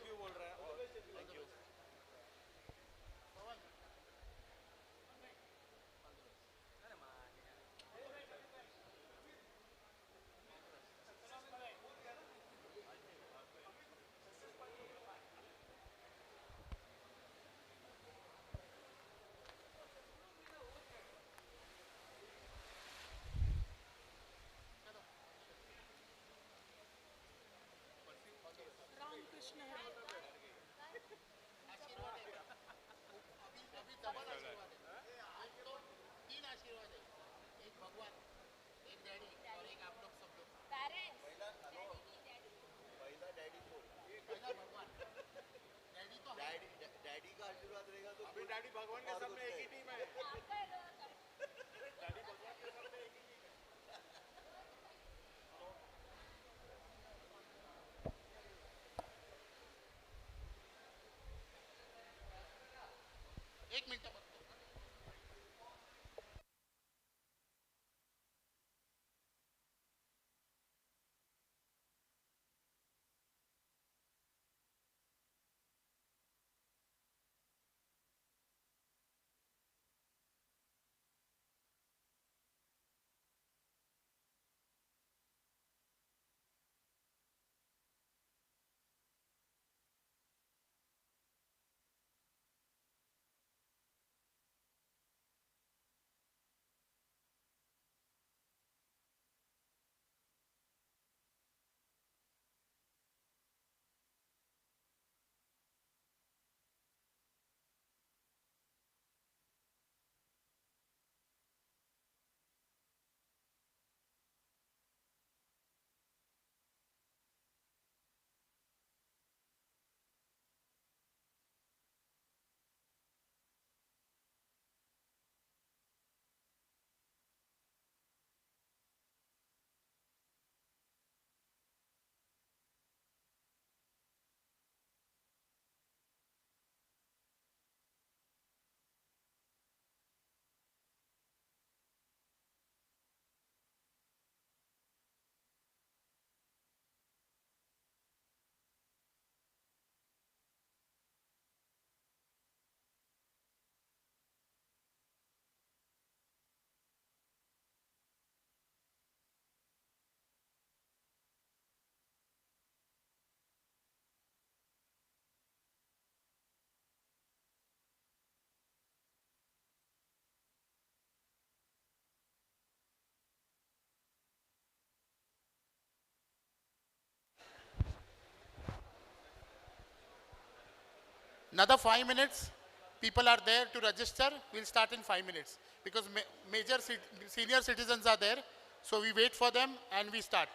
क्यों बोल रहा है? Thank you. रामकृष्ण हरे। आशीर्वाद है अभी अभी डबल आशीर्वाद है एक तो तीन आशीर्वाद है एक भगवान एक डैडी और एक आप लोग सब लोग पहला डैडी बोल। पहला भगवान डैडी तो है डैडी का आशीर्वाद रहेगा तो अभी डैडी भगवान के और सामने कुछ एक ही नहीं। टीम है। डैडी भगवान के सामने एक ही टीम है। एक minute another 5 minutes people are there to register we'll start in 5 minutes because major senior citizens are there so we wait for them and we start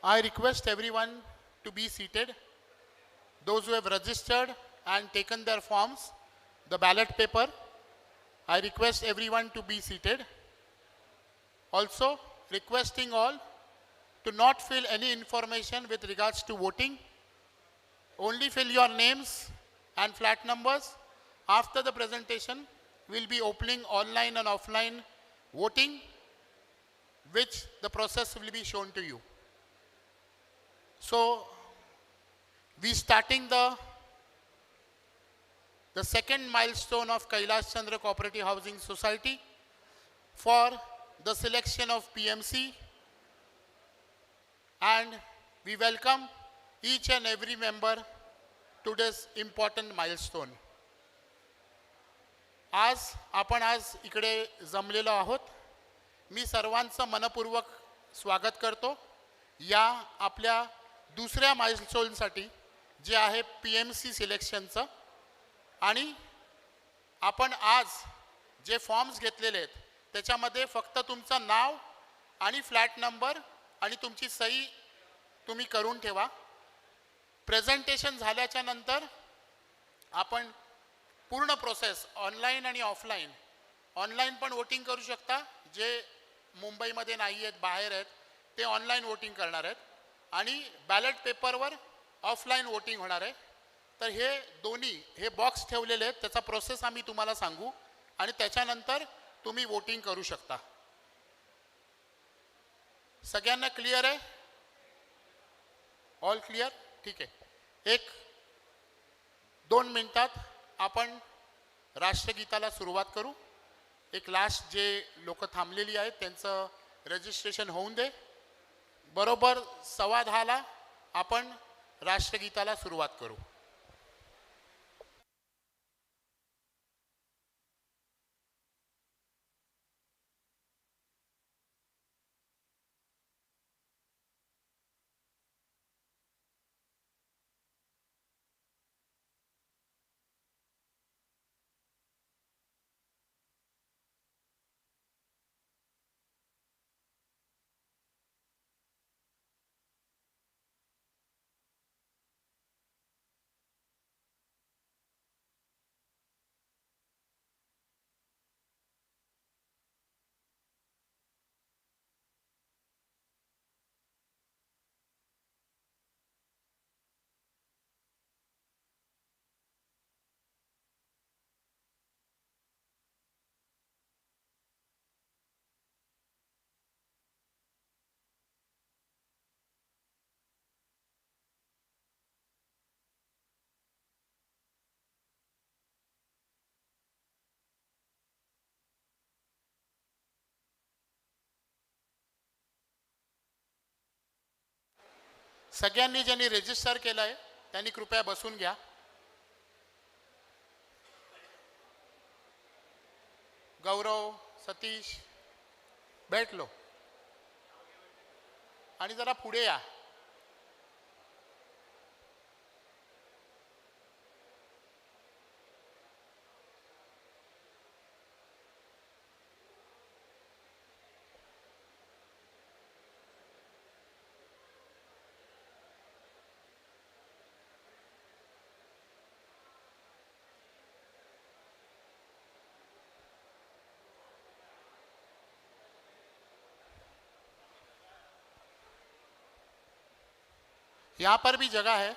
I request everyone to be seated. Those who have registered and taken their forms, the ballot paper, I request everyone to be seated. Also, requesting all to not fill any information with regards to voting. Only fill your names and flat numbers. After the presentation, we'll be opening online and offline voting, which the process will be shown to you. So, we starting the second milestone of Kailash Chandra Cooperative Housing Society for the selection of PMC, and we welcome each and every member to this important milestone. आपण आज इकडे जमलेलो आहोत. मी सर्वांचं मनपूर्वक स्वागत करतो या आपल्या दुसऱ्या माइलस्टोनसाठी जे आहे PMC सिलेक्शनचं. आणि आपण आज जे फॉर्म्स घेतलेले आहेत त्याच्यामध्ये फक्त तुमचं नाव आणि फ्लॅट नंबर आणि तुमची सही तुम्ही करून ठेवा. प्रेझेंटेशन झाल्याच्या नंतर आपण पूर्ण प्रोसेस ऑनलाईन आणि ऑफलाईन, ऑनलाईन पण वोटिंग करू शकता. जे मुंबईमध्ये नाही आहेत, बाहेर आहेत, ते ऑनलाईन वोटिंग करणार आहेत आणि बॅलेट पेपरवर ऑफलाईन वोटिंग होणार आहे. तर हे दोन्ही हे बॉक्स ठेवलेले आहेत, त्याचा प्रोसेस आम्ही तुम्हाला सांगू आणि त्याच्यानंतर तुम्ही वोटिंग करू शकता. सगळ्यांना क्लिअर आहे? All clear? ठीक आहे. 1-2 मिनिटात आपण राष्ट्रगीताला सुरुवात करू. एक लास्ट जे लोक थांबलेली आहेत त्यांचं रजिस्ट्रेशन होऊन दे. बरोबर 10:15 आपण राष्ट्रगीताला सुरुवात करू. सगळ्यांनी ज्यांनी रजिस्टर केलं आहे त्यांनी कृपया बसून घ्या. गौरव, सतीश, बैठ लो आणि जरा पुढे या. यहाँ पर भी जगह है.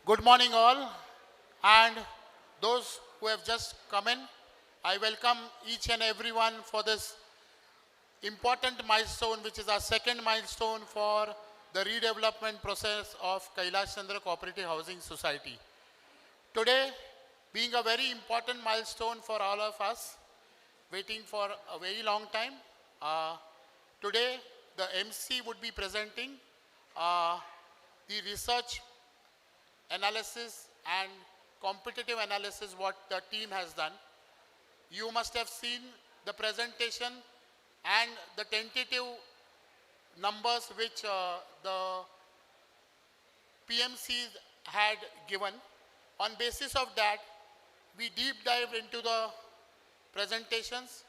Good morning, all, and those who have just come in. I welcome each and everyone for this important milestone, which is our second milestone for the redevelopment process of Kailash Chandra Cooperative Housing Society. Today, being a very important milestone for all of us, waiting for a very long time, today the MC would be presenting the research analysis and competitive analysis what the team has done. You must have seen the presentation and the tentative numbers which the PMCs had given. On basis of that, we deep dived into the presentations.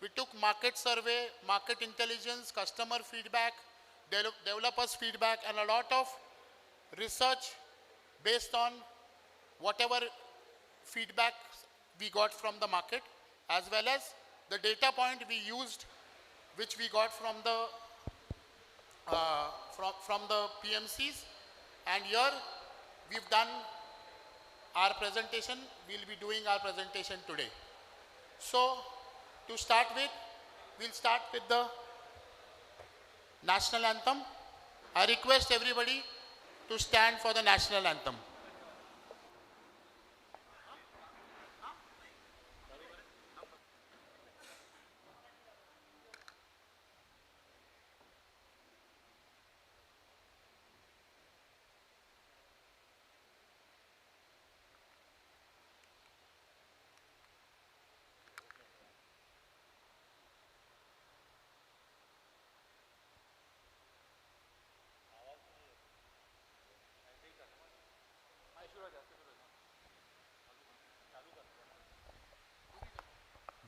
We took market survey, market intelligence, customer feedback, developers feedback, and a lot of research based on whatever feedback we got from the market, as well as the data point we used, which we got from the PMCs. And here we've done our presentation. We'll be doing our presentation today. So to start with, we'll start with the national anthem. I request everybody to stand for the national anthem.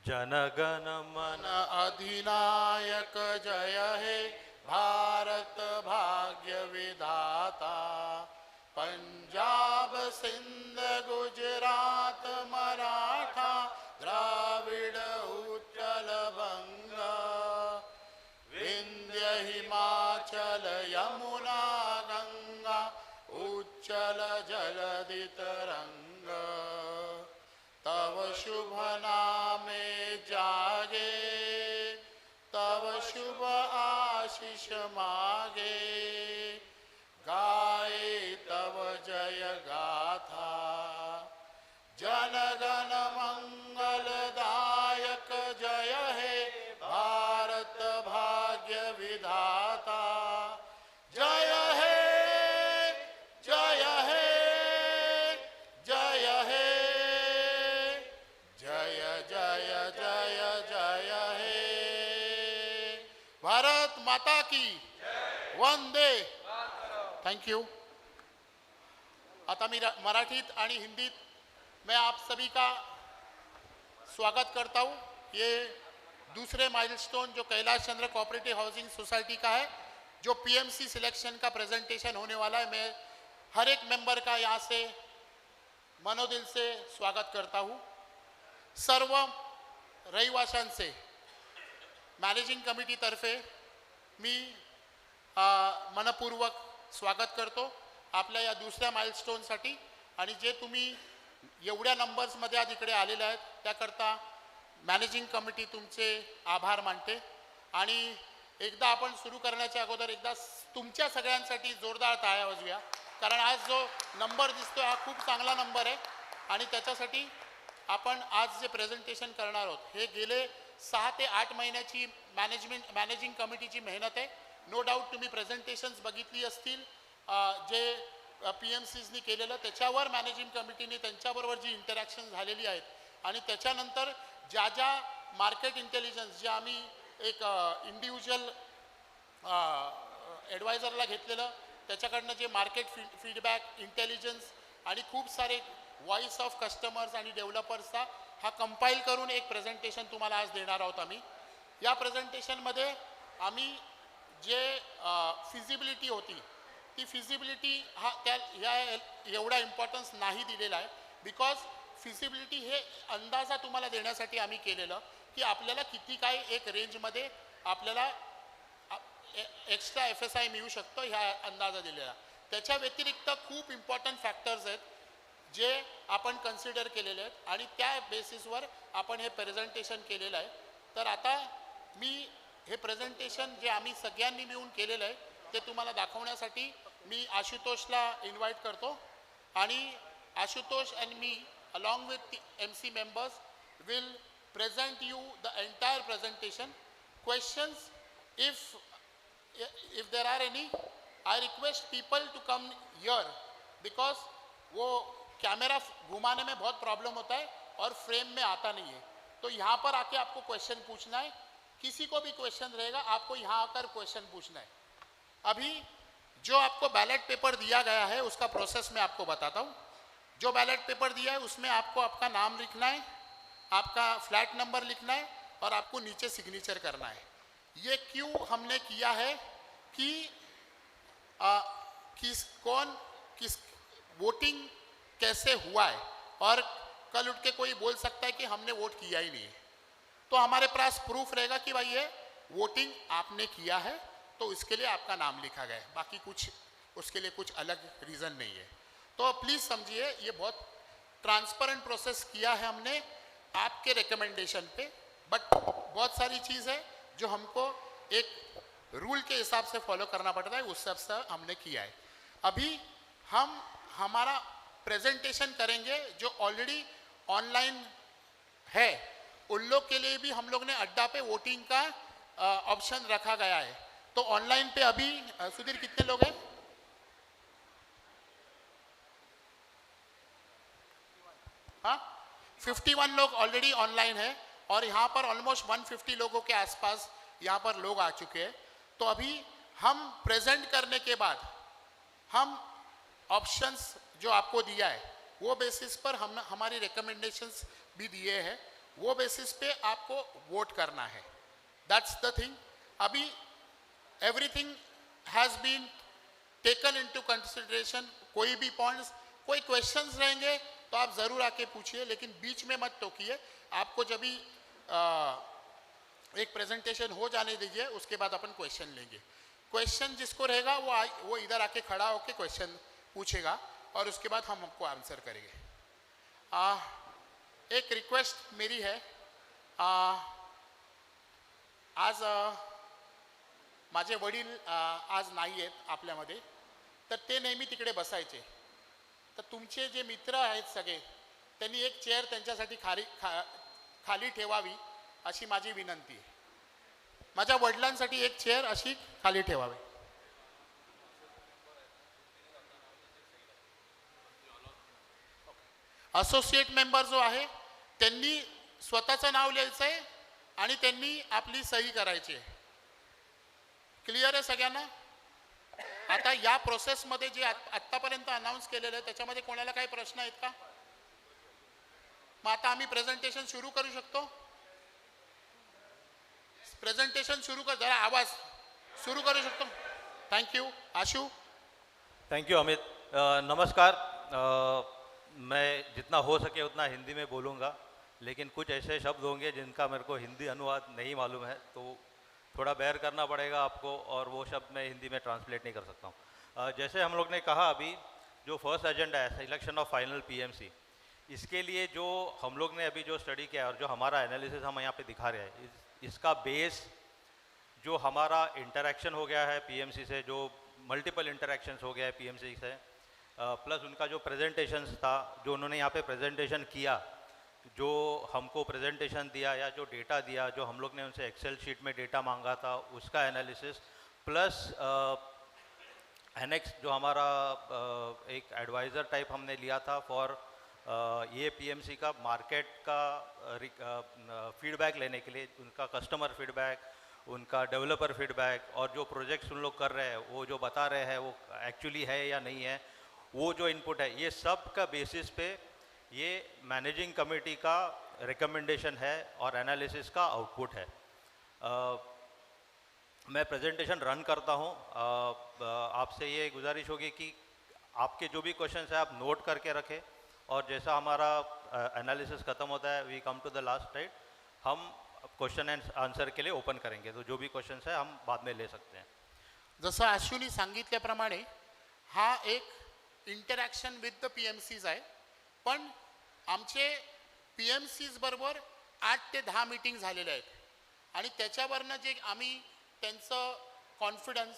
जनगण मन अधिनायक जय हे भारत भाग्य विधाता, पंजाब सिंध गुजरात मराठा द्राविड उत्कल बंगा, विंध्य हिमाचल यमुना गंगा उच्चल जलधि तरंग, तव शुभ नामे जागे, तव शुभ आशीष मागे, गाए तव जय गाथा, जनगण मंगलदायक जय हे भारत भाग्य विधाता, जय हे जय हे जय हे जय जय जय जय हे, भारत माता की वंदे। Thank you. आता मी मराठीत आणि हिंदीत मैं आप सभी का स्वागत करता हूँ। ये दूसरे माइलस्टोन जो Kailash Chandra cooperative housing society का है, जो पीएमसी सिलेक्शन का प्रेजेंटेशन होने वाला है। मैं हर एक मेंबर का यहाँ से मनोदिल से स्वागत करता हूँ। सर्व रहिवाशांचे मॅनेजिंग कमिटीतर्फे मी मनपूर्वक स्वागत करतो आपल्या या दुसऱ्या माइलस्टोनसाठी। आणि जे तुम्ही एवढ्या नंबर्समध्ये आज इकडे आलेले आहेत त्याकरता मॅनेजिंग कमिटी तुमचे आभार मानते। आणि एकदा आपण सुरू करण्याच्या अगोदर एकदा तुमच्या सगळ्यांसाठी जोरदार टाळ्या वाजवूया, कारण आज जो नंबर दिसतो हा खूप चांगला नंबर आहे। आणि त्याच्यासाठी आपण आज जे प्रेझेंटेशन करणार आहोत हे गेले 6 ते 8 महिन्याची मॅनेजिंग कमिटीची मेहनत आहे। नो डाऊट तुम्ही प्रेझेंटेशन्स बघितली असतील जे PMCsनी केलेलं, त्याच्यावर मॅनेजिंग कमिटीने त्यांच्याबरोबर जी इंटरॅक्शन झालेली आहेत आणि त्याच्यानंतर ज्या ज्या मार्केट इंटेलिजन्स जे आम्ही एक इंडिव्हिज्युअल ॲडवायझरला घेतलेलं, त्याच्याकडनं जे मार्केट फीडबॅक इंटेलिजन्स आणि खूप सारे व्हॉइस ऑफ कस्टमर्स आणि डेव्हलपर्सचा हा कंपाईल करून एक प्रेझेंटेशन तुम्हाला आज देणार आहोत आम्ही। या प्रेझेंटेशनमध्ये आम्ही जे फिजिबिलिटी होती ती फिजिबिलिटी हा त्या एवढा इम्पॉर्टन्स नाही दिलेला आहे, बिकॉज फिजिबिलिटी हे अंदाजा तुम्हाला देण्यासाठी आम्ही केलेलं की आपल्याला किती काय एक रेंजमध्ये आपल्याला एक्स्ट्रा FSI मिळू शकतो ह्या अंदाजा दिलेला। त्याच्या व्यतिरिक्त खूप इम्पॉर्टंट फॅक्टर्स आहेत जे आपण कन्सिडर केलेले आहेत आणि त्या बेसिसवर आपण हे प्रेझेंटेशन केलेलं आहे. तर आता मी हे प्रेझेंटेशन जे आम्ही सगळ्यांनी मिळून केलेलं आहे ते तुम्हाला दाखवण्यासाठी मी आशुतोषला इन्व्हाइट करतो आणि Ashutosh and me along with MC members will present you the entire presentation. Questions, if there are any, I request people to come here because वो कैमरा घुमाने में बहुत प्रॉब्लम होता है और फ्रेम में आता नहीं है. तो यहाँ पर आके आपको क्वेश्चन पूछना है. किसी को भी क्वेश्चन रहेगा आपको यहाँ आकर क्वेश्चन पूछना है. अभी जो आपको बैलेट पेपर दिया गया है उसका प्रोसेस मैं आपको बताता हूँ. जो बैलेट पेपर दिया है उसमें आपको आपका नाम लिखना है, आपका फ्लैट नंबर लिखना है और आपको नीचे सिग्नेचर करना है. ये क्यों हमने किया है कि किस वोटिंग कैसे हुआ है और कल उठ के कोई बोल सकता है कि हमने वोट किया ही नहीं है. तो हमारे पास प्रूफ रहेगा कि भाई ये वोटिंग आपने किया है तो इसके लिए आपका नाम लिखा गया है. बाकी कुछ उसके लिए कुछ अलग रीज़न नहीं है. तो प्लीज़ समझिए ये बहुत ट्रांसपेरेंट प्रोसेस किया है हमने आपके रिकमेंडेशन पे. बट बहुत सारी चीज़ है जो हमको एक रूल के हिसाब से फॉलो करना पड़ता है, उस हिसाब से हमने किया है. अभी हम हमारा प्रेजेंटेशन करेंगे जो ऑलरेडी ऑनलाइन है उन लोग के लिए भी हम लोग ने अड्डा पे वोटिंग का ऑप्शन रखा गया है. तो ऑनलाइन पे अभी सुधीर कितने लोग हैं? हाँ 51 लोग ऑलरेडी ऑनलाइन है और यहाँ पर ऑलमोस्ट 150 लोगों के आसपास यहाँ पर लोग आ चुके हैं. तो अभी हम प्रेजेंट करने के बाद हम ऑप्शंस जो आपको दिया है वो बेसिस पर हम हमारी रिकमेंडेशंस भी दिए हैं, वो बेसिस पे आपको वोट करना है. That's the thing. अभी everything has been taken into consideration. कोई भी पॉइंट्स कोई क्वेश्चंस रहेंगे तो आप ज़रूर आके पूछिए, लेकिन बीच में मत टोकिए. आपको जब भी एक प्रेजेंटेशन हो जाने दीजिए उसके बाद अपन क्वेश्चन लेंगे. क्वेश्चन जिसको रहेगा वो इधर आके खड़ा होके क्वेश्चन पूछेगा और उसके बाद हम आपको आंसर करेंगे. एक रिक्वेस्ट मेरी है, आज माझे वडील आज नाही आहेत आपल्यामध्ये, तर ते नेहमी तिकडे बसायचे. तर तुमचे जे मित्र आहेत सगळे त्यांनी एक चेअर त्यांच्यासाठी खाली ठेवावी अशी माझी विनंती आहे. माझ्या वडिलांसाठी एक चेअर अशी खाली ठेवावी. असोसिएट मेंबर जो आहे त्यांनी स्वतःचं नाव लिहायचं आहे आणि त्यांनी आपली सही करायची आहे. क्लिअर आहे सगळ्यांना? आता या प्रोसेसमध्ये जे आत्तापर्यंत अनाऊन्स केलेलं आहे त्याच्यामध्ये कोणाला काही प्रश्न आहेत का? मग आता आम्ही प्रेझेंटेशन सुरू करू शकतो. प्रेझेंटेशन सुरू कर, जरा आवाज सुरू करू शकतो. Thank you. Ashu. Thank you Amit. नमस्कार. मैं जितना हो सके उतना हिंदी में बोलूँगा, लेकिन कुछ ऐसे शब्द होंगे जिनका मेरे को हिंदी अनुवाद नहीं मालूम है, तो थोड़ा बेयर करना पड़ेगा आपको, और वो शब्द मैं हिंदी में ट्रांसलेट नहीं कर सकता हूँ. जैसे हम लोग ने कहा अभी जो फर्स्ट एजेंडा है सिलेक्शन ऑफ फाइनल PMC, इसके लिए जो हम लोग ने अभी जो स्टडी किया और जो हमारा एनालिसिस हम यहाँ पे दिखा रहे हैं, इसका बेस जो हमारा इंटरेक्शन हो गया है PMC से, जो मल्टीपल इंटरेक्शंस हो गया है PMC से, प्लस उनका जो प्रेजेंटेशंस था, जो उन्होंने यहाँ पे प्रेजेंटेशन किया, जो हमको प्रेजेंटेशन दिया या जो डेटा दिया, जो हम लोग ने उनसे एक्सेल शीट में डेटा मांगा था उसका एनालिसिस, प्लस एनेक्स जो हमारा एक एडवाइज़र टाइप हमने लिया था फॉर ये PMC का मार्केट का फीडबैक लेने के लिए, उनका कस्टमर फीडबैक, उनका डेवलपर फीडबैक, और जो प्रोजेक्ट्स उन लोग कर रहे हैं वो जो बता रहे हैं वो एक्चुअली है या नहीं है, वो जो इनपुट है, ये सब का बेसिस पे ये मैनेजिंग कमेटी का रिकमेंडेशन है और एनालिसिस का आउटपुट है. मैं प्रेजेंटेशन रन करता हूँ. आपसे ये गुजारिश होगी कि आपके जो भी क्वेश्चन है आप नोट करके रखें, और जैसा हमारा एनालिसिस ख़त्म होता है, we come to the last slide, हम क्वेश्चन एंड आंसर के लिए ओपन करेंगे. तो जो भी क्वेश्चन है हम बाद में ले सकते हैं. जसं आशूनी सांगितल्याप्रमाणे हा एक interaction with the P M Cs आहे. पण आमचे पी एम सीज बरोबर 8 ते 10 मीटिंग झालेले आहेत आणि त्याच्यावरनं जे आम्ही त्यांचं कॉन्फिडन्स,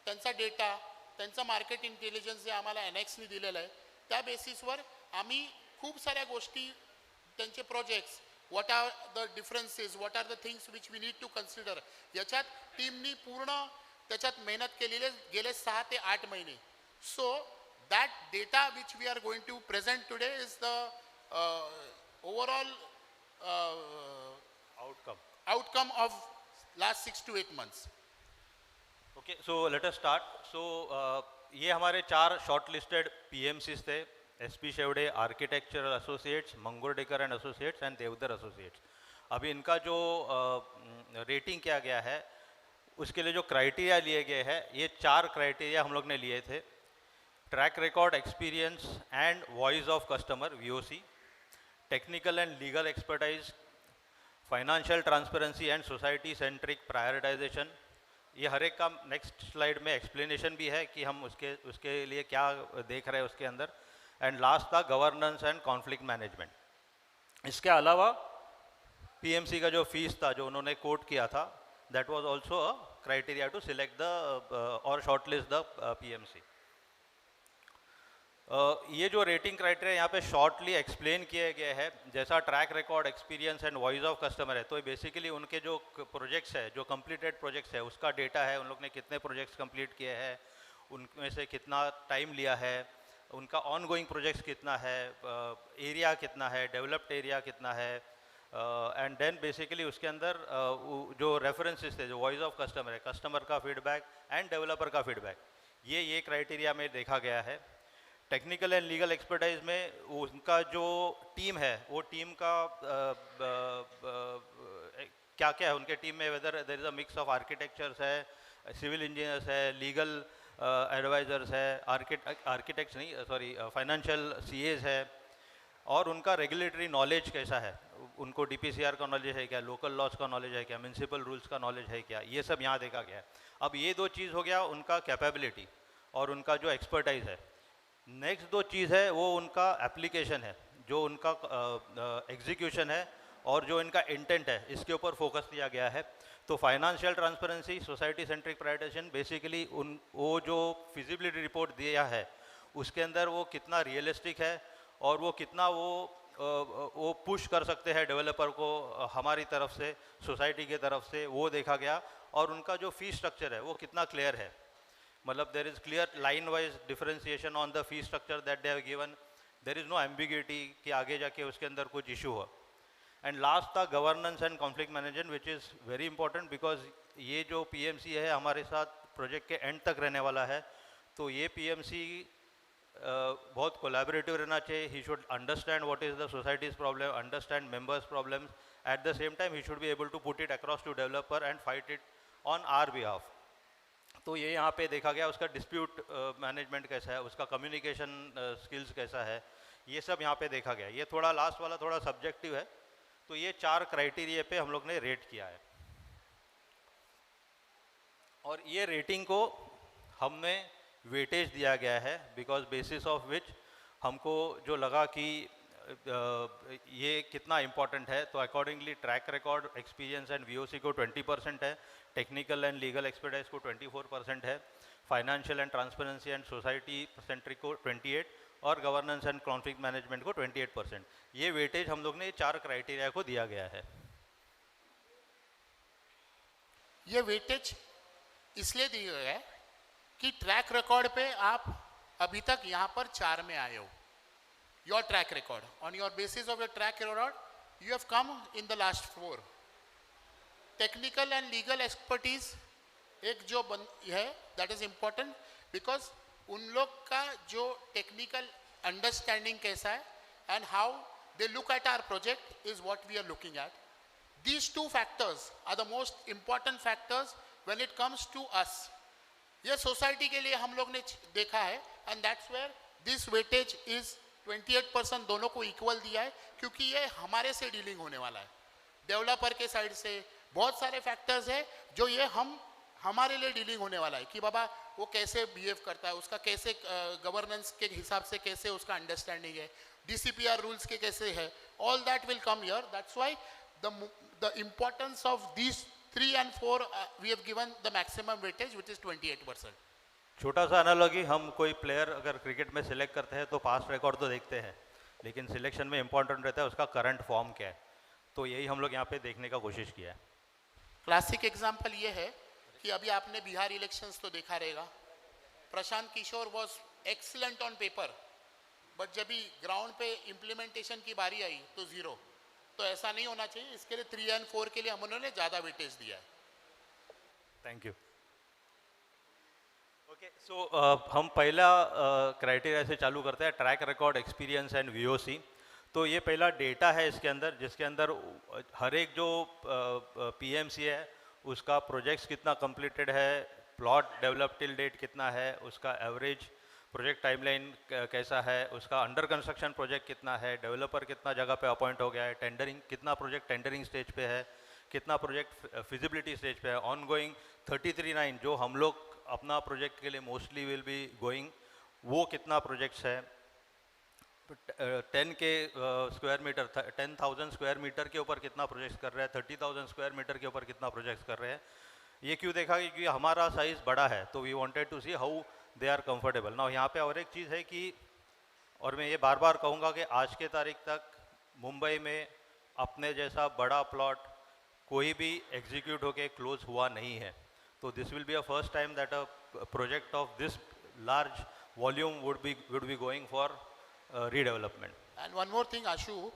त्यांचा डेटा, त्यांचं मार्केट इंटेलिजन्स जे आम्हाला एनएक्सनी दिलेलं आहे त्या बेसिसवर आम्ही खूप साऱ्या गोष्टी, त्यांचे projects, what are the differences, what are the things which we need to consider, याच्यात टीमनी पूर्ण त्याच्यात मेहनत केलेली गेले 6 ते 8 महिने. सो that data which we are going to present today is the overall outcome of last 6 to 8 months. Okay, so let us start. So ये हमारे 4 शॉर्ट लिस्टेड PMCs थे. SP Shevade architectural associates, Mangordekar and associates and Deodhar associates. अभी इनका जो rating किया गया है उसके लिए जो क्राइटेरिया लिए गए हैं, ये 4 क्राइटेरिया हम लोग ने लिए थे. Track record, experience and voice of customer VOC, technical and legal expertise, financial transparency and society centric prioritisation. ये हर एक का नेक्स्ट स्लाइड में एक्सप्लेनेशन भी है कि हम उसके लिए क्या देख रहे हैं उसके अंदर. एंड लास्ट था गवर्नेंस एंड कॉन्फ्लिक्ट मैनेजमेंट. इसके अलावा PMC का जो फीस था जो उन्होंने कोट किया था, that was also a criteria to select the और शॉर्टलिस्ट द PMC. ये जो रेटिंग क्राइटेरिया यहाँ पे शॉर्टली एक्सप्लेन किए गए हैं, जैसा track record, experience and voice of customer है, तो बेसिकली उनके जो प्रोजेक्ट्स है, जो कंप्लीटेड प्रोजेक्ट्स है, उसका डेटा है, उन लोग ने कितने प्रोजेक्ट्स कंप्लीट किए हैं, उनमें से कितना टाइम लिया है, उनका ऑन गोइंग प्रोजेक्ट्स कितना है, एरिया कितना है, डेवलप्ड एरिया कितना है, एंड देन बेसिकली उसके अंदर जो रेफरेंसेस थे, जो वॉइस ऑफ कस्टमर है, कस्टमर का फीडबैक एंड डेवलपर का फीडबैक, ये क्राइटेरिया में देखा गया है. टेक्निकल एंड लीगल एक्सपर्टाइज में उनका जो टीम है, वो टीम का क्या क्या है उनके टीम में, whether there is a mix of architectures है, सिविल इंजीनियर्स है, लीगल एडवाइज़र्स है, आर्किटेक्ट्स नहीं सॉरी फाइनेंशियल CAs है, और उनका रेगुलेटरी नॉलेज कैसा है, उनको DPCR का नॉलेज है क्या, लोकल लॉज का नॉलेज है क्या, म्यूनसिपल रूल्स का नॉलेज है क्या, ये सब यहाँ देखा गया है. अब ये 2 चीज़ हो गया उनका कैपेबिलिटी और उनका जो एक्सपर्टाइज है. नेक्स्ट 2 चीज़ है वो उनका एप्लीकेशन है, जो उनका एग्जीक्यूशन है और जो इनका इंटेंट है, इसके ऊपर फोकस दिया गया है. तो financial transparency, society centric prioritisation, basically वो जो फिजिबिलिटी रिपोर्ट दिया है उसके अंदर वो कितना रियलिस्टिक है और वो कितना वो पुश कर सकते हैं डेवलपर को हमारी तरफ से, सोसाइटी की तरफ से, वो देखा गया. और उनका जो फी स्ट्रक्चर है वो कितना क्लियर है, मतलब there is clear line wise differentiation on the fee structure that they have given, there is no ambiguity कि आगे जाके उसके अंदर कुछ इशू हो. एंड लास्ट था governance and conflict management, which is very important because ये जो PMC है हमारे साथ प्रोजेक्ट के एंड तक रहने वाला है. तो ये PMC बहुत कोलैबोरेटिव रहना चाहिए. He should understand what is the society's problem, understand members problems, at the same time he should be able to put it across to developer and fight it on our behalf. तो ये यहाँ पे देखा गया. उसका dispute management कैसा है, उसका कम्युनिकेशन स्किल्स कैसा है, ये सब यहाँ पे देखा गया. ये थोड़ा लास्ट वाला थोड़ा सब्जेक्टिव है. तो ये 4 क्राइटेरिया पे हम लोग ने रेट किया है और ये रेटिंग को हमें वेटेज दिया गया है बिकॉज बेसिस ऑफ विच हमको जो लगा कि ये कितना इम्पॉर्टेंट है. तो accordingly track record, experience and VOC को 20% है, टेक्निकल एंड लीगल एक्सपर्टाइज को 24% है, financial and transparency and society centric को 28% और गवर्नेंस एंड कॉन्फ्लिक्ट मैनेजमेंट को 28%. ये वेटेज हम लोग ने 4 क्राइटेरिया को दिया गया है. ये वेटेज इसलिए दिया गया है कि ट्रैक रिकॉर्ड पे आप अभी तक यहाँ पर 4 में आए हो. Your track record, on your basis of your track record you have come in the last 4. Technical and legal expertise एक जो है दैट इज इम्पॉर्टेंट बिकॉज उन लोग का जो टेक्निकल अंडरस्टैंडिंग कैसा है and how they look at our project is what we are looking at. These 2 factors are the most important factors when it comes to us. ये society के लिए हम लोग ने देखा है and that's where this weightage is 28% दोनों को इक्वल दिया है क्योंकि ये हमारे से डीलिंग होने वाला है. डेवलपर के साइड से बहुत सारे फैक्टर्स है जो ये हमारे लिए डीलिंग होने वाला है कि बाबा वो कैसे बिहेव करता है, उसका कैसे गवर्नेंस के हिसाब से कैसे उसका अंडरस्टैंडिंग है, DCPR रूल्स के कैसे है, all that will come here. That's why the importance of these 3 and 4 we have given the maximum weightage which is 28%. छोटा सा एनालॉजी, हम कोई प्लेयर अगर क्रिकेट में सिलेक्ट करते हैं तो पास्ट रिकॉर्ड तो देखते हैं, लेकिन सिलेक्शन में इंपॉर्टेंट रहता है उसका करंट फॉर्म क्या है, तो यही हम लोग यहाँ पे देखने का कोशिश किया है. क्लासिक एग्जाम्पल ये है कि अभी आपने बिहार इलेक्शंस तो देखा रहेगा. Prashant Kishor was excellent on paper, but जब भी ग्राउंड पे इम्प्लीमेंटेशन की बारी आई तो 0. तो ऐसा नहीं होना चाहिए, इसके लिए 3 and 4 के लिए हम उन्होंने ज़्यादा वेटेज दिया है. Thank you. ओके, सो हम पहला क्राइटेरिया से चालू करते हैं, track record, experience and VOC. तो ये पहला डेटा है इसके अंदर, जिसके अंदर हर एक जो PMC है उसका प्रोजेक्ट्स कितना कंप्लीटेड है, प्लॉट डेवलप टिल डेट कितना है, उसका एवरेज प्रोजेक्ट टाइमलाइन कैसा है, उसका अंडर कंस्ट्रक्शन प्रोजेक्ट कितना है, डेवलपर कितना जगह पे अपॉइंट हो गया है, टेंडरिंग कितना प्रोजेक्ट टेंडरिंग स्टेज पे है, कितना प्रोजेक्ट फिजिबिलिटी स्टेज पे है, ऑन गोइंग 33/9 जो हम लोग अपना प्रोजेक्ट के लिए मोस्टली विल बी गोइंग, वो कितना प्रोजेक्ट्स है, 10 के स्क्वायर मीटर 10,000 स्क्वायर मीटर के ऊपर कितना प्रोजेक्ट्स कर रहे हैं, 30,000 स्क्वायर मीटर के ऊपर कितना प्रोजेक्ट्स कर रहे हैं. ये क्यों देखा, क्योंकि हमारा साइज़ बड़ा है, तो we wanted to see how they are comfortable. ना यहाँ पे और एक चीज़ है कि, और मैं ये बार बार कहूँगा कि आज के तारीख तक मुंबई में अपने जैसा बड़ा प्लॉट कोई भी एग्जीक्यूट होके क्लोज हुआ नहीं है. तो this will be a first time that a project of this large volume would be going for redevelopment. And one more thing Ashu,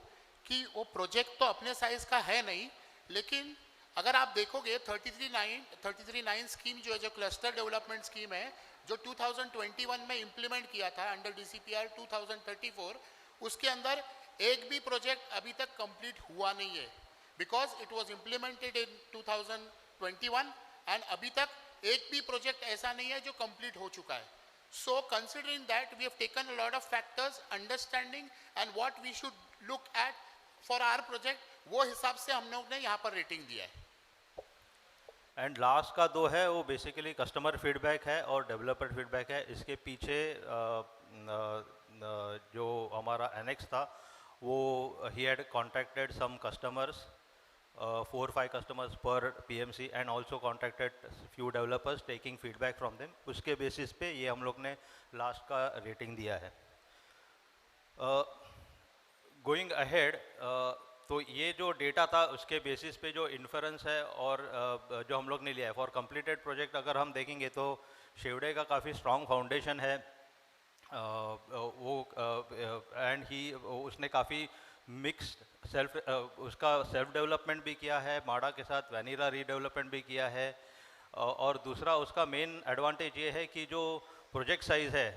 कि वो प्रोजेक्ट तो अपने साइज का है नहीं, लेकिन अगर आप देखोगे 33/9 स्कीम जो है, जो क्लस्टर डेवलपमेंट स्कीम है, जो 2021 में इम्प्लीमेंट किया था अंडर DCPR 2034, उसके अंदर एक भी प्रोजेक्ट अभी तक कंप्लीट हुआ नहीं है, because it was implemented in 2021 and अभी तक एक भी प्रोजेक्ट ऐसा नहीं है जो कंप्लीट हो चुका है. So considering that, we have taken a lot of factors, understanding and what we should look at for our project, वो हिसाब से हम लोग ने यहाँ पर रेटिंग दिया है. एंड लास्ट का 2 है वो बेसिकली कस्टमर फीडबैक है और डेवलपर फीडबैक है. इसके पीछे जो हमारा एनेक्स था वो he had contacted some customers, 4-5 customers per PMC and also contacted few developers taking feedback from them. उसके बेसिस पे ये हम लोग ने लास्ट का रेटिंग दिया है. गोइंग अहेड, तो ये जो डेटा था उसके बेसिस पे जो इन्फ्रेंस है और जो हम लोग ने लिया है फॉर कंप्लीटेड प्रोजेक्ट, अगर हम देखेंगे तो शेवड़े का काफ़ी स्ट्रॉन्ग फाउंडेशन है. वो एंड ही उसने काफ़ी मिक्स्ड उसका सेल्फ डेवलपमेंट भी किया है, माडा के साथ वैनिला रीडेवलपमेंट भी किया है. और दूसरा उसका मेन एडवांटेज ये है कि जो प्रोजेक्ट साइज़ है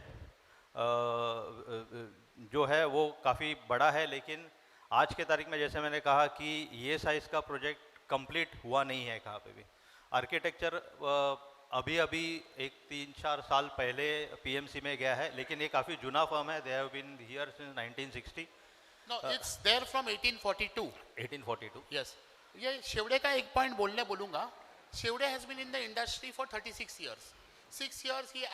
जो है वो काफ़ी बड़ा है, लेकिन आज के तारीख में जैसे मैंने कहा कि ये साइज़ का प्रोजेक्ट कंप्लीट हुआ नहीं है कहाँ पे भी. आर्किटेक्चर अभी अभी 3-4 साल पहले PMC में गया है, लेकिन ये काफ़ी जुना फर्म है. They have been here since 1960. No, it's there from 1842. 1842. Yes. ये शेवड़े का एक पॉइंट बोलूँगा. शेवड़े has been in the industry for 36 years. 6 years he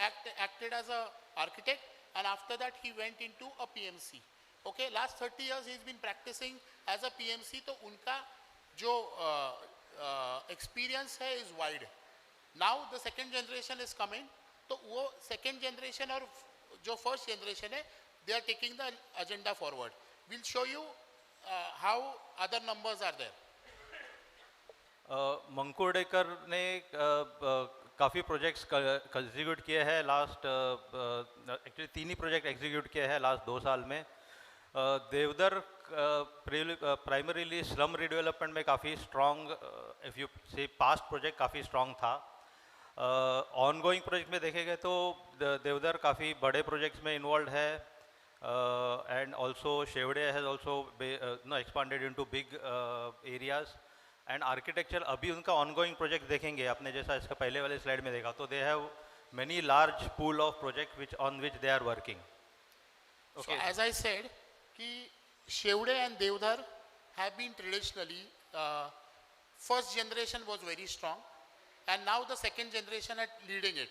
acted as a architect and after that he went into a PMC. Okay, last 30 years he's been practicing as a PMC. तो उनका जो experience है is wide. Now the second generation is coming. तो वो second generation और जो first generation है, they are taking the agenda forward. We'll show you how other numbers are there. मंकुर्डेकर ने काफ़ी प्रोजेक्ट्स एग्जीक्यूट किए हैं लास्ट, एक्चुअली 3 ही प्रोजेक्ट एग्जीक्यूट किए हैं लास्ट 2 साल में. देवदर प्राइमरीली स्लम रीडेवलपमेंट में काफ़ी स्ट्रॉन्ग, इफ़ यू से पास्ट प्रोजेक्ट काफ़ी स्ट्रॉन्ग था. ऑन गोइंग प्रोजेक्ट में देखेंगे तो देवदर काफ़ी बड़े प्रोजेक्ट्स में इन्वॉल्व है. And also Shevde has also expanded into big areas. And architecture अभी उनका ongoing project देखेंगे आपने जैसा इसका पहले वाले स्लाइड में देखा, तो they have many large pool of project on which they are working. Okay. So as I said, कि Shevde and Devdar have been traditionally first generation was very strong and now the second generation are leading it.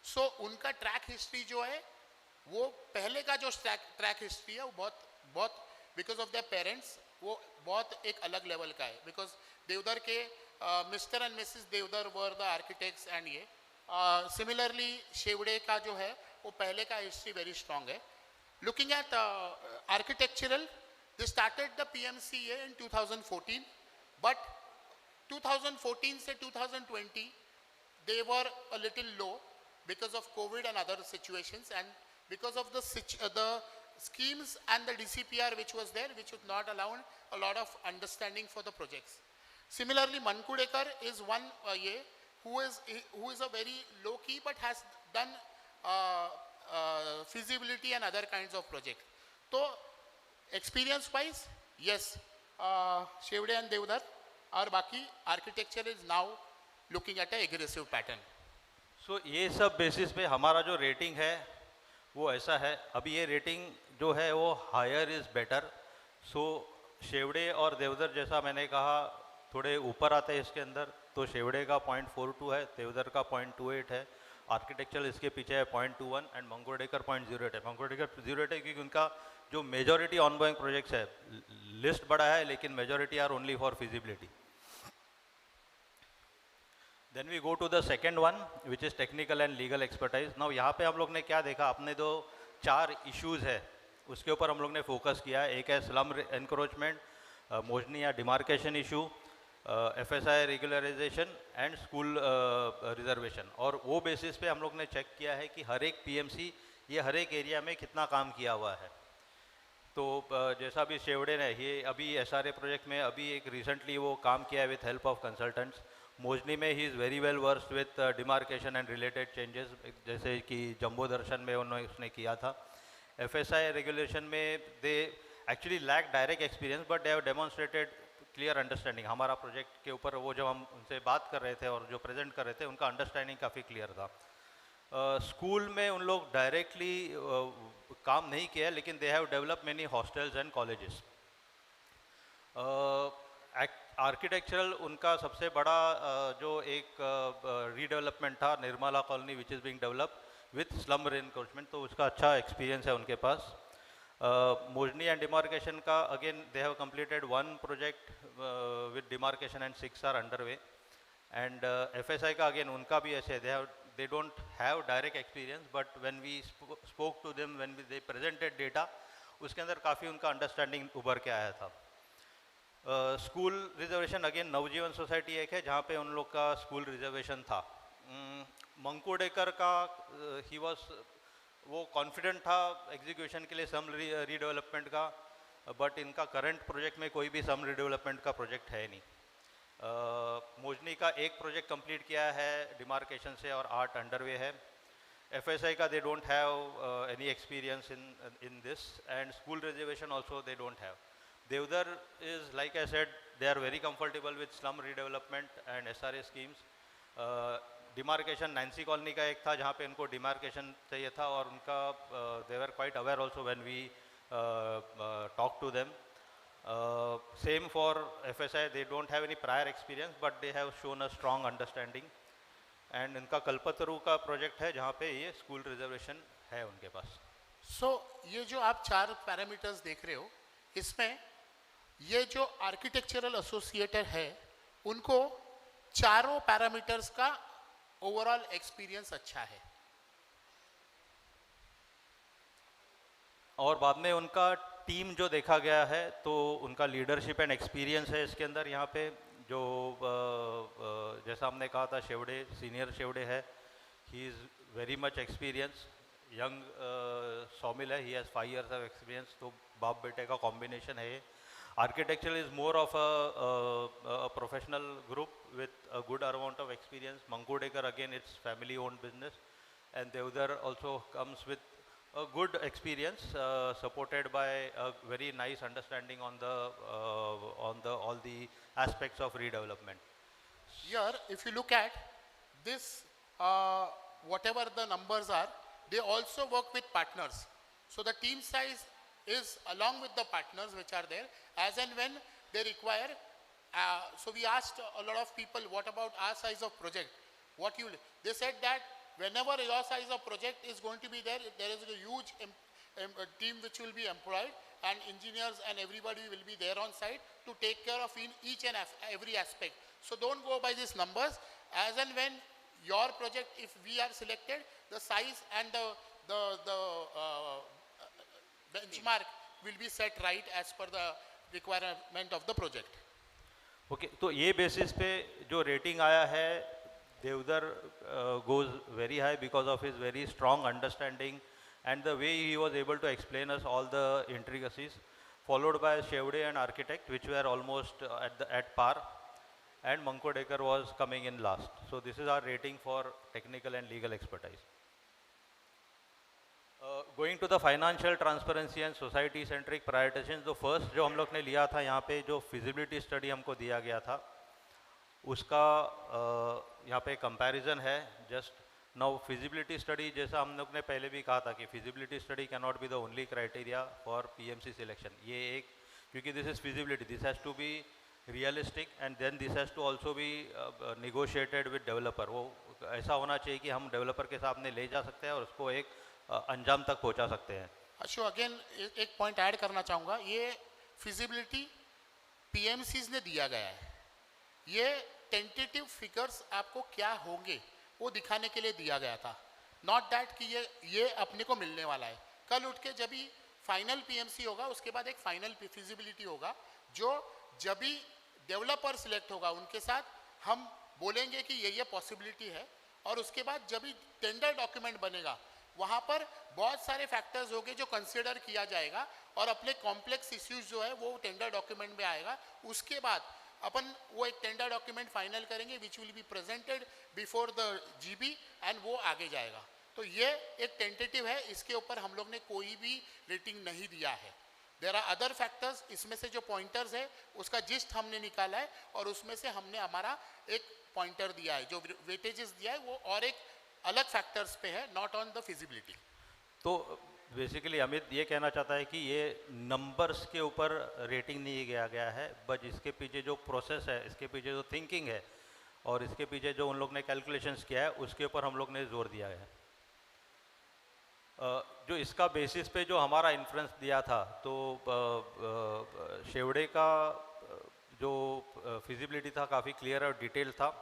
सो उनका track history जो है वो पहले का जो track history है वो बहुत बहुत बिकॉज ऑफ देयर पेरेंट्स वो बहुत एक अलग लेवल का है. बिकॉज देवधर के mister and missus Deodhar were the architects and ये सिमिलरली शेवड़े का जो है वो पहले का हिस्ट्री वेरी स्ट्रांग है. Looking at architectural, they started the PMCA in 2014, but 2014 से 2020 they were a little low because of COVID and other situations, and because of the schemes and the DCPR which was there, which would not allow a lot of understanding for the projects. Similarly, Mankudekar is one who is a very low key but has done feasibility and other kinds of projects. So experience wise, yes, Shevde and Devdar, और बाकी architecture is now looking at an aggressive pattern. सो ये सब basis पे हमारा जो rating है वो ऐसा है. अभी ये रेटिंग जो है वो हायर इज़ बेटर. सो शेवड़े और देवदर जैसा मैंने कहा थोड़े ऊपर आते हैं इसके अंदर, तो शेवड़े का 0.42 है, देवदर का 0.28 है, आर्किटेक्चरल इसके पीछे है 0.21 एंड मंगोडेकर 0.08 है. मंगोडेकर 0.08 है क्योंकि उनका जो मेजॉरिटी ऑनगोइंग प्रोजेक्ट्स है, लिस्ट बड़ा है लेकिन majority are only for feasibility. Then we go to the second one, which is technical and legal expertise. Now यहाँ पे हम लोग ने क्या देखा, अपने जो 4 issues है उसके ऊपर हम लोग ने फोकस किया. एक है स्लम एनक्रोचमेंट, मोजनी या demarcation issue, FSI regularisation and school reservation. और वो बेसिस पे हम लोग ने चेक किया है कि हर एक PMC ये हर एक एरिया में कितना काम किया हुआ है. तो जैसा भी शेवड़े ने ये अभी SRA प्रोजेक्ट में अभी एक रिसेंटली वो काम किया है विथ हेल्प ऑफ कंसल्टेंट्स. मोजनी में ही is very well versed with demarcation and related changes, जैसे कि जम्बो दर्शन में उन्होंने उसने किया था. FSI रेगुलेशन में they actually lack direct experience but they have demonstrated clear understanding. हमारा प्रोजेक्ट के ऊपर वो जब हम उनसे बात कर रहे थे और जो प्रेजेंट कर रहे थे उनका अंडरस्टैंडिंग काफ़ी क्लियर था. स्कूल में उन लोग डायरेक्टली काम नहीं किया लेकिन they have develop many hostels and colleges. Architectural उनका सबसे बड़ा जो एक रीडेवलपमेंट था Nirmala colony which is being develop with slum encroachment, तो उसका अच्छा एक्सपीरियंस है उनके पास. मोजनी एंड डिमार्केशन का again they have completed 1 project with demarcation and 6 are under way. And FSI का अगेन उनका भी ऐसे they don't have direct experience but when we spoke to them, when they presented data, उसके अंदर काफ़ी उनका understanding उभर के आया था. स्कूल रिजर्वेशन अगेन नवजीवन सोसाइटी एक है जहाँ पे उन लोग का स्कूल रिजर्वेशन था. मंकोडेकर का ही वॉज वो कॉन्फिडेंट था एग्जीक्यूशन के लिए सम रीडेवलपमेंट का, बट इनका करंट प्रोजेक्ट में कोई भी सम रीडेवलपमेंट का प्रोजेक्ट है नहीं. मोजनी का एक प्रोजेक्ट कंप्लीट किया है डिमार्केशन से और 8 अंडरवे है. FSI का they don't have any experience in this and school reservation also they don't have. Devdar is, like I said, they are very comfortable with slum redevelopment and SRA schemes. Demarcation Nancy Colony का एक था जहाँ पे इनको demarcation चाहिए था और उनका they were quite aware also when we talked to them. Same for FSI, they don't have any prior experience but they have shown a strong understanding. And इनका कल्पतरू का प्रोजेक्ट है जहाँ पे ये स्कूल रिजर्वेशन है उनके पास. So ये जो आप 4 पैरामीटर्स देख रहे हो, इसमें ये जो आर्किटेक्चरल एसोसिएटर है उनको चारों पैरामीटर्स का ओवरऑल एक्सपीरियंस अच्छा है. और बाद में उनका टीम जो देखा गया है तो उनका लीडरशिप एंड एक्सपीरियंस है इसके अंदर. यहाँ पे जो जैसा हमने कहा था शेवड़े सीनियर शेवड़े है, he is very much experience. Young Saumil है, he has 5 years of experience. तो बाप बेटे का कॉम्बिनेशन है. Architecture is more of a professional group with a good amount of experience. Mangodekar again it's family owned business and Deodar also comes with a good experience supported by a very nice understanding on all the aspects of redevelopment. Here, if you look at this, whatever the numbers are, they also work with partners. So the team size is along with the partners which are there as and when they require. So we asked a lot of people, what about our size of project? They said that whenever your size of project is going to be there, there is a huge team which will be employed, and engineers and everybody will be there on site to take care of in each and every aspect. So don't go by these numbers. As and when your project, if we are selected, the size and the benchmark will be set right as per the requirement of the project. Okay तो ये basis पे जो rating आया है Deodhar goes very high because of his very strong understanding and the way he was able to explain us all the intricacies followed by Shevde and Architect, which were almost at par, and Mankodekar was coming in last. So this is our rating for technical and legal expertise. Going to the financial transparency and society centric prioritization, तो first जो हम लोग ने लिया था यहाँ पे जो feasibility study हमको दिया गया था उसका यहाँ पे comparison है. just now feasibility study जैसा हम लोग ने पहले भी कहा था कि feasibility study cannot be the only criteria for PMC selection. ये एक क्योंकि this is feasibility, this has to be realistic and then this has to also be negotiated with developer. वो ऐसा होना चाहिए कि हम developer के सामने ले जा सकते हैं और उसको एक अंजाम तक पहुंचा सकते हैं. अशो अगेन एक पॉइंट ऐड करना चाहूँगा, ये फिजिबिलिटी पीएमसीज ने दिया गया है. ये टेंटेटिव फिगर्स आपको क्या होंगे वो दिखाने के लिए दिया गया था, नॉट दैट कि ये अपने को मिलने वाला है. कल उठ के जब भी फाइनल पीएमसी होगा उसके बाद एक फाइनल फिजिबिलिटी होगा, जो जब भी डेवलपर सिलेक्ट होगा उनके साथ हम बोलेंगे कि ये पॉसिबिलिटी है, और उसके बाद जब भी टेंडर डॉक्यूमेंट बनेगा वहाँ पर बहुत सारे फैक्टर्स होंगे जो कंसिडर किया जाएगा और अपने कॉम्प्लेक्स इश्यूज जो है वो टेंडर डॉक्यूमेंट में आएगा. उसके बाद अपन वो एक टेंडर डॉक्यूमेंट फाइनल करेंगे which will be presented before the GB and वो आगे जाएगा. तो ये एक टेंटेटिव है, इसके ऊपर हम लोग ने कोई भी रेटिंग नहीं दिया है. देयर आर अदर फैक्टर्स, इसमें से जो पॉइंटर्स है उसका जिस्ट हमने निकाला है और उसमें से हमने हमारा एक पॉइंटर दिया है, जो वेटेजेस दिया है वो और एक अलग फैक्टर्स पे है, नॉट ऑन द फिजिबिलिटी. तो बेसिकली अमित ये कहना चाहता है कि ये नंबर्स के ऊपर रेटिंग नहीं किया गया है, बट इसके पीछे जो प्रोसेस है, इसके पीछे जो थिंकिंग है और इसके पीछे जो उन लोग ने कैलकुलेशंस किया है उसके ऊपर हम लोग ने जोर दिया है. जो इसका बेसिस पे जो हमारा इन्फ्लुएंस दिया था, तो शेवड़े का जो फिजिबिलिटी था काफ़ी क्लियर और डिटेल था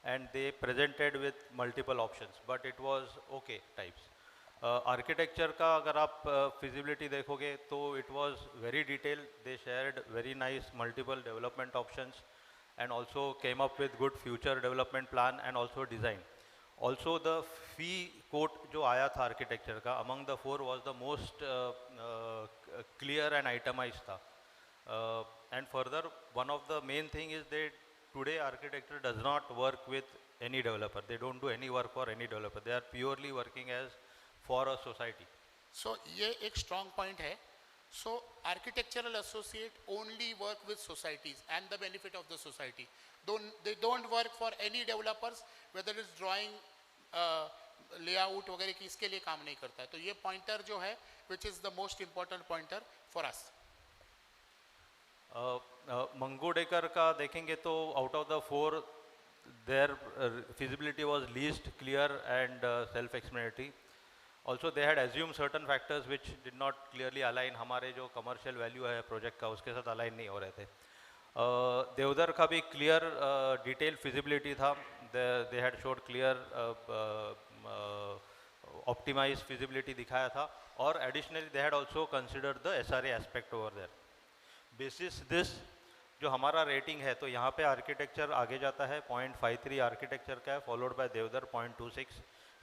and they presented with multiple options, but it was okay types. Architecture का अगर आप feasibility देखोगे तो it was very detailed. They shared very nice multiple development options and also came up with good future development plan and also design. Also the fee quote जो आया था architecture का among the four was the most clear and itemized था. And further one of the main thing is that today architecture does not work with any developer. They don't do any work for any developer. They are purely working as for a society. So ये एक strong point है. So architectural associate only work with societies and the benefit of the society. They don't work for any developers, whether it's drawing layout वगैरह की इसके लिए काम नहीं करता है. तो ये pointer जो है which is the most important pointer for us. मंगोडेकर का देखेंगे तो out of the four their feasibility was least clear and self explanatory. Also they had assume certain factors which did not clearly align, हमारे जो commercial value है project का उसके साथ align नहीं हो रहे थे. देवदर का भी क्लियर डिटेल फिजिबिलिटी था. They had showed clear optimise feasibility दिखाया था, और additionally they had also considered the SRA aspect over there. Basis this जो हमारा रेटिंग है, तो यहाँ पे आर्किटेक्चर आगे जाता है 0.53 आर्किटेक्चर का है, followed by Deodhar 0.26,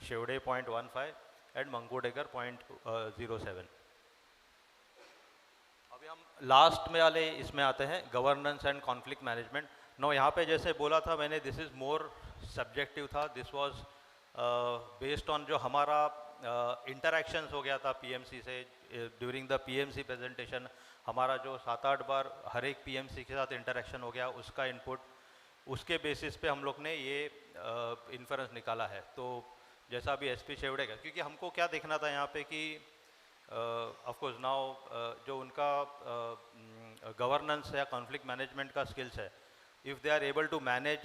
Shevde 0.15 and Mangodekar 0.07. अभी हम लास्ट में वाले इसमें आते हैं, governance and conflict management. No यहाँ पे जैसे बोला था मैंने, दिस इज़ मोर सब्जेक्टिव था. दिस वाज बेस्ड ऑन जो हमारा इंटरेक्शंस हो गया था पीएमसी से ड्यूरिंग द पीएमसी प्रेजेंटेशन. हमारा जो 7-8 बार हर एक पीएमसी के साथ इंटरेक्शन हो गया, उसका इनपुट, उसके बेसिस पे हम लोग ने ये इन्फ्रेंस निकाला है. तो जैसा अभी एसपी शेवड़े का, क्योंकि हमको क्या देखना था यहाँ पे कि ऑफ कोर्स नाउ जो उनका गवर्नेंस या कॉन्फ्लिक्ट मैनेजमेंट का स्किल्स है, if they are able to manage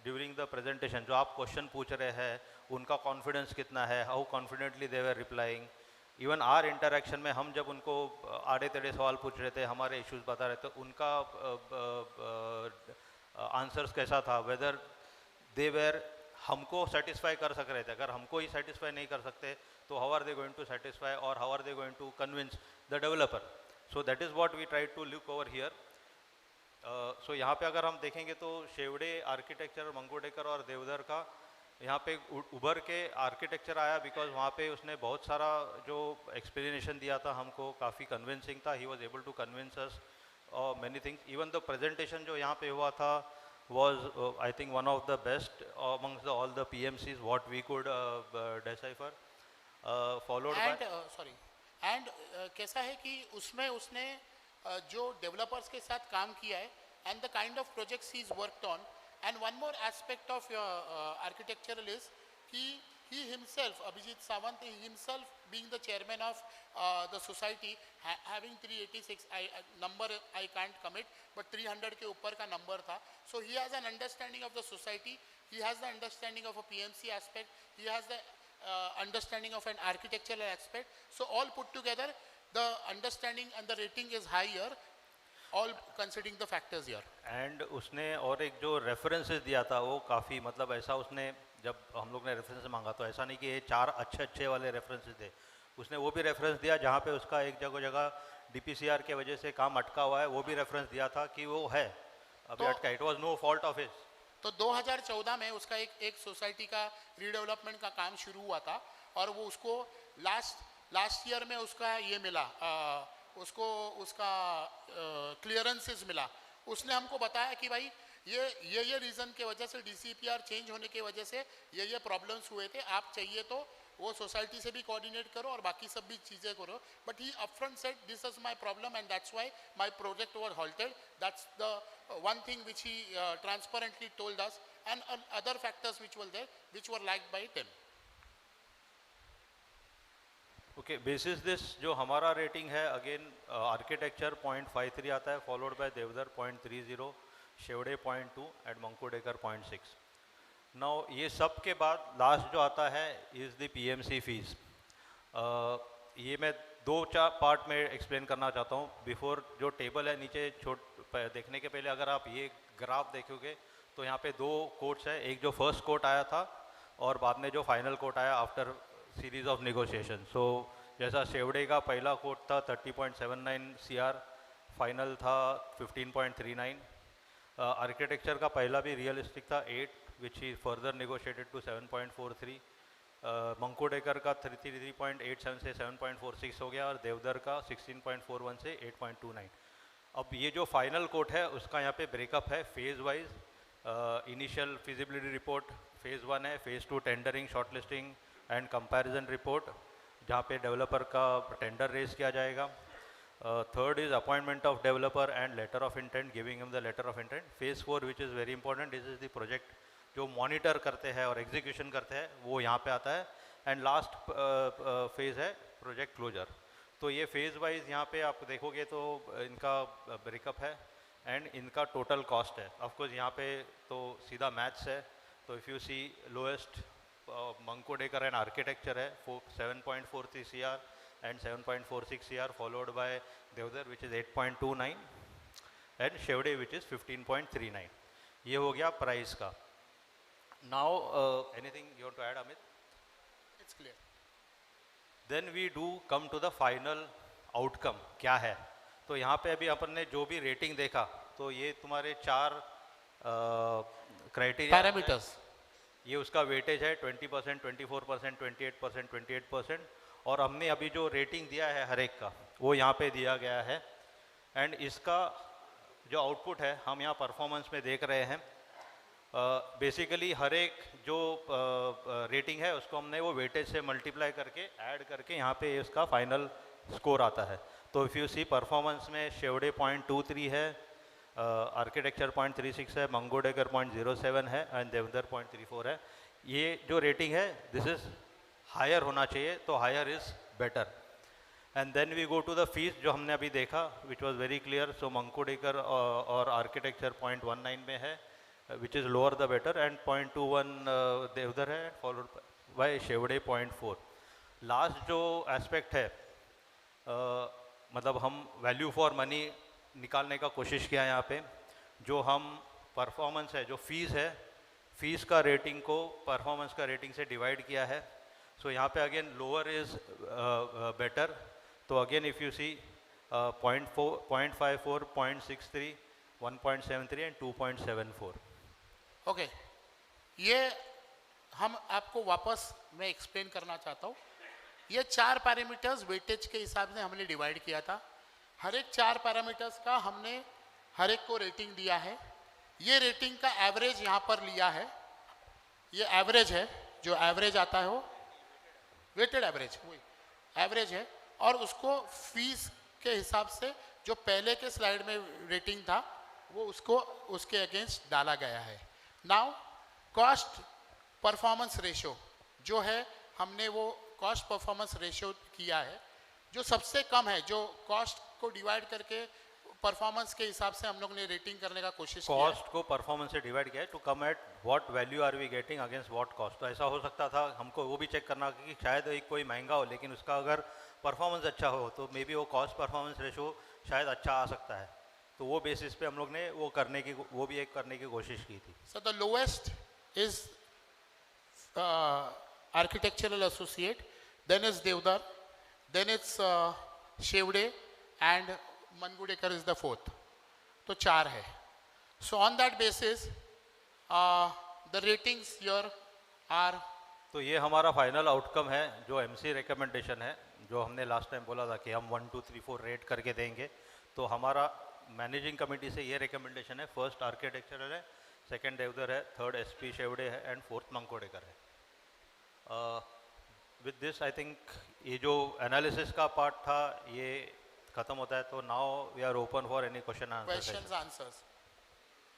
during the presentation जो आप क्वेश्चन पूछ रहे हैं उनका कॉन्फिडेंस कितना है, how confidently they were replying, even our interaction में हम जब उनको आड़े टेढ़े सवाल पूछ रहे थे, हमारे इश्यूज बता रहे थे, उनका आंसर्स कैसा था, वेदर दे वेर हमको सेटिस्फाई कर सक रहे थे। अगर हमको ही सेटिस्फाई नहीं कर सकते तो how are they going to satisfy और how are they going to convince the developer. So that is what we try to look over here. So यहाँ पे अगर हम देखेंगे तो शेवड़े आर्किटेक्चर, मंगोडेकर और देवधर का यहाँ पे उभर के आर्किटेक्चर आया, बिकॉज वहाँ पे उसने बहुत सारा जो एक्सप्लेनेशन दिया था हमको काफ़ी कन्विंसिंग था। He was able to convince us many things. Even the presentation जो यहाँ पे हुआ था was I think one of the best amongst all the PMCs what we could decipher, followed and by sorry and कैसा है कि उसमें उसने जो डेवलपर्स के साथ काम किया है and the kind of projects he's worked on, and one more aspect of architectural is he himself, Abhijit Sawant, he himself being the chairman of the society, having 386 number I can't commit, but 300 के ऊपर का number था. So he has an understanding of the society, he has the understanding of a PMC aspect, he has the understanding of an architectural aspect. So all put together, the understanding and the rating is higher, all considering the factors here. And उसने और एक जो references दिया था वो काफ़ी, मतलब ऐसा उसने जब हम लोग ने रेफरेंस मांगा तो ऐसा नहीं कि ये 4 अच्छे वाले रेफरेंसेस थे, उसने वो भी रेफरेंस दिया जहाँ पे उसका एक जगह DPCR के वजह से काम अटका हुआ है, वो भी रेफरेंस दिया था कि वो है अभी अटका, it was no fault of his. तो 2014 में उसका एक सोसाइटी का रीडेवलपमेंट का काम शुरू हुआ था और वो उसको लास्ट ईयर में उसका ये मिला, उसको उसका क्लियरेंसेस मिला। उसने हमको बताया कि भाई ये रीज़न के वजह से DCPR चेंज होने के वजह से ये प्रॉब्लम्स हुए थे, आप चाहिए तो वो सोसाइटी से भी कोऑर्डिनेट करो और बाकी सब भी चीज़ें करो, but he upfront said this is my problem and that's why my project was halted. That's the one thing which he transparently told us, and other factors which were there which were lagged by him. Okay, basis this जो हमारा rating है, again architecture 0.53 आता है, followed by Deodhar 0.30, Shevade 0.2 and Mankodekar 0.6। Now ये सब के बाद last जो आता है इज़ द PMC फीस। ये मैं 2-4 पार्ट में एक्सप्लेन करना चाहता हूँ। बिफोर जो टेबल है नीचे देखने के पहले अगर आप ये ग्राफ देखोगे तो यहाँ पे 2 कोट्स है, एक जो फर्स्ट कोट आया था और बाद में जो फाइनल कोट आया आफ्टर सीरीज ऑफ नेगोशिएशन। सो जैसा शेवड़े का पहला कोट था 30.79 CR, फाइनल था 15.39। आर्किटेक्चर का पहला भी रियलिस्टिक था 8, विच ही फर्दर नेगोशिएटेड टू 7.43। मंकोडेकर का 33.87 से 7.46 हो गया और देवधर का 16.41 से 8.29। अब ये जो फाइनल कोट है उसका यहाँ पे ब्रेकअप है phase wise. Initial feasibility report phase 1 है, phase 2 tendering, shortlisting and comparison report जहाँ पे डेवलपर का टेंडर रेज किया जाएगा। Third is appointment of developer and letter of intent, giving him the letter of intent. Phase 4 which is very important, this is the project जो monitor करते हैं और execution करते हैं, वो यहाँ पे आता है। एंड लास्ट फेज़ है प्रोजेक्ट क्लोजर। तो ये फेज़ वाइज यहाँ पे आप देखोगे तो इनका ब्रेकअप है एंड इनका टोटल कॉस्ट है। ऑफकोर्स यहाँ पे तो सीधा मैथ्स है, तो if you see lowest Mankodekar and architecture है 7.43 CR and 7.46 CR, followed by Deodhar which is 8.29 and Shevade which is 15.39। ये हो गया प्राइस का। Now anything you want to add Amit? It's clear. Then we do come to the final outcome क्या है। तो यहाँ पे अभी अपन ने जो भी रेटिंग देखा तो ये तुम्हारे 4 क्राइटेरिया पैरामीटर्स, ये उसका वेटेज है 20%, 24%, 28%, 28%, और हमने अभी जो रेटिंग दिया है हर एक का वो यहाँ पे दिया गया है। एंड इसका जो आउटपुट है हम यहाँ परफॉर्मेंस में देख रहे हैं। बेसिकली हर एक जो रेटिंग है उसको हमने वो वेटेज से मल्टीप्लाई करके ऐड करके यहाँ पे इसका फाइनल स्कोर आता है। तो इफ़ यू सी परफॉर्मेंस में शेवड़े 0.23 है, आर्किटेक्चर 0.36 है, मंगोडेकर 0.07 है एंड देवधर 0.34 है। ये जो रेटिंग है दिस इज़ हायर होना चाहिए, तो higher is better. And then we go to the fees जो हमने अभी देखा which was very clear. So Mangodekar और आर्किटेक्चर 0.19 में है, which is lower the better, and 0.21 Deodhar है, followed by शेवड़े 0.4. लास्ट जो एस्पेक्ट है, मतलब हम वैल्यू फॉर मनी निकालने का कोशिश किया यहाँ पे. जो हम परफॉर्मेंस है, जो फीस है, फीस का रेटिंग को परफॉर्मेंस का रेटिंग से डिवाइड किया है. सो यहाँ पे अगेन लोअर इज बेटर. तो again if you see 0.54, 0.63, 1.73 and 2.74. Okay, ये हम आपको वापस मैं एक्सप्लेन करना चाहता हूँ. ये 4 पैरामीटर्स वेटेज के हिसाब से हमने डिवाइड किया था. हर एक 4 पैरामीटर्स का हमने हर एक को रेटिंग दिया है. ये रेटिंग का एवरेज यहाँ पर लिया है. ये एवरेज है, जो एवरेज आता है वो वेटेड एवरेज, वही एवरेज है. और उसको फीस के हिसाब से जो पहले के स्लाइड में रेटिंग था वो उसको उसके अगेंस्ट डाला गया है. नाउ कॉस्ट परफॉर्मेंस रेशो जो है, हमने वो कॉस्ट परफॉर्मेंस रेशो किया है. जो सबसे कम है, जो कॉस्ट को डिवाइड करके परफॉर्मेंस के हिसाब से हम लोग ने रेटिंग करने का कोशिश किया है. कॉस्ट को परफॉर्मेंस से डिवाइड किया है to come at what value are we getting against what cost. तो ऐसा हो सकता था, हमको वो भी चेक करना कि शायद एक कोई महंगा हो लेकिन उसका अगर परफॉर्मेंस अच्छा हो तो मे बी वो कॉस्ट परफॉर्मेंस रेशो शायद अच्छा आ सकता है. तो वो बेसिस पे हम लोग ने वो करने की, वो भी एक करने की कोशिश की थी. So the lowest is architectural associate, then is Devdar, then it's Shevde, and Mangudekar is the 4th. तो 4 है. So on that basis, the ratings here are. तो ये हमारा फाइनल आउटकम है, जो एमसी रिकमेंडेशन है, जो हमने लास्ट टाइम बोला था कि हम 1, 2, 3, 4 रेट करके देंगे. तो हमारा मैनेजिंग कमेटी से ये रिकमेंडेशन है. फर्स्ट आर्किटेक्चरल है, सेकंड देवधर है, थर्ड एसपी शेवड़े है एंड फोर्थ मंगकोडेकर है. विद दिस आई थिंक ये जो एनालिसिस का पार्ट था ये खत्म होता है. तो now we are open for any Questions, answers.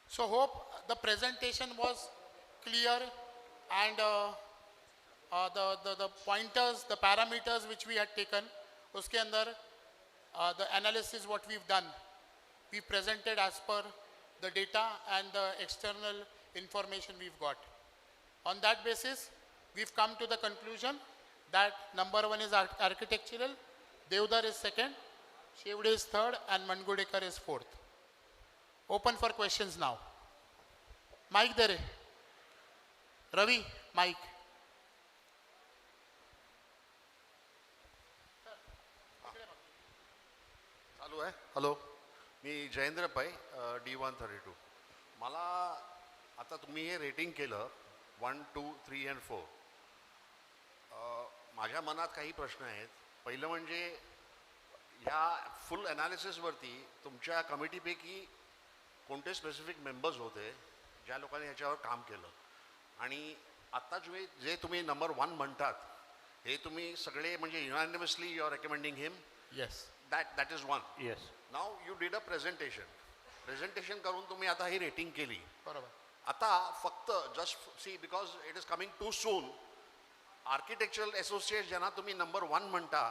So hope the presentation was clear, and the pointers, the parameters which we had taken, उसके अंदर the analysis what we've done, we presented as per the data and the external information we've got. On that basis, we've come to the conclusion that number 1 is architectural, Devdar is 2nd, Shevde is 3rd, and Mangudekar is 4th. Open for questions now. Mic there. Ravi, mic. चालू आहे. Hello, मी जयेंद्र पै, D132. मला आता तुम्ही हे rating केलं 1, 2, 3 and 4. माझ्या मनात काही प्रश्न आहेत. पहिलं म्हणजे ह्या फुल ॲनालिसिसवरती तुमच्या कमिटीपैकी कोणते स्पेसिफिक मेंबर्स होते ज्या लोकांनी ह्याच्यावर काम केलं, आणि आत्ता जे तुम्ही नंबर 1 म्हणतात हे तुम्ही सगळे म्हणजे unanimously you are recommending him. Yes. That is one. Yes. Now you did a presentation करून तुम्ही आता ही रेटिंग केली. बरोबर. आता फक्त just see, because it is coming to soon, architectural associate ज्यांना तुम्ही नंबर 1 म्हणता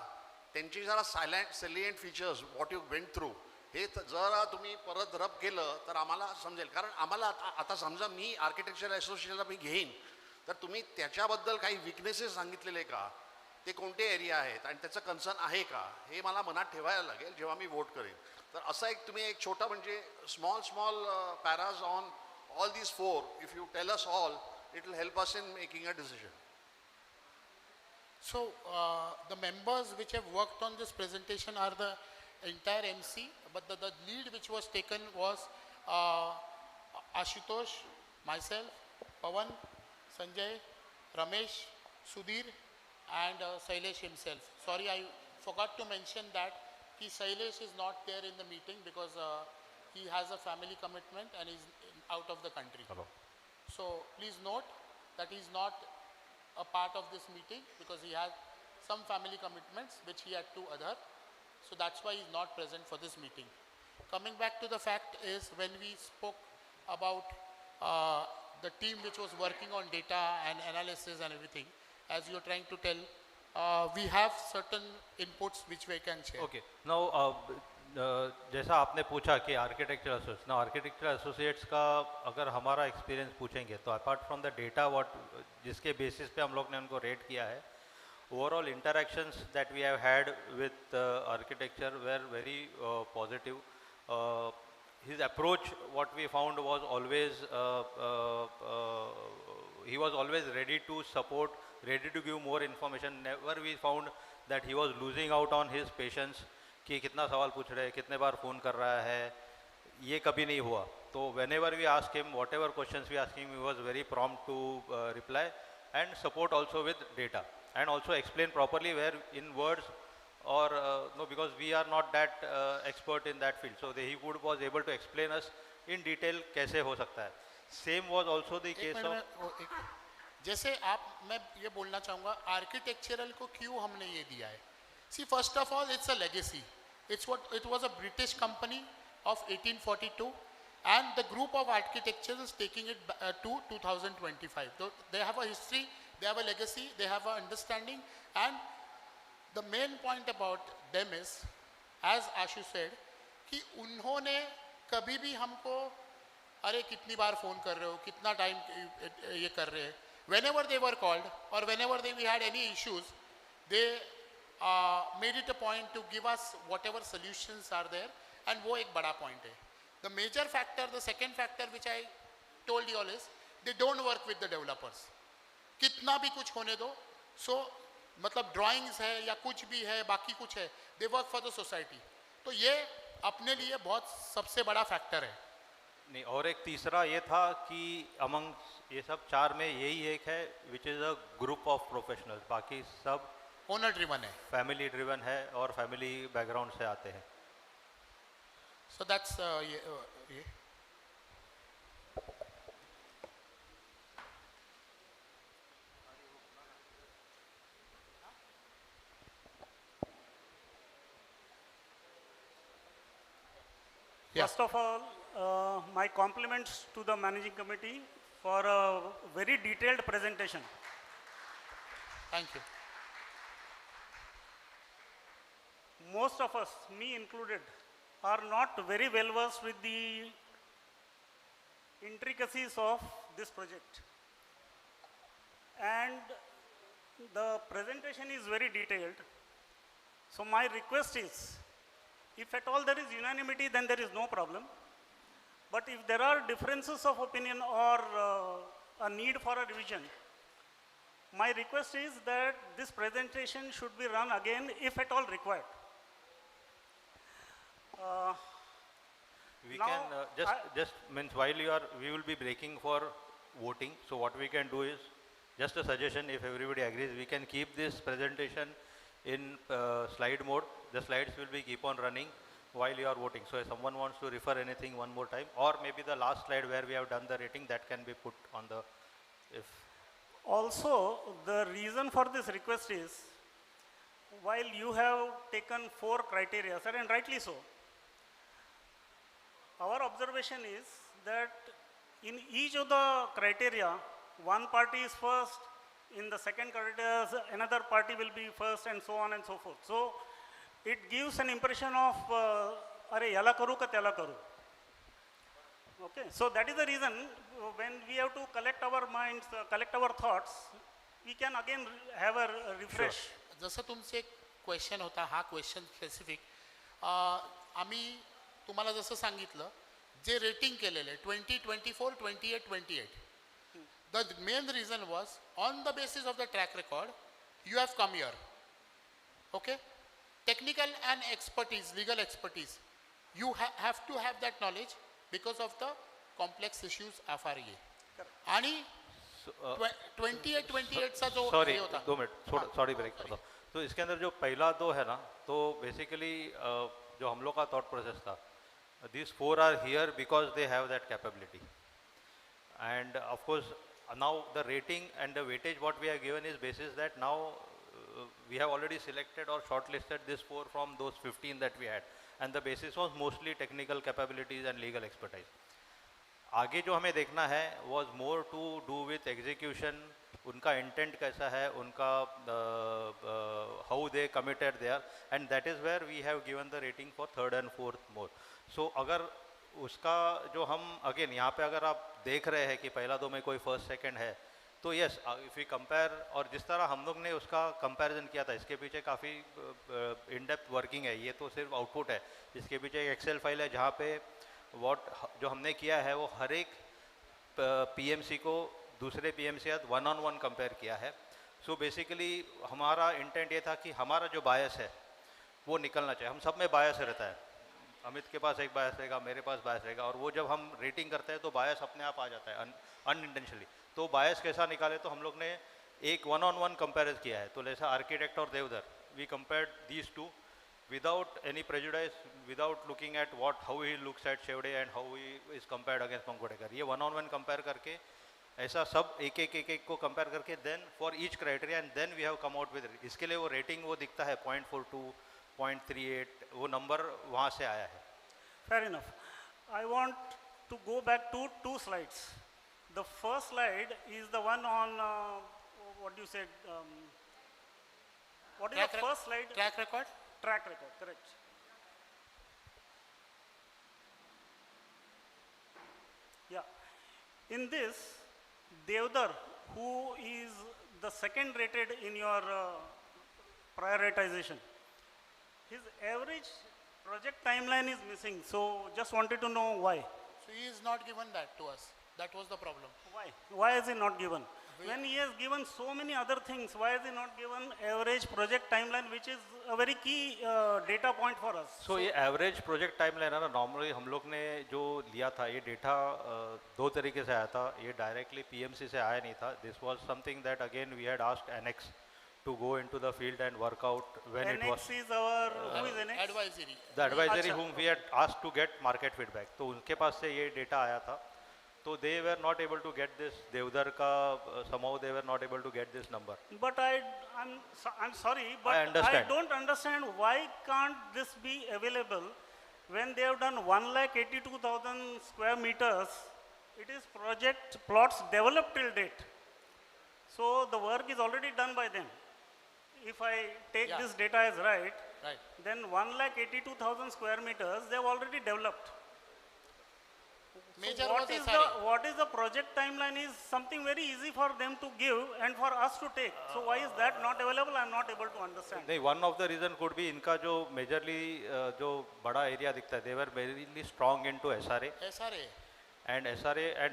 त्यांची जरा salient features what you went through हे जरा तुम्ही परत रब केलं तर आम्हाला समजेल. कारण आम्हाला आता समजा मी आर्किटेक्चरल असोसिएशनला मी घेईन तर तुम्ही त्याच्याबद्दल काही विकनेसेस सांगितलेले का, ते कोणते एरिया आहेत आणि त्याचं कन्सर्न आहे का, हे मला मनात ठेवायला लागेल जेव्हा मी वोट करेन. तर असा एक तुम्ही एक छोटा म्हणजे small paras on all these 4, if you tell us all, it will help us in making a decision. So the members which have worked on this presentation are the entire MC, but the lead which was taken was Ashutosh, myself, Pawan, Sanjay, Ramesh, Sudhir, and Sailesh himself. Sorry, I forgot to mention that Sailesh is not there in the meeting because he has a family commitment and is out of the country. Hello. So please note that he is not a part of this meeting because he had some family commitments which he had to other. So that's why he is not present for this meeting. Coming back to the fact is, when we spoke about the team which was working on data and analysis and everything, as you're trying to tell, we have certain inputs which we can share. Okay. Now जैसा आपने पूछा कि architectural associates ना, architectural associates का अगर हमारा experience पूछेंगे तो apart from the data what जिसके बेसिस पे हम लोग ने उनको रेट किया है, overall interactions that we have had with architecture were very positive. His approach, what we found, was always he was always ready to support, ready to give more information. Never we found that he was losing out on his patience कि कितना सवाल पूछ रहे हैं, कितने बार phone कर रहा है, ये कभी नहीं हुआ. तो whenever we ask him, whatever questions we ask him, he was very prompt to reply and support also with data and also explain properly where in words or no, because we are not that expert in that field, so he was able to explain us in detail कैसे हो सकता है. Same was also the case of जैसे मैं ये बोलना चाहूँगा architectural को क्यों हमने ये दिया है. See, first of all, it's a legacy. It was a British company of 1842, and the group of architecture is taking it to 2025. So they have a history, they have a legacy, they have an understanding, and the main point about them is, as Ashu said, कि उन्होंने कभी भी हमको अरे कितनी बार phone कर रहे हो, कितना टाइम ये कर रहे हैं. Whenever they were called or whenever we had any issues, they made it a point to give us whatever solutions are there, and वो एक बड़ा point है. The major factor, the second factor which I told you all is, they don't work with the developers. कितना भी कुछ होने दो, so मतलब drawings है या कुछ भी है, बाकी कुछ है, they work for the society. तो ये अपने लिए बहुत सबसे बड़ा फैक्टर है. नहीं, और एक तीसरा ये था कि अमंग ये सब चार में यही एक है which is a group of professionals, बाकी सब ओनर ड्रिवन है, फैमिली ड्रिवन है और फैमिली बैकग्राउंड से आते हैं. सो दैट्स ये First of all, my compliments to the managing committee for a very detailed presentation. Thank you. Most of us, me included, are not very well versed with the intricacies of this project. And the presentation is very detailed. So my request is, if at all there is unanimity, then there is no problem. But if there are differences of opinion or a need for a revision, my request is that this presentation should be run again if at all required. We now can just means while we will be breaking for voting. So what we can do is, just a suggestion, if everybody agrees, we can keep this presentation in slide mode. The slides will be keep on running while you are voting. So if someone wants to refer anything one more time, or maybe the last slide where we have done the rating, that can be put on the, if. Also, the reason for this request is, while you have taken 4 criteria, sir, and rightly so, our observation is that in each of the criteria, one party is first, in the second criteria, another party will be first, and so on and so forth. So it gives an impression of, are yala karu ka tyala karu. Okay, so that is the reason when we have to collect our minds, collect our thoughts, we can again have a refresh. जसं तुमचे एक question होता, हा question specific आम्ही तुम्हाला जसं सांगितलं, जे rating केलेले 2024, 28, 28. The main reason was, on the basis of the track record, you have come here. Okay? Technical and expertise, legal expertise. You have to have that knowledge because of the complex issues FRA. आणि 28, 28 सा जो sorry, ये होता, 2 minute, sorry break करता हूँ. तो इसके अंदर जो पहला 2 है ना, तो बेसिकली जो हम लोग का थॉट प्रोसेस था, these 4 are here because they have that capability. And of course, now the rating and the weightage what we have given is basis that now we have already selected or shortlisted this 4 from those 15 that we had, and the basis was mostly technical capabilities and legal expertise. आगे जो हमें देखना है was more to do with execution उनका intent कैसा है, उनका how they committed they are, and that is where we have given the rating for third and fourth more. So अगर उसका जो हम अगेन यहाँ पे अगर आप देख रहे हैं कि पहला दो में कोई फर्स्ट सेकंड है, तो यस इफ़ यू कंपेयर, और जिस तरह हम लोग ने उसका कंपैरिजन किया था, इसके पीछे काफ़ी इन डेप्थ वर्किंग है. ये तो सिर्फ आउटपुट है, इसके पीछे एक एक्सेल फाइल है जहाँ पे जो हमने किया है वो हर एक पीएमसी को दूसरे पीएमसी के साथ वन ऑन वन कंपेयर किया है. सो बेसिकली हमारा इंटेंट ये था कि हमारा जो बायस है वो निकलना चाहिए. हम सब में बायस रहता है, अमित के पास एक बायस रहेगा, मेरे पास बायस रहेगा, और वो जब हम रेटिंग करते हैं तो बायस अपने आप आ जाता है अनइंटेंशनली. तो बायस कैसा निकाले, तो हम लोग ने एक वन ऑन वन कंपेयर किया है. तो जैसा आर्किटेक्ट और Deodhar, we compared these to without any prejudice, without looking at how he looks at Shevde and how he is compared against Pankodekar. ये one on one compare करके ऐसा सब एक को कंपेयर करके then for each criteria and then we have come out with. इसके लिए वो रेटिंग वो दिखता है 0.42, 0.38, वो नंबर वहाँ से आया है. Fair enough. I want to go back to 2 slides. The first slide is the one on what you said. What is the first slide? Track record. Track record, correct. Yeah. In this, Devdar, who is the second rated in your prioritization, his average project timeline is missing. So just wanted to know why. So he is not given that to us. That was the problem. Why? Why is he not given? When he has given so many other things, why is he not given average project timeline, which is a very key data point for us? So ये average project timeline है ना, normally हम लोग ने जो लिया था ये डेटा दो तरीके से आया था. ये डायरेक्टली पीएमसी से आया नहीं था. This was something that again we had asked NX to go into the field and work out when it was. NX is our, who is NX? Advisory. The advisory whom we had asked to get market feedback. तो उनके पास से ये data आया था. तो they were not able to get this. Deodhar का somehow they were not able to get this number. But I'm sorry, but I understand. don't understand why can't this be available when they have done 1,82,000 square meters. It is project plots developed till date. So the work is already done by them. If I take Yeah. this data as right, Right. then 1,82,000 square meters they have already developed. Major So was SRA. what is the project timeline is something very easy for them to give and for us to take. So why is that not available? I'm not able to understand. नहीं, one of the reason could be इनका जो majorly जो बड़ा area दिखता है, they were verily strong into SRA SRA. And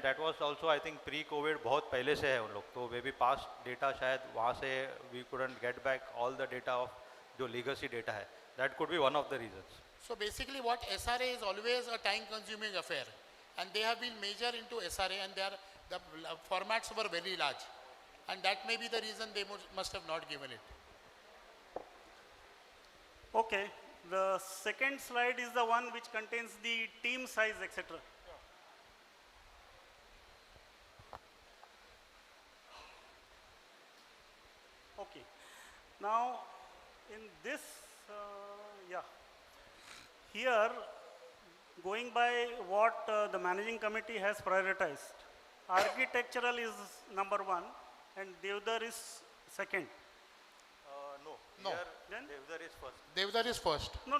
that was also I think pre covid बहुत पहले से है उन लोग. तो वे भी पास्ट डेटा शायद वहाँ से we couldn't get back all the data of जो लीगसी डेटा है. That could be one of the reasons. So basically what SRA is always a time consuming affair, and they have been major into SRA, and the formats were very large, and that may be the reason they must have not given it. Okay. The second slide is the one which contains the team size, etc. Okay. Now, in this, here, going by what the managing committee has prioritized, architectural is number 1 and Devdar is second. No. No. Here Then? Devdar is first. Devdar is first. No.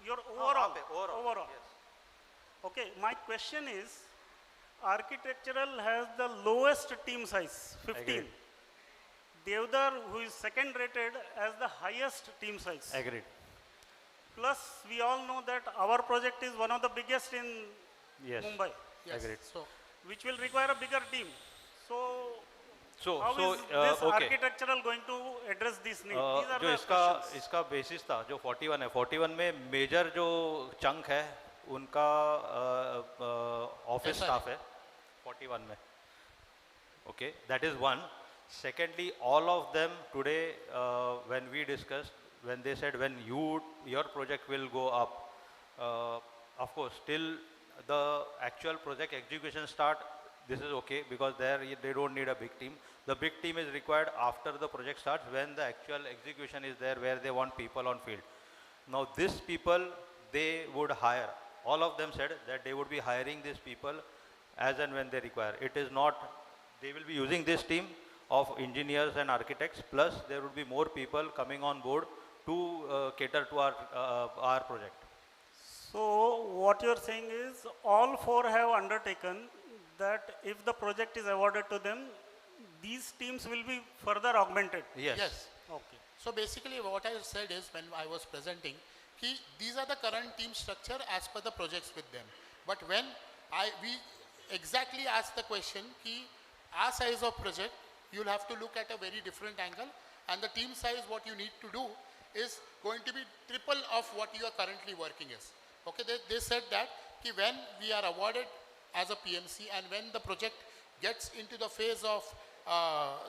Your overall. Overall. Yes. Okay, my question is, architectural has the lowest team size, 15. Agreed. Devdar, who is second rated, has the highest team size. Agreed. Plus, we all know that our project is one of the biggest in Yes. Mumbai, Yes. Agreed. So which will require a bigger team. So, how So is this okay. architectural going to address this need? These are जो the इसका questions. इसका basis था जो 41 है, 41 में major जो chunk है उनका ऑफिस SRA. स्टाफ है 41 में. Okay, that is one. Secondly, all of them today when we discussed, when they said when your project will go up, of course still the actual project execution start, this is okay because there they don't need a big team. The big team is required after the project starts, when the actual execution is there, where they want people on field. Now these people they would hire, all of them said that they would be hiring these people as and when they require. It is not they will be using this team of engineers and architects, plus there would be more people coming on board to cater to our project. So what you're saying is all four have undertaken that if the project is awarded to them, these teams will be further augmented. Yes. Yes. Okay. So basically what I said is when I was presenting, these are the current team structure as per the projects with them. But when we exactly asked the question, our size of project, you'll have to look at a very different angle, and the team size what you need to do is going to be triple of what you are currently working is. Okay, they said that when we are awarded as a PMC and when the project gets into the phase of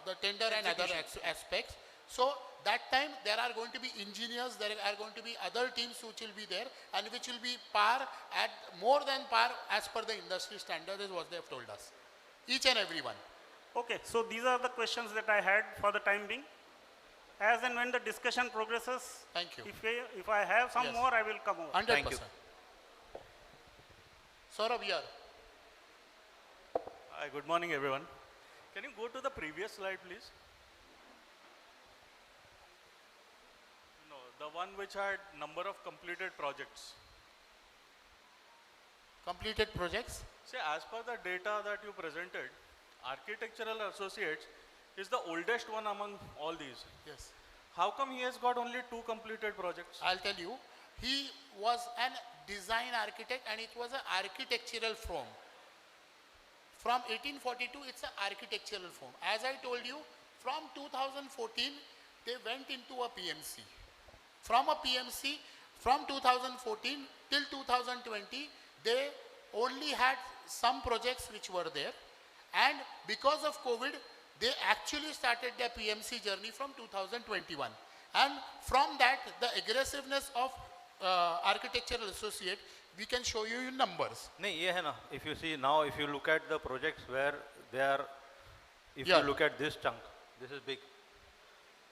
the tender and other aspects, so that time there are going to be engineers, there are going to be other teams which will be there and which will be more than par as per the industry standard is what they have told us. Each and every one. Okay, so these are the questions that I had for the time being. As and when the discussion progresses, Thank you. If I have some Yes. more, I will come over. 100%. Thank you. Saurabh, here. Hi, good morning, everyone. Can you go to the previous slide, please? No, the one which had number of completed projects. Completed projects. See, as per the data that you presented, Architectural Associates is the oldest one among all these. Yes. How come he has got only 2 completed projects? I'll tell you. He was an design architect and it was an architectural firm. From 1842, it's an architectural firm. As I told you, from 2014, they went into a PMC. From a PMC, from 2014 till 2020, they only had some projects which were there. And because of COVID, they actually started their PMC journey from 2021. And from that, the aggressiveness of Architectural Associate, we can show you in numbers. नहीं ये है ना, if you see now, if you look at the projects where they are, if Yeah. you look at this chunk, this is big.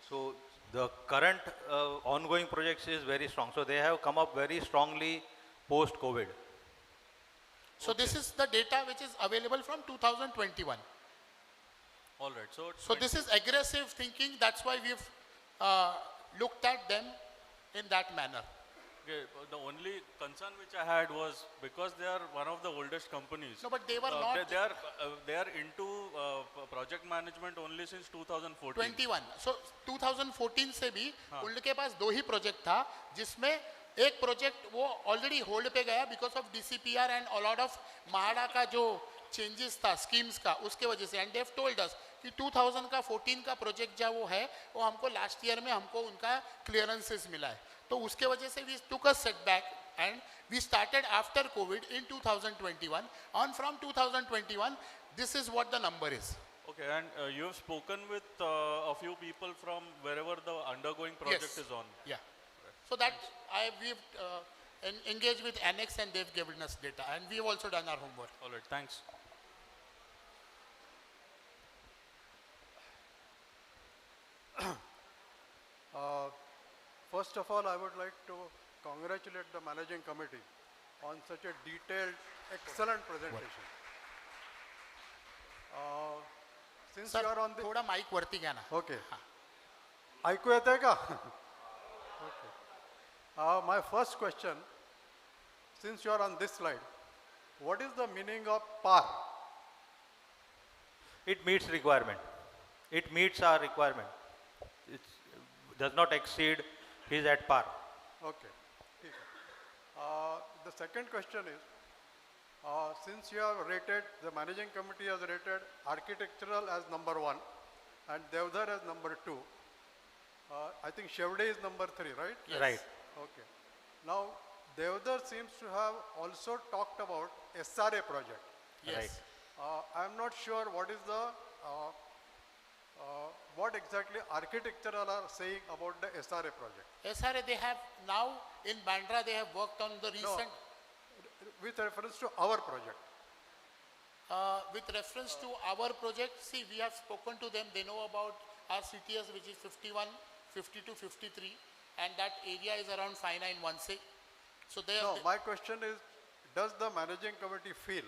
So the current ongoing projects is very strong. So they have come up very strongly post-COVID. So this is the data which is available from 2021. All right. So this is aggressive thinking. That's why we've looked at them in that manner. Okay, the only concern which I had was because they are one of the oldest companies. No, but they were not. They are into project management only since 2014. 21. So 2014 से भी उनके पास 2 ही project था जिसमें एक project वो already hold पे गया because of DCPR and a lot of MHADA का जो चेंजेस था स्कीम्स का उसके वजह से एंड देव टोल्ड अस कि 2000 का 14 का प्रोजेक्ट जो वो है वो हमको लास्ट ईयर में हमको उनका क्लियरेंसेस मिला है तो उसके वजह से we took a setback and we started after Covid in 2021 on from 2021 this is what the number is. Okay, and you have spoken with a few people from wherever the undergoing project is on. Yeah. So that we've engaged with Annex and they've given us data and we've also done our homework. All right, thanks. First of all, I would like to congratulate the managing committee on such a detailed, excellent presentation. Since you are on the थोड़ा mic वरती घ्या ना. okay, ऐकू येतंय का? Okay. My first question, since you are on this slide, what is the meaning of PAR? It meets requirement. It meets our requirement. It does not exceed. He is at par. Okay. ठीक है. The second question is, since you have rated, the managing committee has rated architectural as number 1 and Devdar as number 2. I think Shevde is number 3, right? Yes. Right. Okay. Now, Devdar seems to have also talked about SRA project. Yes. Right. I am not sure what is the, what exactly architectural are saying about the SRA project. SRA they have now in Bandra they have worked on the recent With reference to our project. with reference to our project. See, we have spoken to them. They know about our CTS which is 51, 52, 53 and that area is around 5916. So they No, have my question is, does the managing committee feel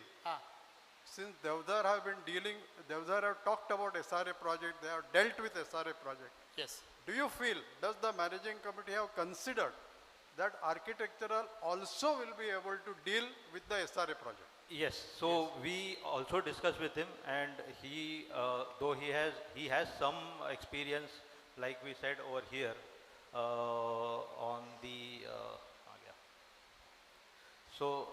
since Devdar have talked about SRA project, they have dealt with SRA project. Yes. Do you feel, does the managing committee have considered that architectural also will be able to deal with the SRA project? Yes, so we also discussed with him, and he, though he has some experience, like we said over here, on the, so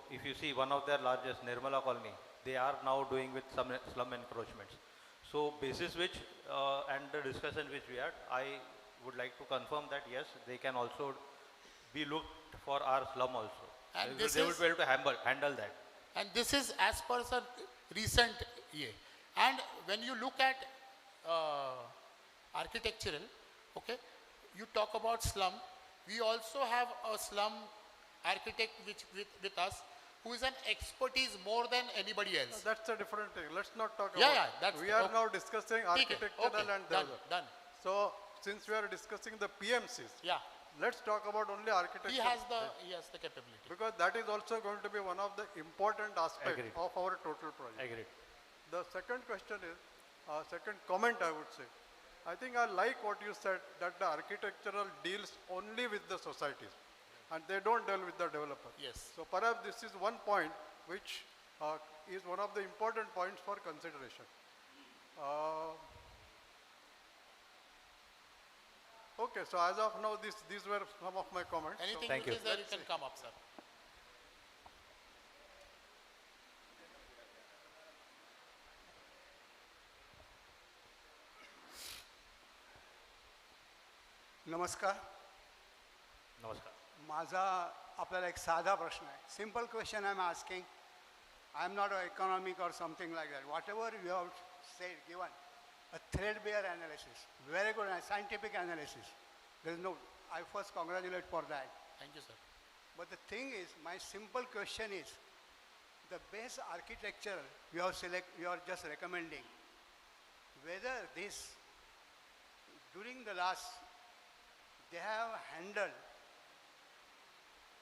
if you see one of their largest, Nirmala Colony, they are now doing with some slum encroachments. So basis which, and the discussion which we had, I would like to confirm that yes, they can also be looked for our slum also. And They would be able to handle that. And this is as per the recent year. And when you look at architectural, okay, you talk about slum. We also have a slum architect with us who is an expertise more than anybody else. That's a different thing. Let's not talk Yeah, about yeah, that's- We are okay. now discussing architectural okay, and done, Devdar. done. So since we are discussing the PMCs, Yeah, let's talk about only architecture. he has the capability. Because that is also going to be one of the important aspects Agreed. of our total project. Agreed. The second question is, second comment I would say, I think I like what you said that the architectural deals only with the societies and they don't deal with the developer. Yes. So perhaps this is one point which is one of the important points for consideration. Okay, so as of now, these were some of my comments. Anything Thank which you. is there, you can come up, sir. नमस्कार. Namaskar. माझा आपल्याला एक साधा प्रश्न आहे. Simple question I am asking. I am not a economic or something like that. Whatever you have said, given a threadbare analysis, very good scientific analysis. There is no, I first congratulate for that. Thank you, sir. But the thing is, my simple question is, the base architecture you are just recommending, whether this, during the last, they have handled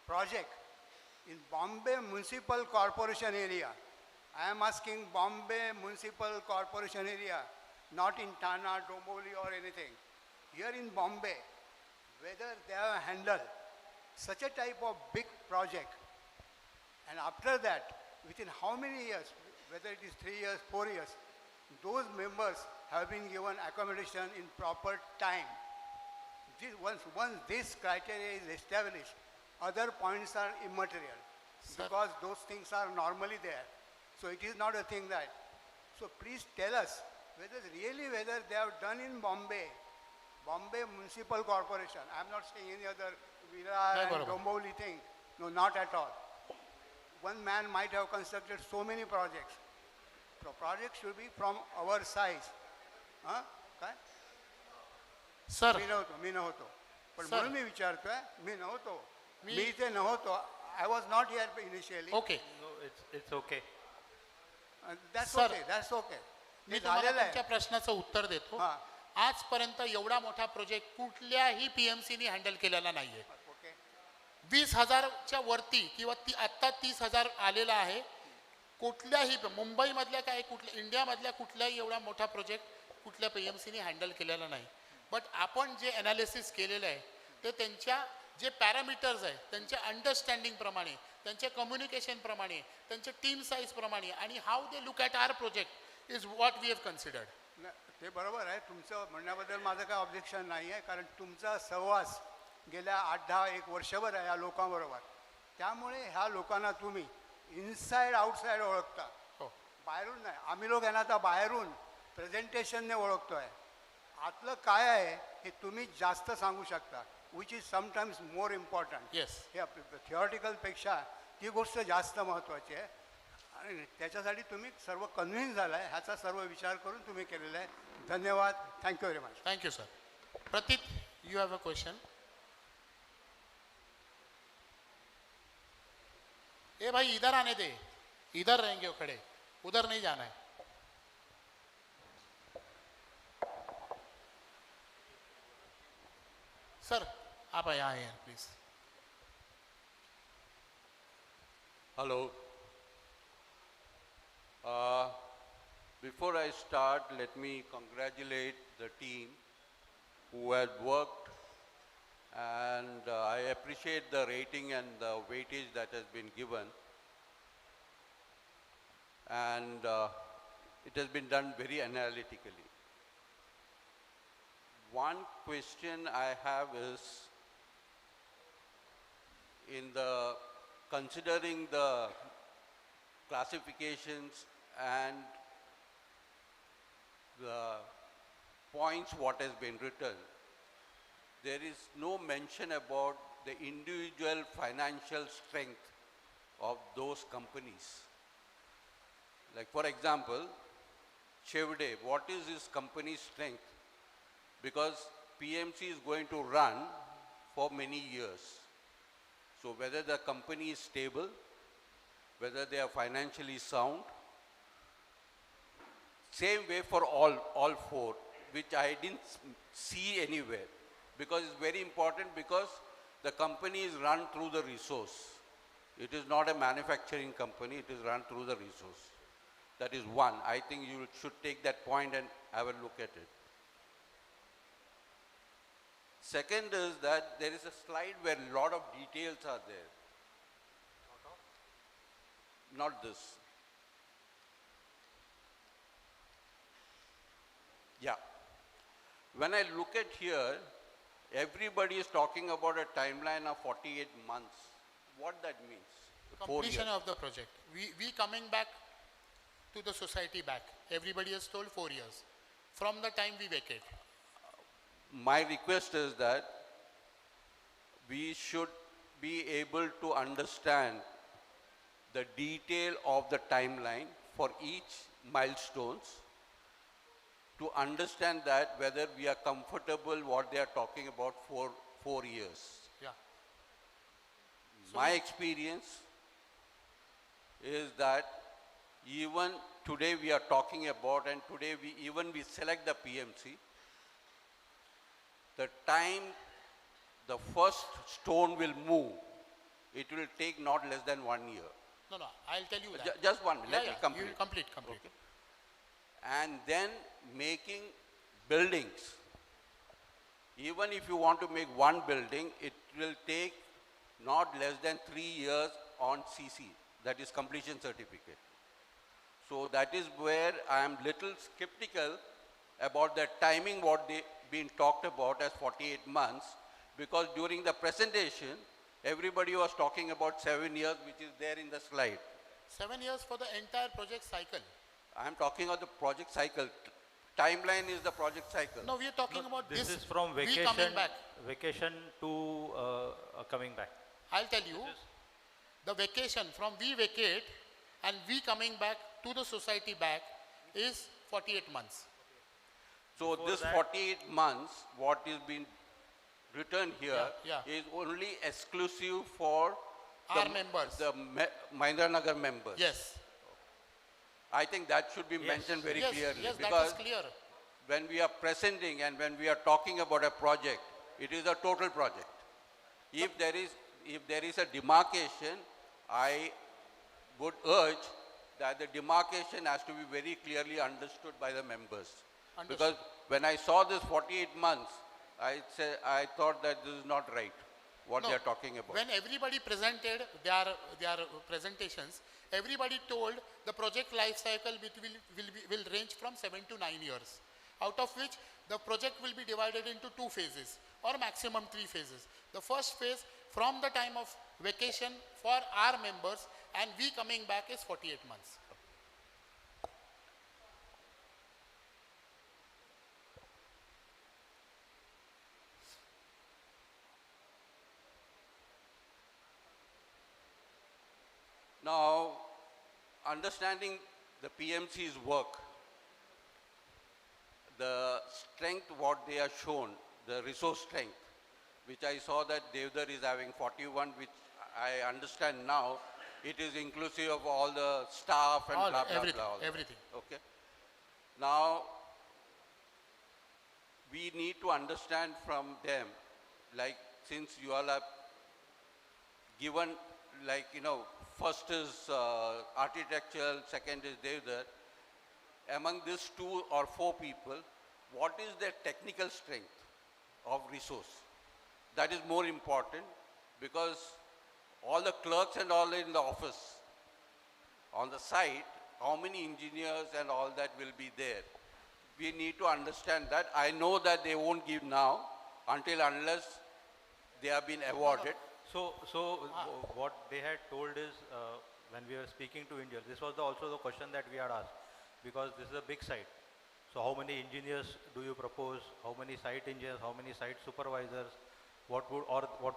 project in Bombay Municipal Corporation area. I am asking Bombay Municipal Corporation area, not in Thana, Domboli or anything. Here in Bombay, whether they have handled such a type of big project, and after that, within how many years, whether it is 3 years, 4 years, those members have been given accommodation in proper time. Once this criteria is established, other points are immaterial, because those things are normally there. So it is not a thing that. So please tell us whether they have done in Bombay Municipal Corporation. I am not saying any other Villa and Domboli thing. No, not at all. One man might have constructed so many projects. So projects should be from our size. Huh? काय? Sir, मी नव्हतो. पण Sir. म्हणून मी विचारतोय, मी नव्हतो. मी इथे नव्हतो. I was not here initially. okay. No, it's okay. That's Sir. okay. That's okay. मी ते तुम्हाला झालेलं तुमच्या आहे. प्रश्नाचं उत्तर देतो. हां. आजपर्यंत एवढा मोठा प्रोजेक्ट कुठल्याही पीएमसीनी हँडल केलेला नाहीये. Okay. 20,000च्या वरती किंवा आत्ता 30,000 आलेला आहे. कुठल्याही मुंबईमधल्या काय इंडियामधल्या कुठल्याही एवढा मोठा प्रोजेक्ट कुठल्या पीएमसीनी हँडल केलेला नाही. बट आपण जे ॲनालिसिस केलेलं आहे ते त्यांच्या जे पॅरामीटर्स आहे त्यांच्या अंडरस्टँडिंग प्रमाणे, त्यांच्या कम्युनिकेशन प्रमाणे, त्यांच्या टीम साईज प्रमाणे आणि how they look at our project is what we have considered. नाही, ते बरोबर आहे. तुमचं म्हणण्याबद्दल माझं काय ऑब्जेक्शन नाही आहे, कारण तुमचा सहवास गेल्या 8-10 वर्षभर आहे या लोकांबरोबर. त्यामुळे ह्या लोकांना तुम्ही इनसाईड आउटसाईड ओळखता. हो. बाहेरून नाही. आम्ही लोक यांना आता बाहेरून प्रेझेंटेशनने ओळखतोय. आतलं काय आहे हे तुम्ही जास्त सांगू शकता, which is sometimes more important. Yes. हे थिओरिटिकलपेक्षा ती गोष्ट जास्त महत्त्वाची आहे. आणि त्याच्यासाठी तुम्ही सर्व कन्व्हिन्स झाला आहे, ह्याचा सर्व विचार करून तुम्ही केलेला आहे. धन्यवाद. Thank you very much. Thank you sir. Prateek, you have a question. ए भाई इधर आने दे, इधर रहेंगे वो खड़े, उधर नहीं जाना है. सर आप यहाँ आए हैं please. Hello. Uh, Before I start, let me congratulate the team who had worked, and I appreciate the rating and the weightage that has been given. And it has been done very analytically. One question I have is, considering the classifications and the points what has been written, there is no mention about the individual financial strength of those companies. Like for example, Chevrolet, what is his company's strength? Because PMC is going to run for many years. So whether the company is stable, whether they are financially sound, same way for all four, which I didn't see anywhere. Because it's very important, because the company is run through the resource. It is not a manufacturing company, it is run through the resource. That is one. I think you should take that point and have a look at it. Second is that there is a slide where a lot of details are there. Not this. Yeah. When I look at here, everybody is talking about a timeline of 48 months. What that means? 4 Completion years. of the project. We coming back to the society back. Everybody has told 4 years. From the time we vacate. My request is that we should be able to understand the detail of the timeline for each milestones, to understand that whether we are comfortable what they are talking about for 4 years. Yeah. My experience is that even today we are talking about, and today we select the PMC, the time the first stone will move, it will take not less than 1 year. No, I'll tell you that. Just one, let me complete. You complete. Okay. And then making buildings. Even if you want to make one building, it will take not less than 3 years on CC, that is completion certificate. So that is where I am little skeptical about the timing what they been talked about as 48 months, because during the presentation, everybody was talking about 7 years, which is there in the slide. 7 years for the entire project cycle. I am talking of the project cycle. Timeline is the project cycle. No, we are talking about This this. is from we vacation, coming back. vacation to coming back. I'll tell you, the vacation from we vacate and we coming back to the society back is 48 months. So Before this that- 48 months, what is being written here, Yeah. is only exclusive for Our members. the Mahindra Nagar members. Yes. I think that should be mentioned very Yes, clearly. yes, that because is clear. when we are presenting and when we are talking about a project, it is a total project. If there is a demarcation, I would urge that the demarcation has to be very clearly understood by the members. Understood. Because when I saw this 48 months, I thought that this is not right, what No, they are talking about. When everybody presented their presentations, everybody told the project life cycle will range from 7 to 9 years, out of which the project will be divided into 2 phases or maximum 3 phases. The first phase from the time of vacation for our members and we coming back is 48 months. Now, understanding the PMC's work, the strength what they are shown, the resource strength, which I saw that Devdar is having 41, which I understand now, it is inclusive of all the staff and All, blah, blah, everything, blah. all that. everything. Okay. Now, we need to understand from them, like since you all have given like, first is architectural, second is Devdar. Among these 2 or 4 people, what is their technical strength of resource? That is more important, because all the clerks and all in the office, on the site, how many engineers and all that will be there? We need to understand that. I know that they won't give now unless they have been awarded. So what they had told is, when we were speaking to India, this was also the question that we had asked, because this is a big site. So how many engineers do you propose? How many site engineers? How many site supervisors? What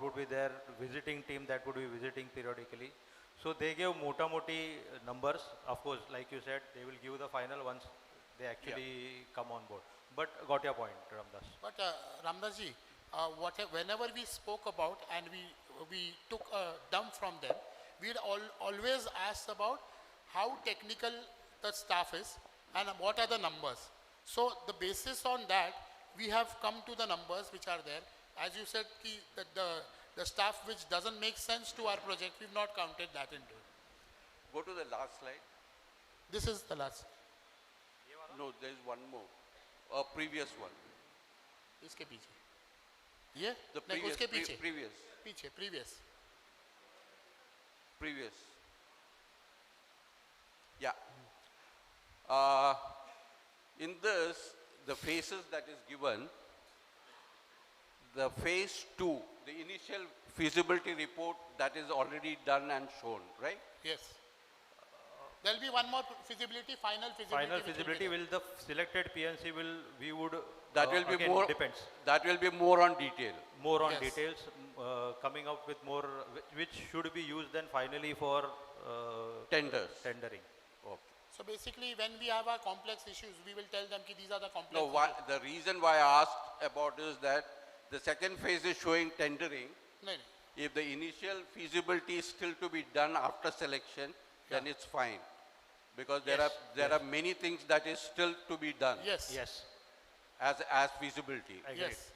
would be their visiting team that would be visiting periodically? So they gave moti numbers. Of course, like you said, they will give the final once they actually come on board. But got your point, Ramdas. But Ramdas ji, whenever we spoke about and we took a dump from them, we'd always asked about how technical the staff is and what are the numbers. So the basis on that, we have come to the numbers which are there. As you said, the staff which doesn't make sense to our project, we've not counted that into it. Go to the last slide. This is the last. No, there is one more. A previous one. इसके पीछे. ये? The नहीं, previous. उसके पीछे. Previous. पीछे, previous. Previous. Yeah. In this, the phases that is given, the phase 2, the initial feasibility report that is already done and shown, right? Yes. There will be one more feasibility, final feasibility. Final feasibility will the selected PNC would That will be again, more. depends. That will be more on detail. More on Yes. details, coming up with more, which should be used then finally for Tenders. tendering. Okay. So basically, when we have our complex issues, we will tell them that these are the complex No, issues. the reason why I asked about is that the second phase is showing tendering. No, no. If the initial feasibility is still to be done after selection, then it's fine. Because there are many things that is still to be done Yes. Yes. as feasibility. Agreed. Yes.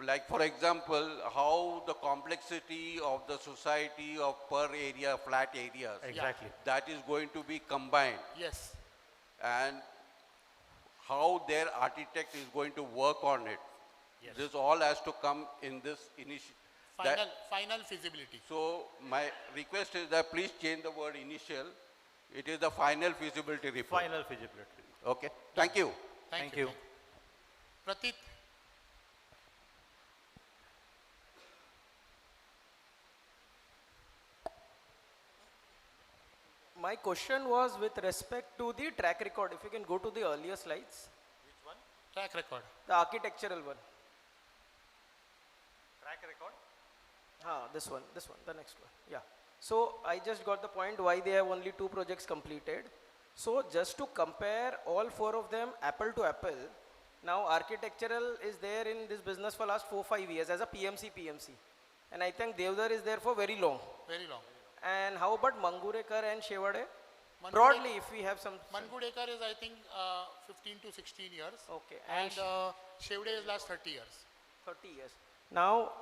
Like for example, how the complexity of the society of per area, flat areas, Exactly. that is going to be combined, Yes. and how their architect is going to work on it. Yes. This all has to come in this initial. Final feasibility. So my request is that please change the word initial. It is the final feasibility report. Final feasibility. Okay. Thank you. Thank you. Pratit. My question was with respect to the track record. If you can go to the earlier slides, Track record. the architectural one. Track record. This one, the next one. Yeah. So I just got the point why they have only 2 projects completed. So just to compare all 4 of them apple to apple, now architectural is there in this business for last 4-5 years as a PMC. And I think Devdar is there for very long. Very long. And how about Mangurekar and Shevade? Mangudekar- Broadly, if we have some. Mangudekar is, I think, 15 to 16 years. Okay. And Shevde is last 30 years. 30 years. Now,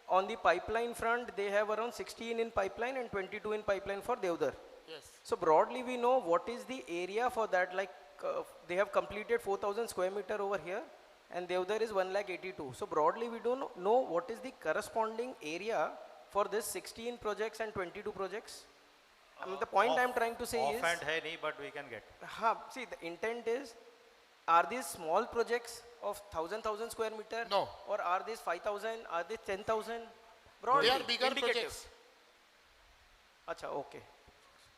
on the pipeline front, they have around 16 in pipeline and 22 in pipeline for Devdar. Yes. So broadly, we know what is the area for that. Like they have completed 4,000 square meter over here, and Devdar is 1,82,000. So broadly, we don't know what is the corresponding area for this 16 projects and 22 projects. I mean, the point I'm trying to say is. Offhand hai nahi, but we can get. See, the intent is, are these small projects of 1,000 square meter? No. Or are these 5,000? Are they 10,000? Broadly, They are bigger indicative. projects. Acha, okay.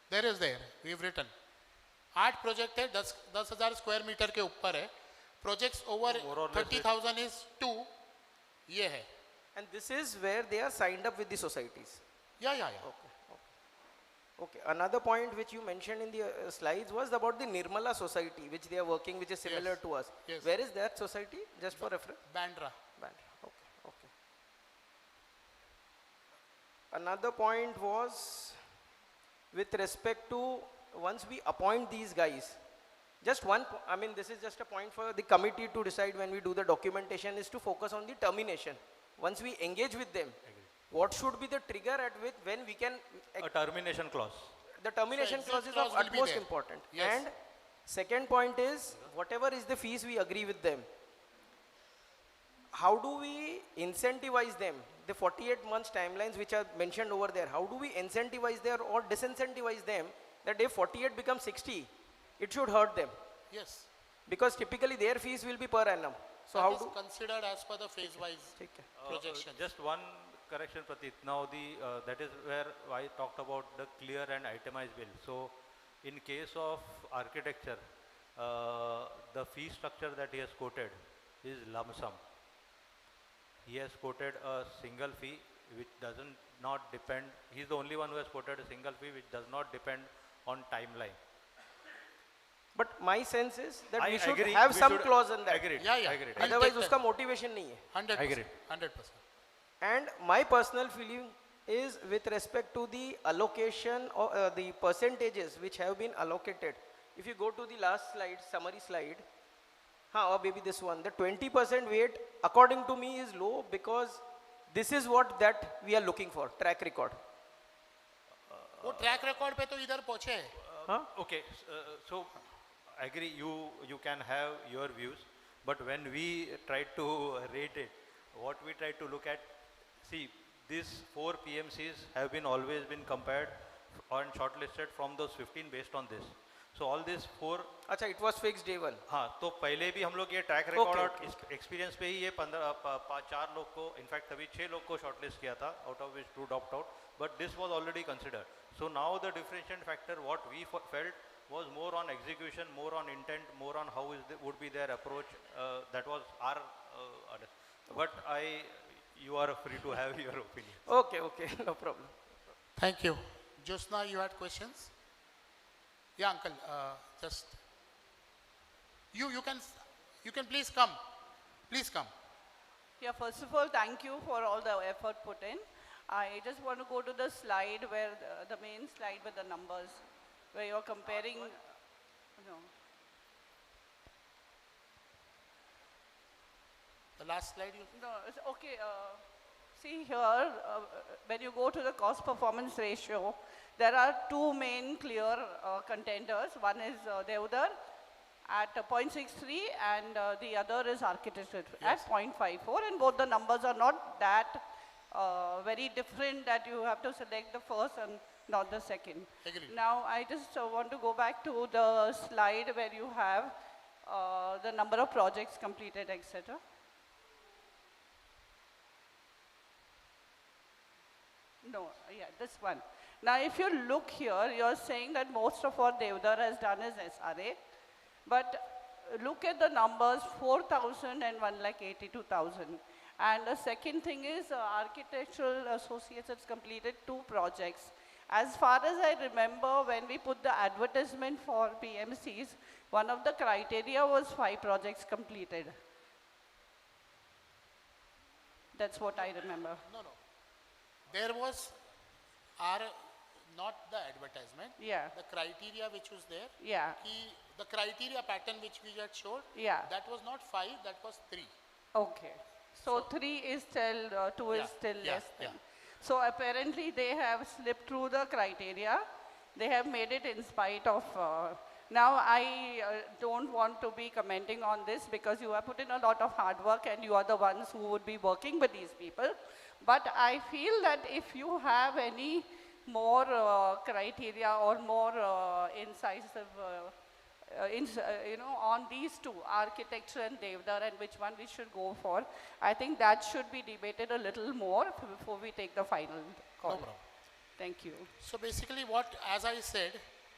There is there. We've written. 8 project है 10,000 square metre के ऊपर है. Projects over More or less 30,000 is 2. ये है. And this is where they are signed up with the societies. Yeah. Okay. Another point which you mentioned in the slides was about the Nirmala society, which they are working, which is similar Yes. to us. Yes. Where is that society? Just for reference. Bandra. Okay. Another point was with respect to once we appoint these guys, just one, I mean, this is just a point for the committee to decide when we do the documentation is to focus on the termination. Once we engage with them, what should be the trigger at which when we can A termination clause. the termination exit clause is clause of will be utmost there. important. Yes. And second point is whatever is the fees we agree with them, how do we incentivize them? The 48 months timelines which are mentioned over there, how do we incentivize them or disincentivize them that if 48 becomes 60, it should hurt them? Yes. Because typically their fees will be per annum. So That how is do? considered as per the phase-wise projection. Just one correction, Pratik. Now that is where I talked about the clear and itemized bill. So in case of architecture, the fee structure that he has quoted is lump sum. He has quoted a single fee which not depend, he's the only one who has quoted a single fee which does not depend on timeline. But my sense is that I we should agree, have we some should clause in that. Agreed. Yeah, yeah. Agreed. I'll Otherwise take उसका that. motivation नहीं है. 100%. Agreed. 100%. And my personal feeling is with respect to the allocation or the percentages which have been allocated. If you go to the last slide, summary slide, or maybe this one, the 20% weight according to me is low because this is what that we are looking for, track record. वो track record पे तो इधर पहुँचे हैं. Huh? Okay, so I agree, you can have your views, but when we try to rate it, what we try to look at, see, these 4 PMCs have always been compared and shortlisted from those 15 based on this. So all these 4. अच्छा, it was fixed day one. हाँ, तो पहले भी हम लोग ये track record और okay. Experience पे ही ये 4 लोग को, इनफैक्ट अभी 6 लोग को शॉर्टलिस्ट किया था, out of which 2 dropped out, but this was already considered. So now the differentiation factor, what we felt was more on execution, more on intent, more on how would be their approach. That was our, but you are free to have your opinion. Okay, no problem. Thank you. Josna, you had questions? Yeah, uncle. Just you can please come. Please come. Yeah, first of all, thank you for all the effort put in. I just want to go to the slide where the main slide with the numbers, where you're comparing. No. The last slide you. No, okay. See here, when you go to the cost performance ratio, there are 2 main clear contenders. One is Deodar at 0.63 and the other is architecture at 0.54, and both the numbers are not that very different that you have to select the first and not the second. Agreed. Now I just want to go back to the slide where you have the number of projects completed, etc. No, yeah, this one. Now, if you look here, you're saying that most of what Devdar has done is SRA, but look at the numbers, 4,000 and 1,82,000. And the second thing is Architectural Associates has completed 2 projects. As far as I remember, when we put the advertisement for PMCs, one of the criteria was 5 projects completed. That's what I remember. No. There was not the advertisement. Yeah. The criteria which was there. Yeah. The criteria pattern which we had showed. Yeah. That was not 5. That was 3. Okay. So 3 is still, 2 is still less than. Yeah. So apparently they have slipped through the criteria. They have made it in spite of. Now I don't want to be commenting on this because you have put in a lot of hard work and you are the ones who would be working with these people. But I feel that if you have any more criteria or more incisive, on these 2, architecture and Devdar, and which one we should go for, I think that should be debated a little more before we take the final call. No problem. Thank you. So basically as I said,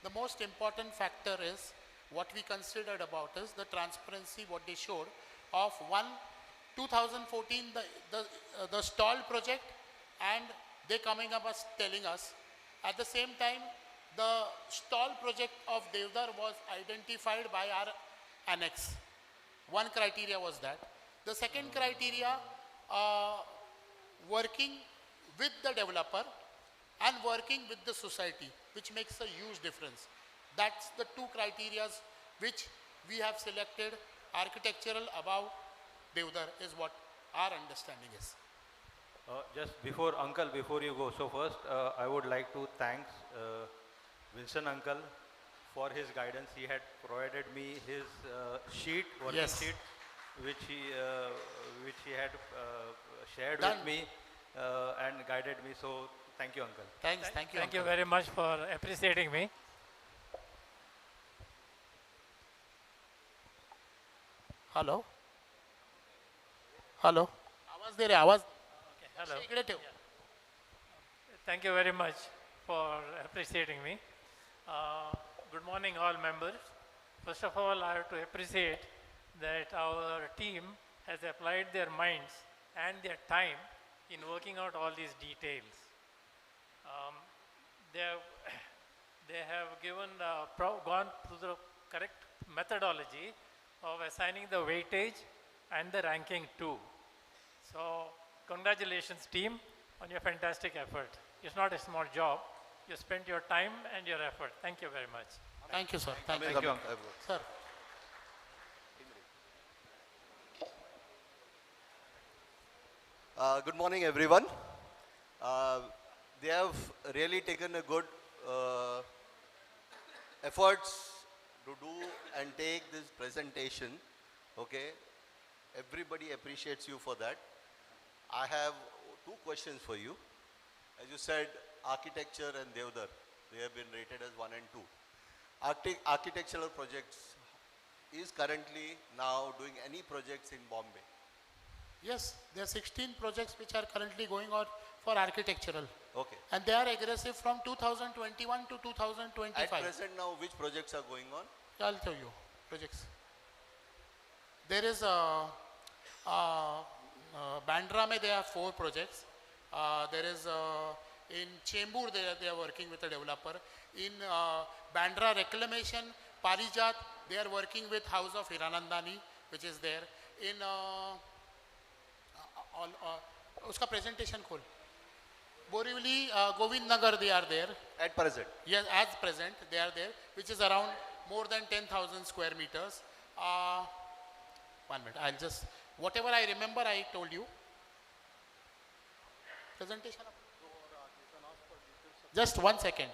the most important factor is what we considered about is the transparency, what they showed of 2014, the stalled project, and they coming up as telling us. At the same time, the stalled project of Devdar was identified by our annex. One criteria was that. The second criteria, working with the developer and working with the society, which makes a huge difference. That's the 2 criteria which we have selected architectural above Devdar is what our understanding is. Just before, uncle, before you go, so first I would like to thank Vincent uncle for his guidance. He had provided me his working Yes. sheet, which he had shared Done. with me and guided me. So thank you, uncle. Thanks. Thank you. Thank you Uncle. very much for appreciating me. Hello hello आवाज दे रे आवाज Hello. इकडे ठेव Thank you very much for appreciating me. Good morning, all members. First of all, I have to appreciate that our team has applied their minds and their time in working out all these details. They have, they have gone through the correct methodology of assigning the weightage and the ranking too. So, congratulations team on your fantastic effort. It's not a small job. You spent your time and your effort. Thank you very much. Thank you sir thank you Thank you, uncle. Sir Good morning, everyone. They have really taken a good efforts to do and take this presentation. Okay, everybody appreciates you for that. I have two questions for you. As you said, architecture and Devdar, they have been rated as 1 and 2. Architectural projects is currently now doing any projects in Bombay. Yes, there are 16 projects which are currently going on for architectural. Okay. And they are aggressive from 2021 to 2025. At present now, which projects are going on? I'll tell you projects. There is Bandra mein there are 4 projects. There is in Chembur they are working with a developer. In Bandra Reclamation, Parijat, they are working with House of Hiranandani, which is there. In उसका presentation खोल. Borivali, Govind Nagar, they are there. At present. Yes, as present, they are there, which is around more than 10,000 square meters. 1 minute, I'll just, whatever I remember, I told you. Presentation. Just 1 second.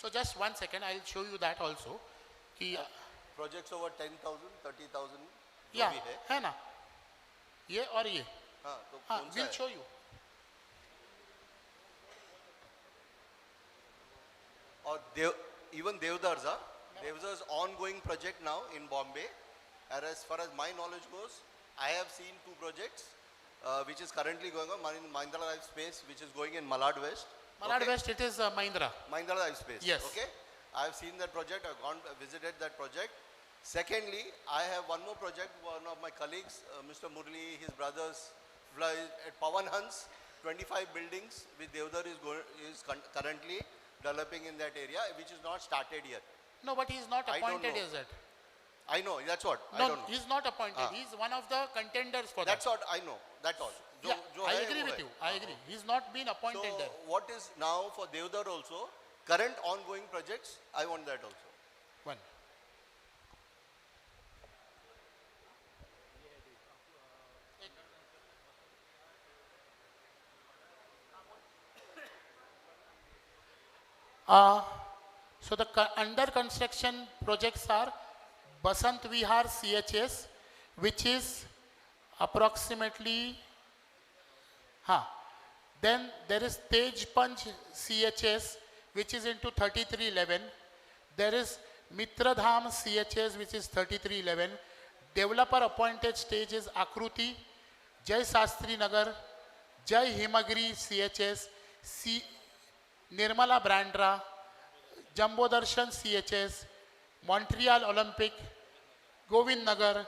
So just 1 second, I'll show you that also. कि, Projects over 10,000, 30,000 yeah, जो भी है है ना? ये और ये. हाँ तो हाँ, कौन सा we'll है? show you. और even Devdar's Devdar's ongoing project now in Bombay. And as far as my knowledge goes, I have seen 2 projects which is currently going on. One in Mahindra Life Space, which is going in Malad West. Malad Okay? West, it is Mahindra. Mahindra Life Space. Yes. Okay. I have seen that project. I've gone visited that project. Secondly, I have one more project. One of my colleagues, Mr. Murli, his brothers, at Pawan Hans, 25 buildings which Devdar is currently developing in that area, which is not started yet. No, but he is not I don't appointed know. as it. I know, that's what. I No, don't know. he is not appointed. He is one of the contenders for That's that. what I know. That's all. Yeah, जो I है, agree वो with है. you. I agree. He is not been appointed So there. what is now for Devdar also, current ongoing projects, I want that also. One. So the under construction projects are Basant Vihar CHS, which is approximately, then there is Tej Panch CHS, which is into 3311. There is Mitradham CHS, which is 3311. Developer appointed stage is Akruti, Jai Sastri Nagar, Jai Himagiri CHS, Nirmala Brandra, Jumbo Darshan CHS, Montreal Olympic, Govind Nagar,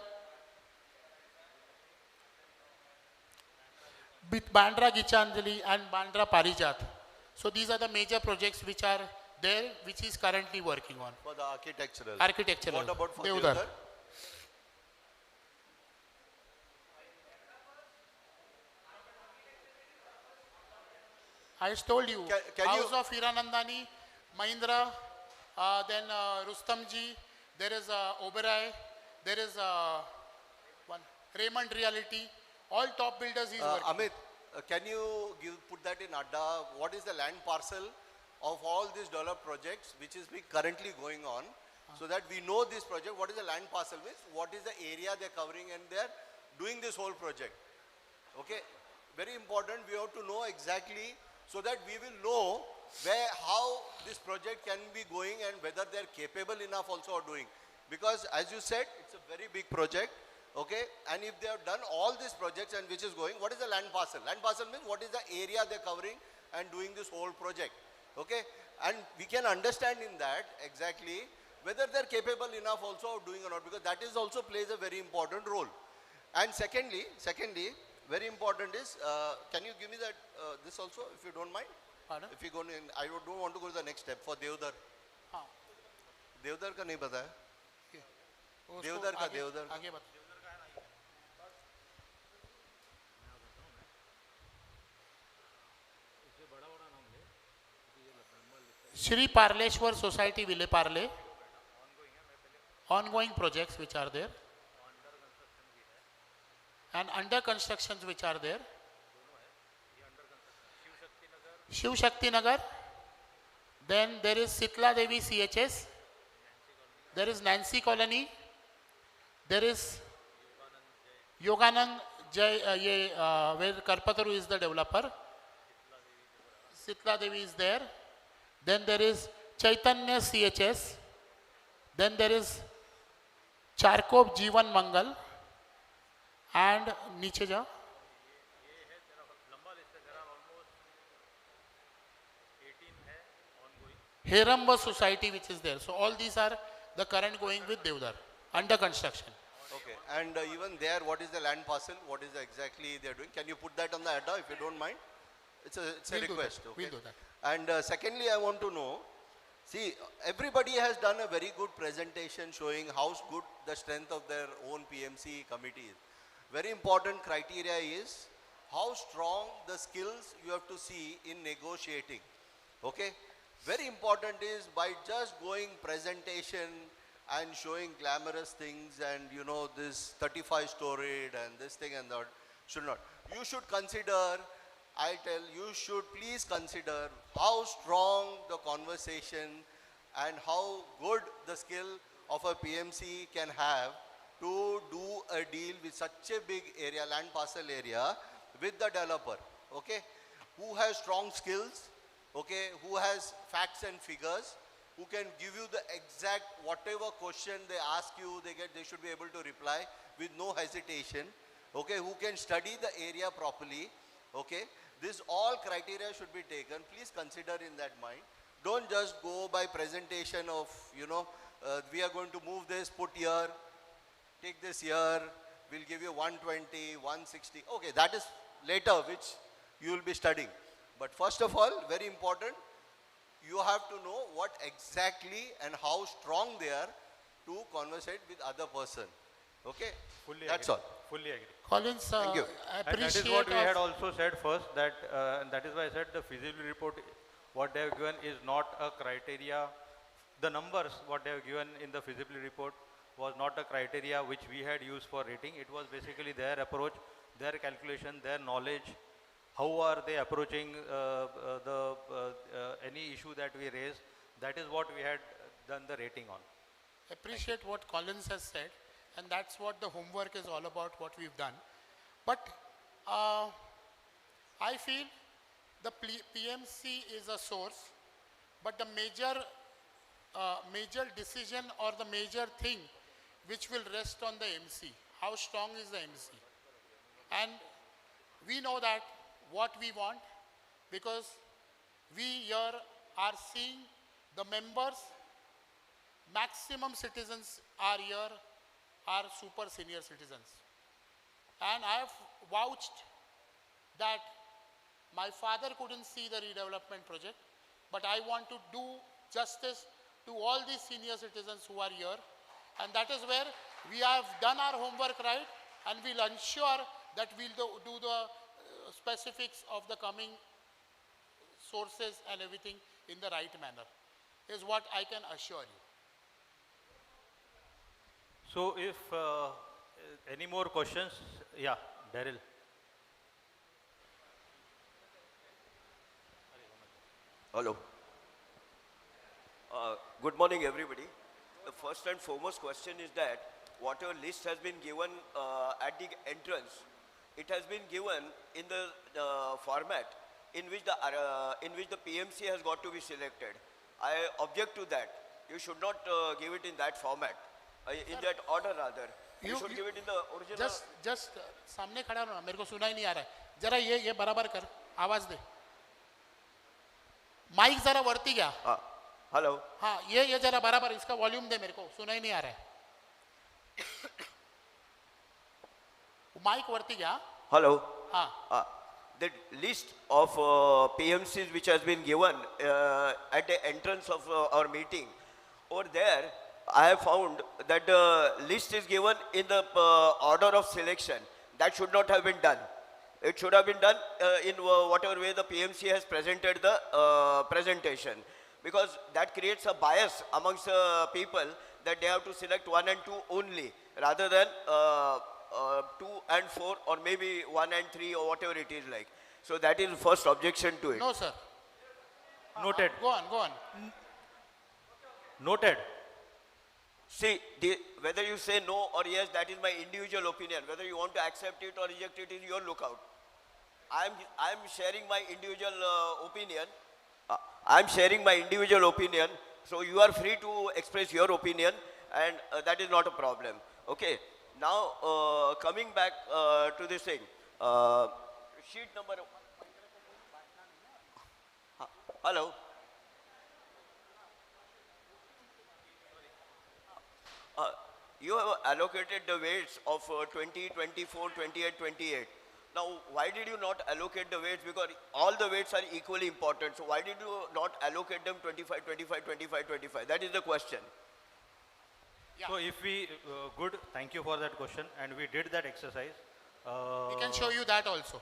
Bandra Gichanjali and Bandra Parijat. So these are the major projects which are there, which is currently working on. For the architectural. Architectural. What about for Devdar? Devdar? I just told you, Can House you- of Hiranandani, Mahindra, then Rustamji, there is Oberoi, There is one Raymond Reality. All top builders is working. Amit, can you put that in Adda? What is the land parcel of all these developed projects which is currently going on? So that we know this project, what is the land parcel means, what is the area they're covering, and they're doing this whole project. Okay, very important, we have to know exactly so that we will know how this project can be going and whether they're capable enough also of doing. Because as you said, it's a very big project, okay, and if they have done all these projects and which is going, what is the land parcel? Land parcel means what is the area they're covering and doing this whole project, okay, and we can understand in that exactly whether they're capable enough also of doing or not, because that is also plays a very important role. And secondly, very important is, can you give me that, this also, if you don't mind? Pardon? If you go in, I don't want to go to the next step for Devdar. हाँ. Devdar का नहीं पता है? उसको देवदर का, आगे- देवदर का। आगे बता. Shri Parleshwar Society Ville Parle. Ongoing projects which are there. And under constructions which are there. Shiv Shakti Nagar. Then there is Sitla Devi CHS. There is Nancy Colony. There is Yoganand Jai, where Karpataru is the developer. Sitla Devi is there. Then there is Chaitanya CHS. Then there is Charkop Jeevan Mangal. And नीचे जाओ. Heramba Society which is there. So all these are the current going with Devdar under construction. Okay, and even there, what is the land parcel? What is exactly they're doing? Can you put that on the ADA if you don't mind? It's a We'll do request. that. Okay? We'll do that. And secondly, I want to know, see, everybody has done a very good presentation showing how good the strength of their own PMC committee is. Very important criteria is how strong the skills you have to see in negotiating. Okay? Very important is by just going presentation and showing glamorous things and you know this 35 storied and this thing and that should not. You should consider, I tell you should please consider how strong the conversation and how good the skill of a PMC can have to do a deal with such a big area, land parcel area with the developer, okay, who has strong skills, okay, who has facts and figures, who can give you the exact whatever question they ask you, they should be able to reply with no hesitation, okay, who can study the area properly, okay. This all criteria should be taken. Please consider in that mind. Don't just go by presentation of, you know, we are going to move this, put here, take this here, we'll give you 120, 160. Okay, that is later which you will be studying. But first of all, very important, you have to know what exactly and how strong they are to conversate with other person. Okay? Fully That's agree. all. Fully agree. Collins, Thank you. And that is what we had also said first, that and that is why I said the feasibility report, what they have given is not a criteria. The numbers, what they have given in the feasibility report was not a criteria which we had used for rating. It was basically their approach, their calculation, their knowledge. How are they approaching any issue that we raised? That is what we had done the rating on. Appreciate what Collins has said, and that's what the homework is all about, what we've done. But I feel the PMC is a source, but the major decision or the major thing which will rest on the MC. How strong is the MC? And we know that what we want, because we here are seeing the members, maximum citizens are here, are super senior citizens. And I have vouched that my father couldn't see the redevelopment project, but I want to do justice to all these senior citizens who are here. And that is where we have done our homework right, and we'll ensure that we'll do the specifics of the coming sources and everything in the right manner, is what I can assure you. So if any more questions, yeah, Daryl. Hello. Good morning, everybody. The first and foremost question is that whatever list has been given at the entrance, it has been given in the format in which the PMC has got to be selected. I object to that. You should not give it in that format, in that order rather. You should give it in the original. Just सामने खड़ा रहो, मेरे को सुना ही नहीं आ रहा है. जरा ये बराबर कर, आवाज दे. माइक जरा वर्ती क्या? हेलो. हाँ, ये जरा बराबर इसका वॉल्यूम दे, मेरे को सुना ही नहीं आ रहा है. माइक वर्ती क्या? Hello. हाँ. The list of PMCs which has been given at the entrance of our meeting, over there I have found that the list is given in the order of selection. That should not have been done. It should have been done in whatever way the PMC has presented the presentation, because that creates a bias amongst people that they have to select 1 and 2 only rather than 2 and 4 or maybe 1 and 3 or whatever it is like. So that is the first objection to it. No, sir. Noted. Go on. Noted. See, whether you say no or yes, that is my individual opinion. Whether you want to accept it or reject it is your lookout. I am sharing my individual opinion. I am sharing my individual opinion. So you are free to express your opinion, and that is not a problem. Okay. Now coming back to this thing, sheet number. Hello. You have allocated the weights of 20, 24, 28, 28. Now, why did you not allocate the weights? Because all the weights are equally important. So why did you not allocate them 25, 25, 25, 25? That is the question. Yeah. So if we, good, thank you for that question, and we did that exercise. We can show you that also.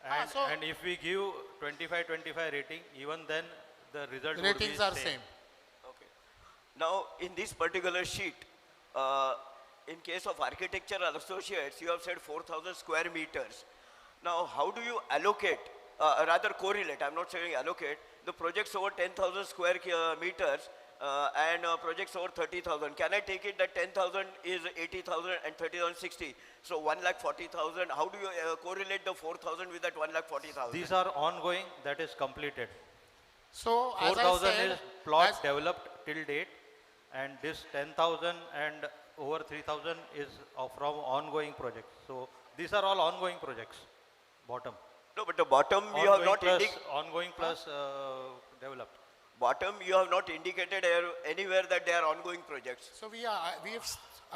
And if we give 25, 25 rating, even then the result would be ratings are same. Okay. Now, in this particular sheet, in case of architectural associates, you have said 4,000 square meters. Now, how do you allocate, rather correlate, I'm not saying allocate, the projects over 10,000 square meters and projects over 30,000? Can I take it that 10,000 is 80,000 and 30,000 60? So 1,40,000, how do you correlate the 4,000 with that 1,40,000? These are ongoing, that is completed. So, as I 4,000 said, is plot developed till date, and this 10,000 and over 3,000 is from ongoing projects. So these are all ongoing projects, bottom. No, but the bottom you have not indicated. Ongoing plus developed. Bottom you have not indicated anywhere that they are ongoing projects. So we have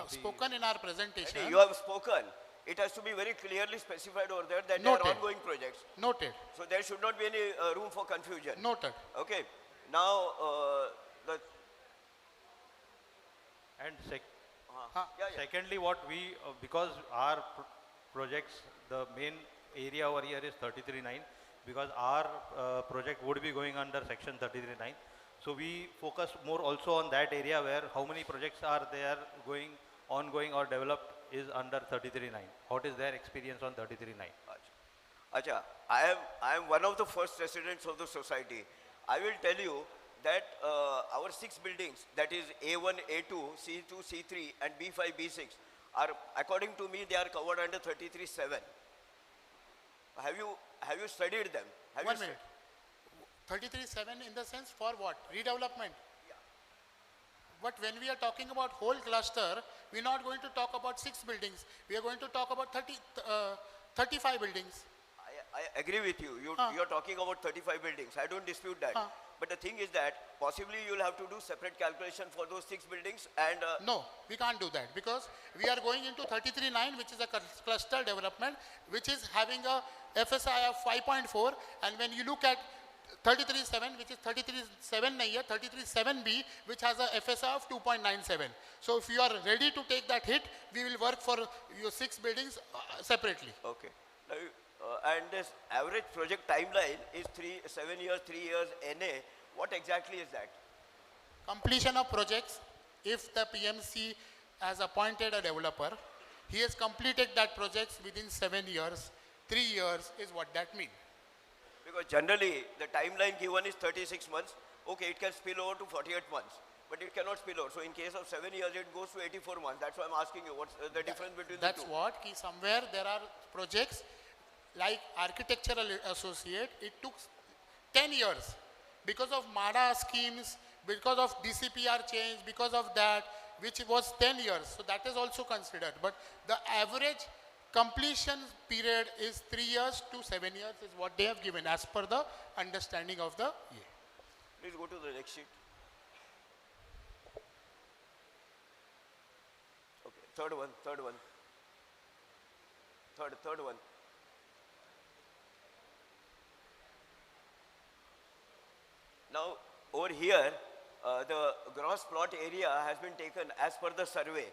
spoken in our presentation. You have spoken. It has to be very clearly specified over there that they are ongoing projects. Noted. So there should not be any room for confusion. Noted. Okay. Now secondly, what we, because our projects, the main area over here is 33.9, because our project would be going under section 33.9. So we focus more also on that area where how many projects are there going, ongoing or developed is under 33.9. What is their experience on 33.9? Acha, I am one of the first residents of the society. I will tell you that our 6 buildings, that is A1, A2, C2, C3 and B5, B6 are, according to me, they are covered under 33.7. Have you studied them? 1 minute. 33.7 in the sense for what? Redevelopment? Yeah. But when we are talking about whole cluster, we are not going to talk about 6 buildings. We are going to talk about 35 buildings. I agree with you. You are talking about 35 buildings. I don't dispute that. But the thing is that possibly you will have to do separate calculation for those 6 buildings and... No, we can't do that because we are going into 33.9, which is a cluster development, which is having a FSI of 5.4, and when you look at 33.7, which is 33.7 33.7B, which has a FSI of 2.97. So if you are ready to take that hit, we will work for your 6 buildings separately. Okay. Now, and this average project timeline is 7 years, 3 years, NA. What exactly is that? Completion of projects. If the PMC has appointed a developer. He has completed that project within 7 years. 3 years is what that means. Because generally, the timeline given is 36 months. Okay, it can spill over to 48 months, but it cannot spill over. So in case of 7 years, it goes to 84 months. That's why I'm asking you, what's the difference between the two? That's what, ki somewhere there are projects like architectural associate, it took 10 years. Because of MADA schemes, because of DCPR change, because of that, which was 10 years. So that is also considered. But the average completion period is 3 years to 7 years is what they have given as per the understanding of the EA. Please go to the next sheet. Okay, third one. Third one. Now, over here, the gross plot area has been taken as per the survey.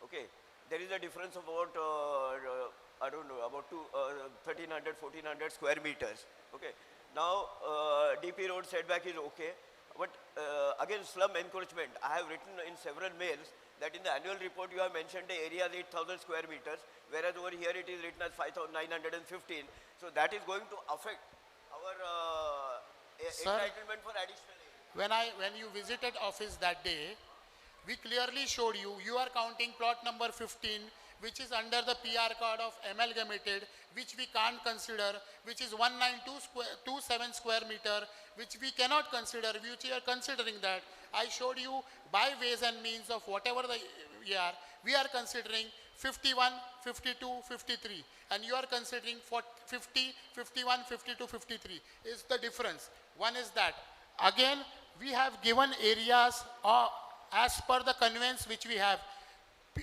Okay, there is a difference of about, I don't know, about 1300, 1400 square meters. Okay, now DP road setback is okay, but again slum encroachment, I have written in several mails that in the annual report you have mentioned the area as 8,000 square meters, whereas over here it is written as 5,915. So that is going to affect our entitlement for additional area. When you visited office that day, we clearly showed you, you are counting plot number 15, which is under the PR card of amalgamated, which we can't consider, which is 19227 square meter, which we cannot consider, which we are considering that. I showed you by ways and means of whatever the year, we are considering 51, 52, 53, and you are considering 50, 51, 52, 53 is the difference. One is that. Again, we have given areas as per the conveyance which we have.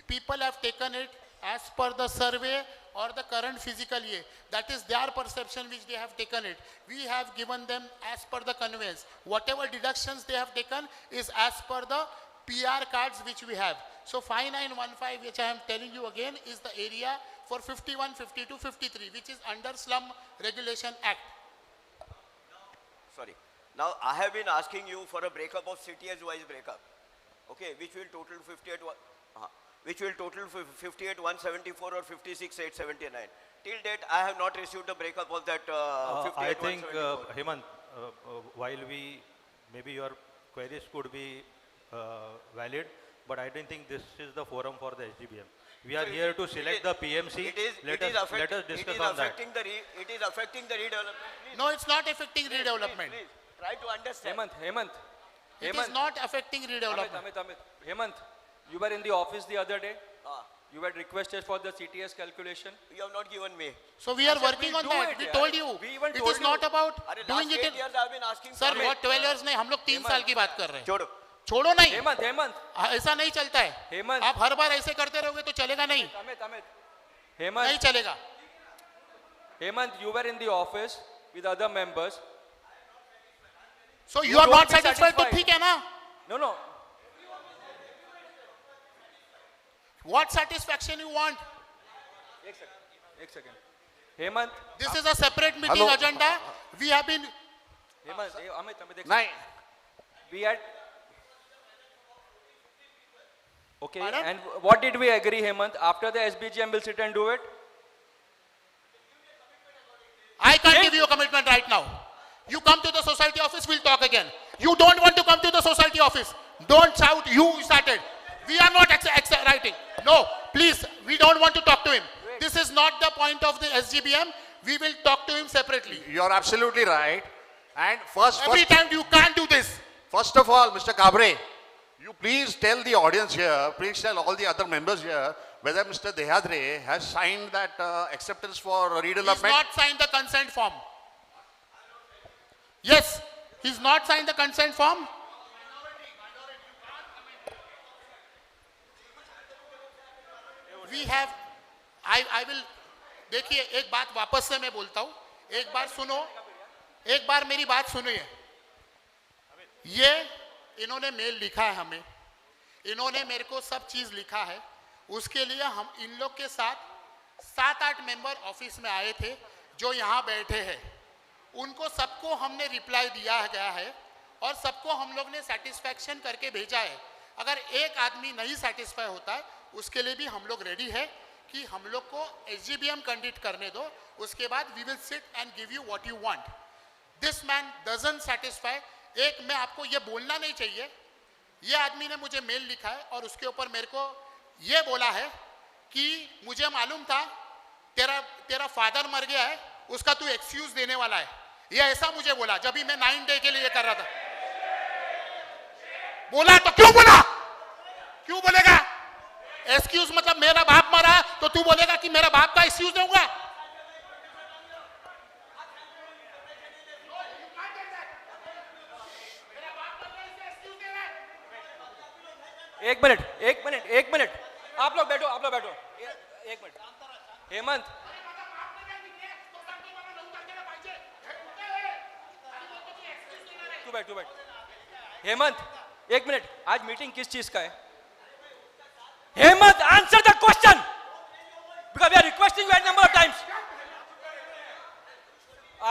People have taken it as per the survey or the current physical year. That is their perception which they have taken it. We have given them as per the conveyance. Whatever deductions they have taken is as per the PR cards which we have. So 5915, which I am telling you again, is the area for 51, 52, 53, which is under Slum Regulation Act. Sorry. Now I have been asking you for a breakup of CTS wise breakup. Okay, which will total 58,174 or 56,879. Till date, I have not received the breakup of that 58,174. I think, Hemant, while maybe your queries could be valid, but I don't think this is the forum for the SGBM. We are here to select the PMC. Let us discuss on that. It is affecting the redevelopment. Please. No, it's not affecting redevelopment. Please, try to understand. Hemant. It is not affecting redevelopment. Amit. Hemant, you were in the office the other day. You had requested for the CTS calculation. You have not given me. So we are working on that. We told you. It is not about doing it in. Years I have been asking. Sir, what 12 years नहीं, हम लोग 3 साल की बात कर रहे हैं. छोड़ो नहीं. हेमंत. ऐसा नहीं चलता है. हेमंत. आप हर बार ऐसे करते रहोगे तो चलेगा नहीं. Amit. हेमंत. नहीं चलेगा. Hemant, you were in the office with other members. So you are not satisfied तो ठीक है ना? No. What satisfaction you want? एक second. Hemant. This is a separate meeting agenda. We have been. Hemant, Amit. Nahin. We had. Okay. And what did we agree, Hemant? After the SBGM will sit and do it? I can't give you a commitment right now. You come to the society office, we'll talk again. You don't want to come to the society office. Don't shout, you started. We are not writing. No, please, we don't want to talk to him. This is not the point of the SGBM. We will talk to him separately. You're absolutely right. And every time you can't do this. First of all, Mr. Kabre, you please tell the audience here, please tell all the other members here, whether Mr. Dehadre has signed that acceptance for redevelopment. He's not signed the consent form. Yes, he's not signed the consent form. We have, I will, देखिए एक बात वापस से मैं बोलता हूँ, एक बार सुनो, एक बार मेरी बात सुनिए. ये इन्होंने मेल लिखा है हमें, इन्होंने मेरे को सब चीज लिखा है. उसके लिए हम इन लोग के साथ 7-8 मेंबर ऑफिस में आए थे जो यहाँ बैठे हैं. उनको सबको हमने रिप्लाई दिया गया है और सबको हम लोग ने सेटिस्फैक्शन करके भेजा है. अगर एक आदमी नहीं सेटिस्फाई होता है उसके लिए भी हम लोग रेडी है कि हम लोग को SGBM कंडक्ट करने दो, उसके बाद we will sit and give you what you want. This man doesn't satisfy. एक मैं आपको ये बोलना नहीं चाहिए, ये आदमी ने मुझे मेल लिखा है और उसके ऊपर मेरे को ये बोला है कि मुझे मालूम था तेरा फादर मर गया है, उसका तू एक्सक्यूज देने वाला है. ये ऐसा मुझे बोला जब भी मैं 9 डे के लिए कर रहा था. बोला तो क्यों बोला? क्यों बोलेगा? एक्सक्यूज मतलब मेरा बाप मरा तो तू बोलेगा कि मेरा बाप का एक्सक्यूज दूंगा? एक मिनट आप लोग बैठो एक मिनट. हेमंत, तू बैठ. हेमंत, एक मिनट. आज मीटिंग किस चीज का है? Hemant, answer the question because we are requesting you at number of times.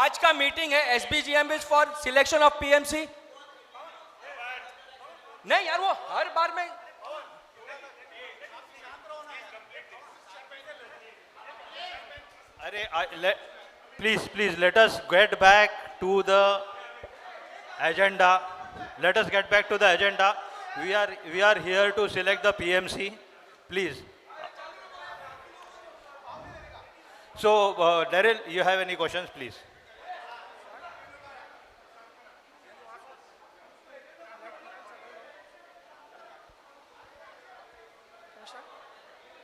आज का मीटिंग है SBGM is for selection of PMC. नहीं यार, वो हर बार में अरे please let us get back to the agenda. Let us get back to the agenda. We are here to select the PMC. Please. So Daryl, you have any questions, please?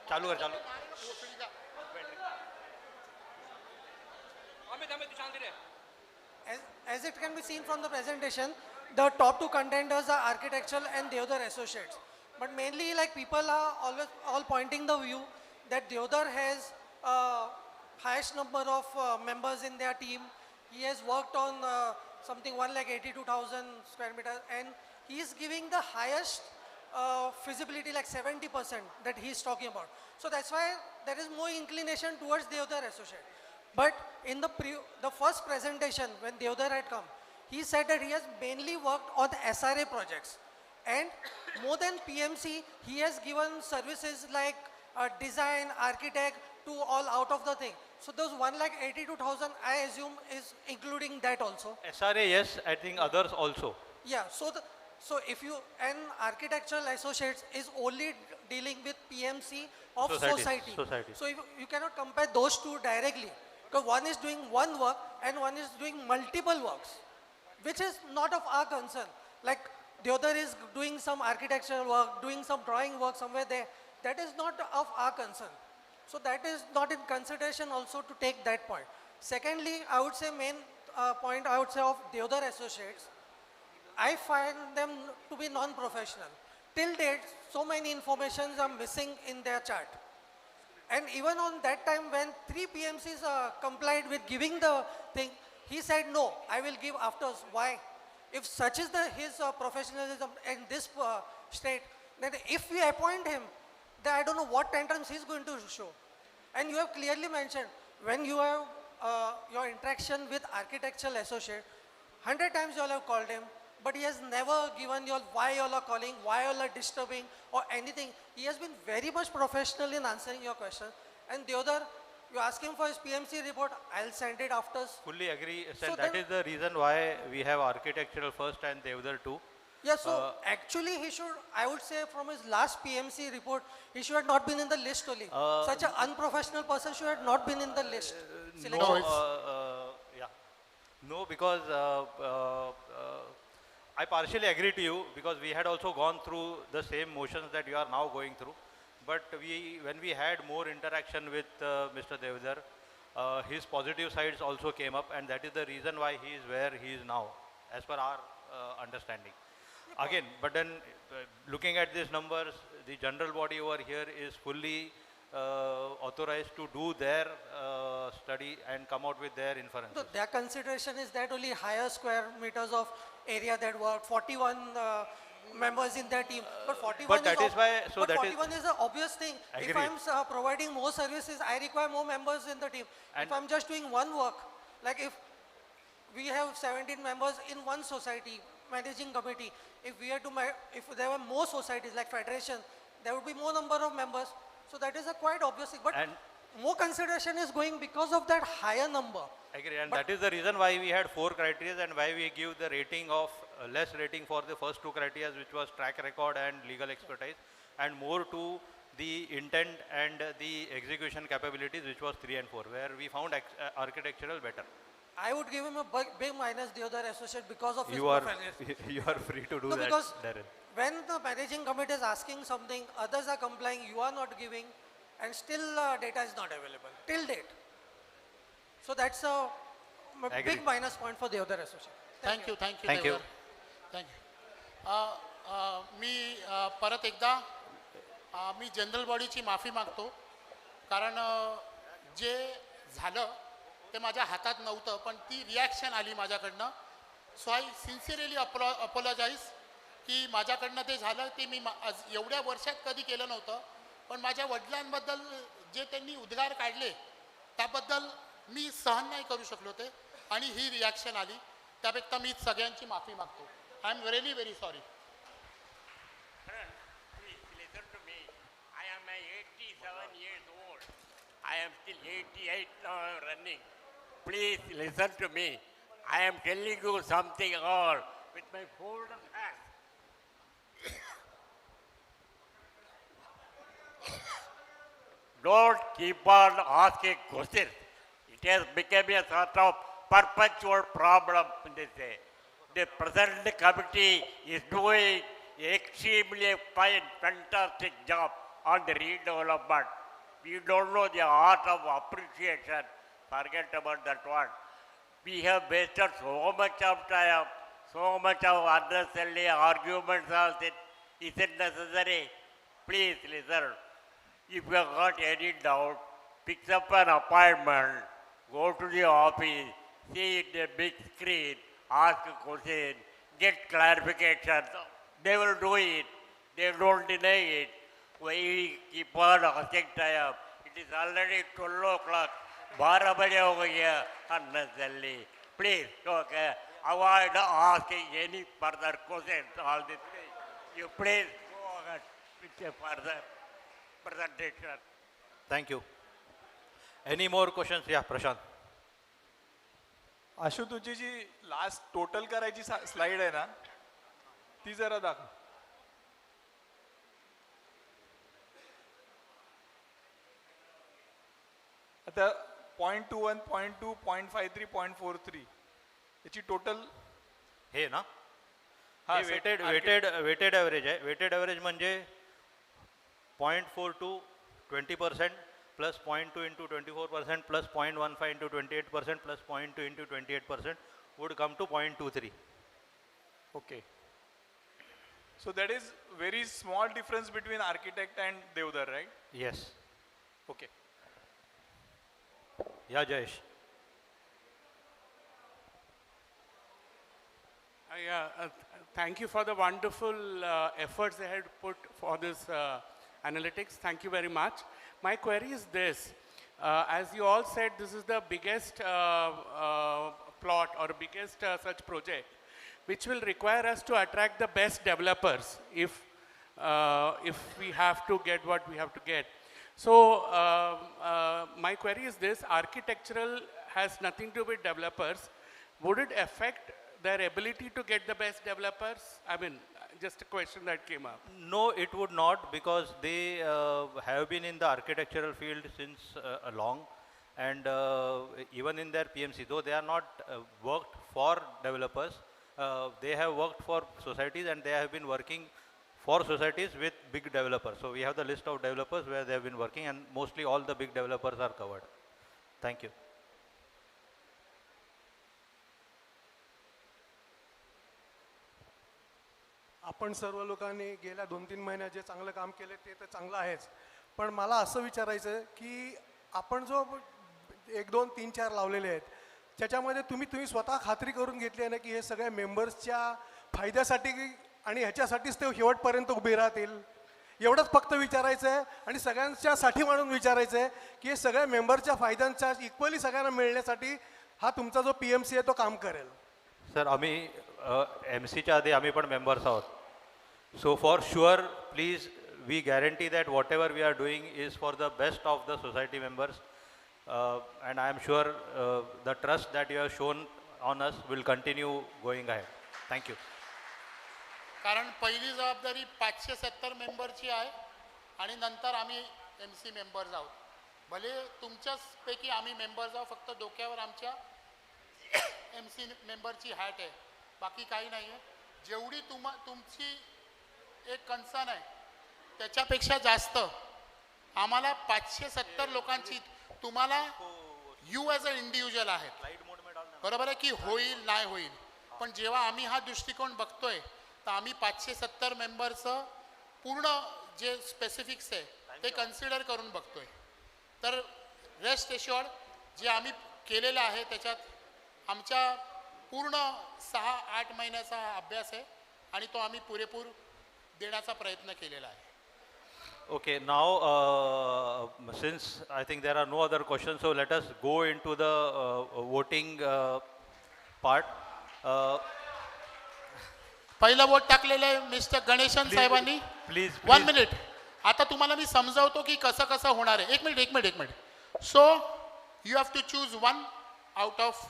चालू कर चालू. As it can be seen from the presentation, the top two contenders are Architectural and Deodhar Associates. But mainly, like, people are always all pointing the view that Deodhar has highest number of members in their team. He has worked on something 1,82,000 square meters, and he is giving the highest feasibility, like 70% that he is talking about. So that's why there is more inclination towards Deodhar Associate. But in the first presentation, when Deodhar had come, he said that he has mainly worked on SRA projects. And more than PMC, he has given services like design, architect, to all out of the thing. So those 1,82,000, I assume, is including that also. SRA, yes. I think others also. Yeah. So if you, an architectural associates is only dealing with PMC of society. So you cannot compare those two directly, because one is doing one work and one is doing multiple works, which is not of our concern. Like the other is doing some architectural work, doing some drawing work somewhere there. That is not of our concern. So that is not in consideration also to take that point. Secondly, I would say main point I would say of Deodhar Associates, I find them to be non-professional. Till date, so many informations are missing in their chart. And even on that time when 3 PMCs complied with giving the thing, he said, no, I will give after. Why? If such is his professionalism in this state, then if we appoint him, then I don't know what tantrums he's going to show. And you have clearly mentioned, when you have your interaction with architectural associate, 100 times you all have called him, but he has never given you all why you all are calling, why you all are disturbing or anything. He has been very much professional in answering your question. And the other, you ask him for his PMC report, I'll send it after. Fully agree. So that is the reason why we have architectural first and the other two. Yeah, so actually he should, I would say from his last PMC report, he should have not been in the list only. Such an unprofessional person should have not been in the list. No, because I partially agree to you, because we had also gone through the same motions that you are now going through. But when we had more interaction with Mr. Devdar, his positive sides also came up, and that is the reason why he is where he is now, as per our understanding. Again, but then looking at these numbers, the general body over here is fully authorized to do their study and come out with their inferences. So their consideration is that only higher square meters of area that work, 41 members in their team. But 41 but that is why, so that 41 is an obvious thing. Agreed. If I'm providing more services, I require more members in the team. And if I'm just doing one work, like if we have 17 members in one society, managing committee, if we had to, if there were more societies like federation, there would be more number of members. So that is a quite obvious thing. But And more consideration is going because of that higher number. I agree, and that is the reason why we had 4 criteria and why we give the rating of less rating for the first 2 criteria, which was track record and legal expertise, and more to the intent and the execution capabilities, which was 3 and 4, where we found architectural better. I would give him a big minus the other associate because of his You are professionalism. you are free to do No, that, because Darren. when the managing committee is asking something, others are complying, you are not giving, and still data is not available till date. So that's a big minus point for the other associate. Thank you. Thank you. Thank you. मी परत एकदा मी general बॉडीची माफी मागतो, कारण जे झालं ते माझ्या हातात नव्हतं, पण ती रिॲक्शन आली माझ्याकडनं. सो आय सिन्सिअरली अपोलॉजाईज की माझ्याकडनं ते झालं, ते मी एवढ्या वर्षात कधी केलं नव्हतं. पण माझ्या वडिलांबद्दल जे त्यांनी उद्गार काढले त्याबद्दल मी सहन नाही करू शकलो ते, आणि ही रिॲक्शन आली. त्यापेक्षा मी सगळ्यांची माफी मागतो. I am really very sorry. I am 87 years old. I am still 88 now running. Please listen to me. I am telling you something all with my folded hands. Don't keep on asking questions. It has become a sort of perpetual problem in this day. The present committee is doing extremely fine, fantastic job on the redevelopment. We don't know the art of appreciation. Forget about that one. We have wasted so much of time, so much of unnecessary arguments. Is it necessary? Please listen. If you have got any doubt, pick up an appointment, go to the office, see it in the big screen, ask a question, get clarification. They will do it. They don't deny it. We keep on asking time. It is already 12 o'clock. 12 baje ho gaya unnecessarily. Please, okay, avoid asking any further questions. All this thing. You please go ahead with a further presentation. Thank you. Any more questions? Yeah, Prashant. आशुतोषची ji last total करायची slide आहे ना, ती जरा दाखव. आता 0.21, 0.2, 0.53, 0.43 याची total हे ना, हा हे वेटेड ॲव्हरेज आहे. वेटेड ॲव्हरेज म्हणजे 0.42 20% plus 0.2 into 24% plus 0.15 into 28% plus 0.2 into 28% would come to 0.23. Okay. So that is very small difference between architect and Devdar, right? Yes. Okay. Yeah, Jayesh. Thank you for the wonderful efforts they had put for this analytics. Thank you very much. My query is this. As you all said, this is the biggest plot or biggest such project, which will require us to attract the best developers if we have to get what we have to get. So my query is this: architectural has nothing to do with developers. Would it affect their ability to get the best developers? I mean, just a question that came up. No, it would not, because they have been in the architectural field since long, and even in their PMC, though they are not worked for developers, they have worked for societies, and they have been working for societies with big developers. So we have the list of developers where they have been working, and mostly all the big developers are covered. Thank you. आपण सर्व लोकांनी गेल्या 2-3 महिन्यात जे चांगलं काम केले ते तर चांगलं आहेच, पण मला असं विचारायचं आहे की आपण जो 1, 2, 3, 4 लावलेले आहेत त्याच्यामध्ये तुम्ही स्वतः खात्री करून घेतली आहे ना की हे सगळ्या मेंबर्सच्या फायद्यासाठी आणि ह्याच्यासाठीच ते शेवटपर्यंत उभे राहतील? एवढंच फक्त विचारायचं आहे, आणि सगळ्यांच्यासाठी म्हणून विचारायचं आहे की हे सगळ्या मेंबरच्या फायद्यांच्या इक्वली सगळ्यांना मिळण्यासाठी हा तुमचा जो PMC आहे तो काम करेल? सर, आम्ही MCच्या आधी आम्ही पण मेंबर्स आहोत. So for sure please we guarantee that whatever we are doing is for the best of the society members. And I am sure the trust that you have shown on us will continue going ahead. Thank you. कारण पहिली जबाबदारी 570 मेंबरची आहे आणि नंतर आम्ही MC members आहोत. भले तुमच्याचपैकी आम्ही मेंबर्स आहोत, फक्त डोक्यावर आमच्या MC मेंबरची हॅट आहे, बाकी काही नाही आहे. जेवढी तुमची एक कन्सर्न आहे त्याच्यापेक्षा जास्त आम्हाला 570 लोकांची, तुम्हाला यू ॲज अ इंडिव्हिज्युअल आहेत, बरोबर आहे की होईल नाही होईल, पण जेव्हा आम्ही हा दृष्टिकोन बघतोय तर आम्ही 570 मेंबरचं पूर्ण जे स्पेसिफिक्स आहे ते कन्सिडर करून बघतोय. तर रेस्ट एश्युअर्ड जे आम्ही केलेलं आहे त्याच्यात आमच्या पूर्ण 6-8 महिन्याचा अभ्यास आहे आणि तो आम्ही पुरेपूर देण्याचा प्रयत्न केलेला आहे. Okay, now since I think there are no other questions, so let us go into the voting part. पहिलं वोट टाकलेलं आहे मिस्टर गणेशन साहेबांनी. Please 1 minute. आता तुम्हाला मी समजावतो की कसं कसं होणार आहे. एक minute. So you have to choose 1 out of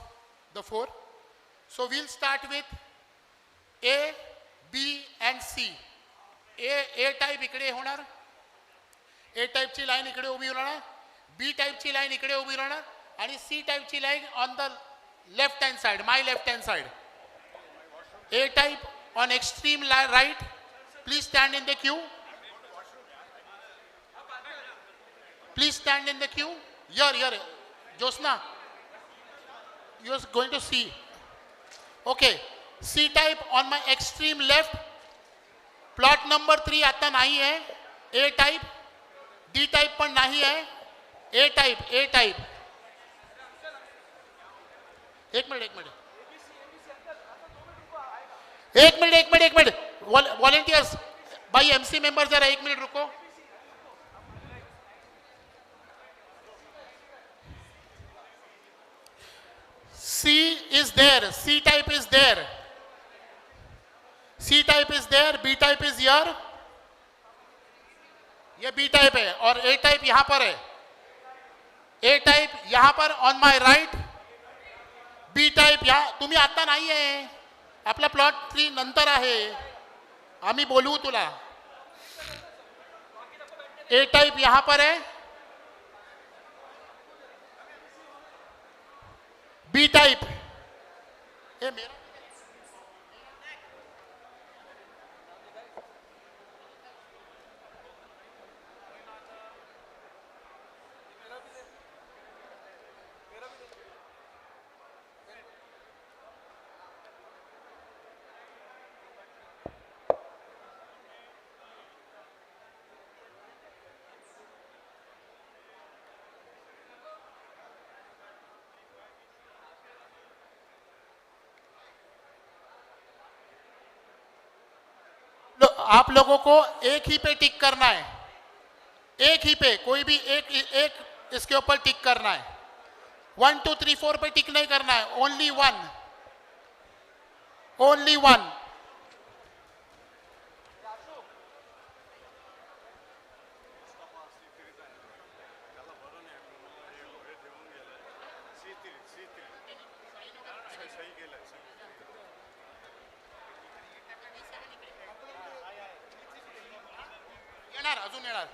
the 4. So will start with A, B and C. A type इकडे होणार, A टाईपची लाईन इकडे उभी राहणार, B टाईपची लाईन इकडे उभी राहणार आणि C टाईपची line on the left hand side, my left hand side. A type on extreme right, please stand in the queue. Please stand in the queue. Here, Josna, you are going to see. Okay, C type on my extreme left. Plot number 3 आता नहीं है. A type, D type पण नहीं है. A type. एक minute. Volunteers भाई MC member जरा 1 minute रुको. C is there, C type is there, C type is there, B type is here. ये B टाइप है और A टाइप यहां पर है. A टाइप यहां पर on my right, B type यहां. तुम्ही आता नाही आहे, आपला प्लॉट 3 नंतर आहे, आम्ही बोलवू तुला. A टाइप यहां पर है, B टाइप ये मेरा आप लोगों को एक ही पे टिक करना है, एक ही पे, कोई भी एक इसके ऊपर टिक करना है. 1 2 3 4 पे टिक नहीं करना है, ओनली वन. अजून येणार.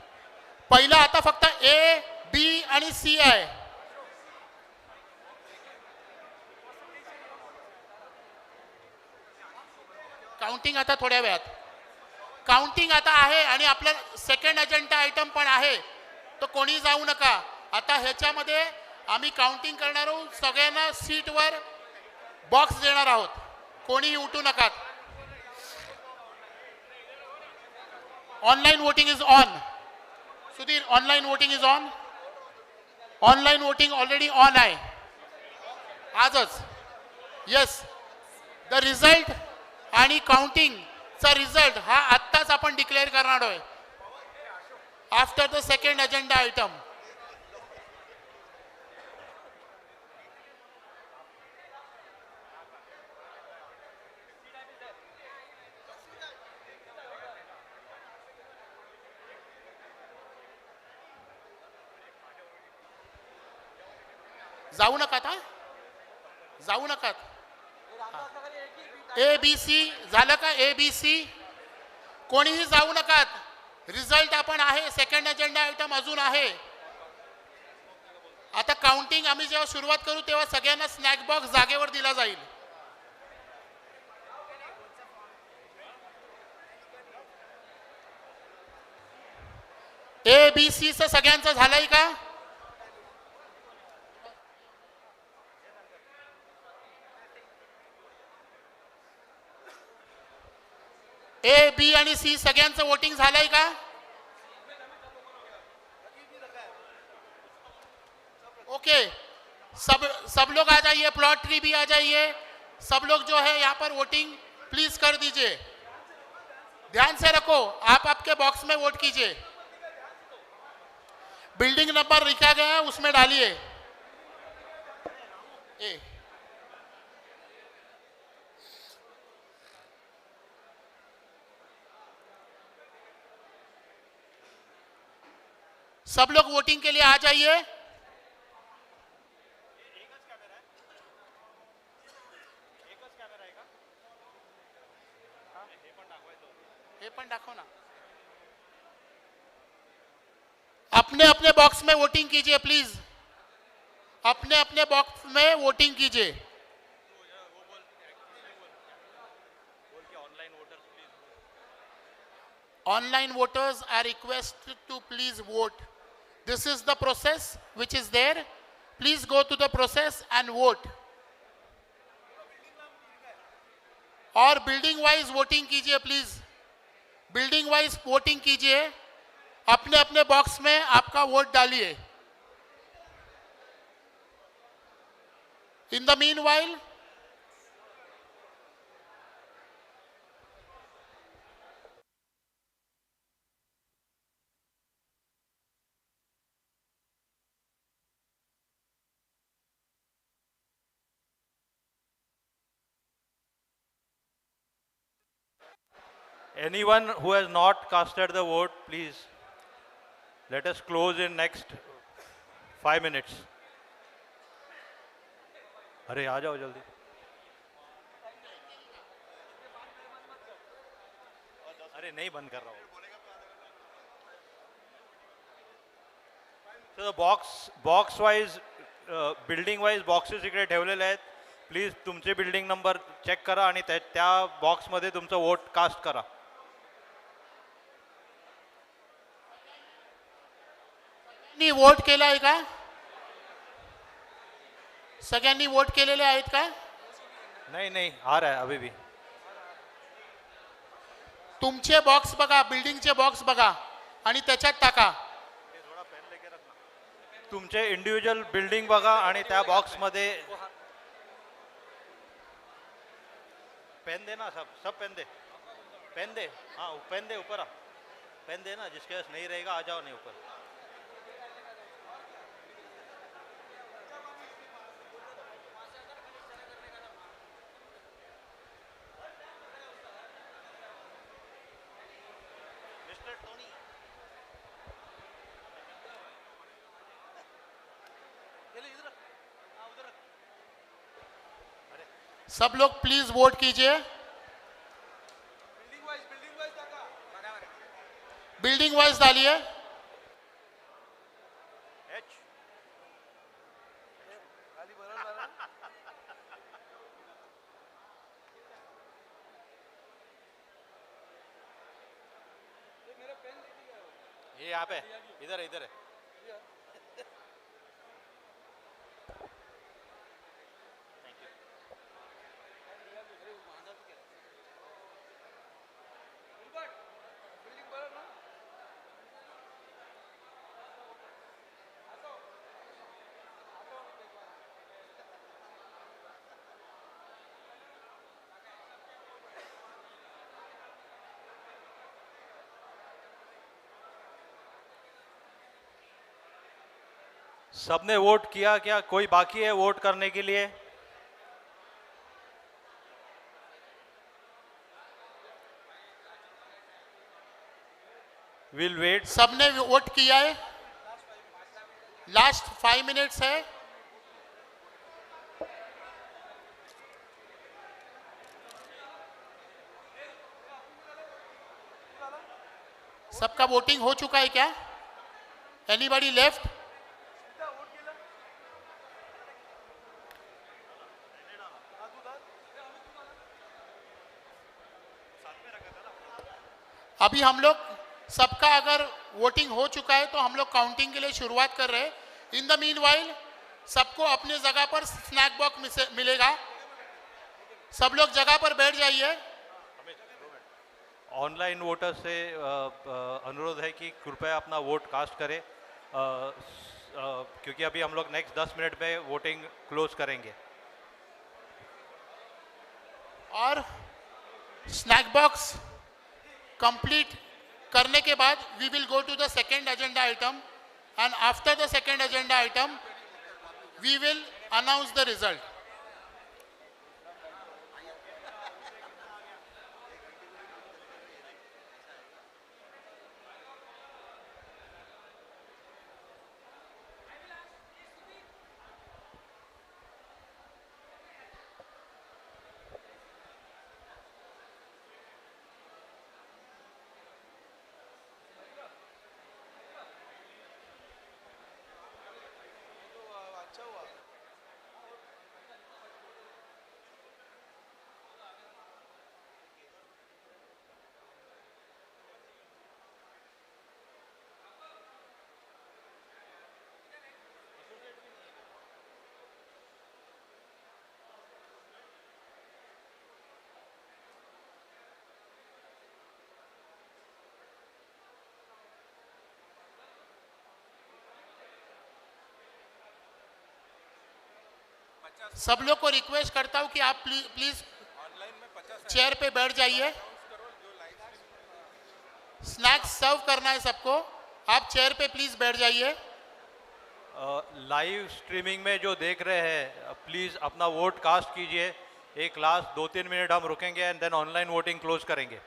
पहिला आता फक्त A, B आणि C आहे. काउंटिंग आता थोड्या वेळात. काउंटिंग आता आहे आणि आपला सेकंड अजेंडा आयटम पण आहे, तर कोणी जाऊ नका. आता ह्याच्यामध्ये आम्ही काउंटिंग करणार आहोत. सगळ्यांना सीटवर बॉक्स देणार आहोत, कोणीही उठू नका. Online voting is on. Sudhir, online voting is on. Online voting already on आहे आजच. येस, द रिझल्ट आणि काउंटिंगचा रिझल्ट हा आत्ताच आपण डिक्लेअर करणार आहोत after the second agenda item. जाऊ नका आता, जाऊ नका. ए बी सी झालं का? ए बी सी कोणीही जाऊ नका. रिझल्ट आपण आहे, सेकंड अजेंडा आयटम अजून आहे. आता काउंटिंग आम्ही जेव्हा सुरुवात करू तेव्हा सगळ्यांना स्नॅक बॉक्स जागेवर दिला जाईल. ए बी सी चं सगळ्यांचं झालंय का? ए बी आणि सी सगळ्यांचं वोटिंग झालंय का? ओके, सब लोग आ जाइए, प्लॉट ट्री भी आ जाइए. सब लोग जो है यहाँ पर वोटिंग प्लीज कर दीजिए. ध्यान से रखो, आप आपके बॉक्स में वोट कीजिए. बिल्डिंग नंबर लिखा गया है उसमें डालिए. सब लोग वोटिंग के लिए आ जाइए. हे पण दाखव ना. अपने अपने बॉक्स में वोटिंग कीजिए प्लीज. अपने अपने बॉक्स में वोटिंग कीजिए. Online voters are requested to please vote. This is the process which is there. Please go to the process and vote. और बिल्डिंग वाइज वोटिंग कीजिए प्लीज. बिल्डिंग वाइज वोटिंग कीजिए. अपने अपने box में आपका vote डालिए. In the meanwhile Anyone who has not casted the vote, please let us close in next 5 minutes. अरे आ जाओ जल्दी. अरे नहीं बंद कर रहा हूँ. So the box wise, building wise boxes इकडे ठेवलेले आहेत. प्लीज तुमचे बिल्डिंग नंबर चेक करा आणि त्या बॉक्स मध्ये तुमचा वोट कास्ट करा. नी वोट केला आहे का? सगळ्यांनी वोट केलेले आहेत का? नहीं आ रहा है अभी भी. तुमचे बॉक्स बघा, बिल्डिंगचे बॉक्स बघा आणि त्याच्यात टाका. तुमचे इंडिव्हिज्युअल बिल्डिंग बघा आणि त्या बॉक्स मध्ये पेन देना. सब पेन दे. हाँ पेन दे, ऊपर आ. पेन देना, जिसके पास नहीं रहेगा आ जाओ नहीं ऊपर. सब लोग प्लीज वोट कीजिए. बिल्डिंग वाइज डालिए. ये यहाँ पे इधर है. सबने वोट किया क्या? कोई बाकी है वोट करने के लिए? Will wait. सबने वोट किया है. लास्ट 5 मिनट्स है. सबका वोटिंग हो चुका है क्या? Anybody left? अभी हम लोग सबका अगर वोटिंग हो चुका है तो हम लोग काउंटिंग के लिए शुरुआत कर रहे हैं. इन द मीनवाइल सबको अपने जगह पर स्नैक बॉक्स मिलेगा. सब लोग जगह पर बैठ जाइए. ऑनलाइन वोटर से अनुरोध है कि कृपया अपना वोट कास्ट करें, क्योंकि अभी हम लोग नेक्स्ट 10 मिनट में वोटिंग क्लोज करेंगे. और स्नैक बॉक्स कंप्लीट करने के बाद we will go to the second agenda item, and after the second agenda item we will announce the result. सब लोग को रिक्वेस्ट करता हूं कि आप प्लीज चेयर पे बैठ जाइए. स्नैक्स सर्व करना है सबको. आप चेयर पे प्लीज बैठ जाइए. लाइव स्ट्रीमिंग में जो देख रहे हैं प्लीज़ अपना वोट कास्ट कीजिए. एक लास्ट 2-3 मिनट हम रुकेंगे and then online voting close करेंगे.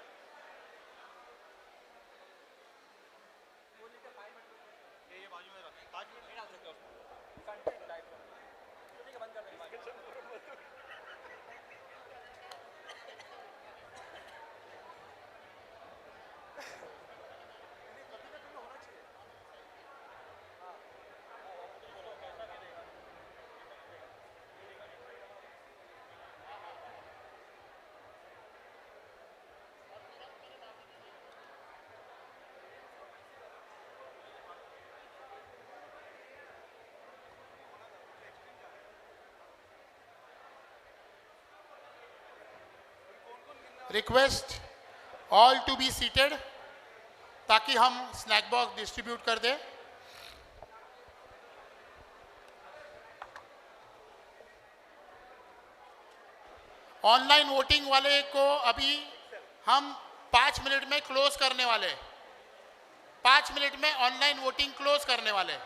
Request all to be seated ताकि हम स्नैक बॉक्स डिस्ट्रीब्यूट कर दें. ऑनलाइन वोटिंग वाले को अभी हम 5 मिनट में क्लोज करने वाले. 5 मिनट में ऑनलाइन वोटिंग क्लोज करने वाले.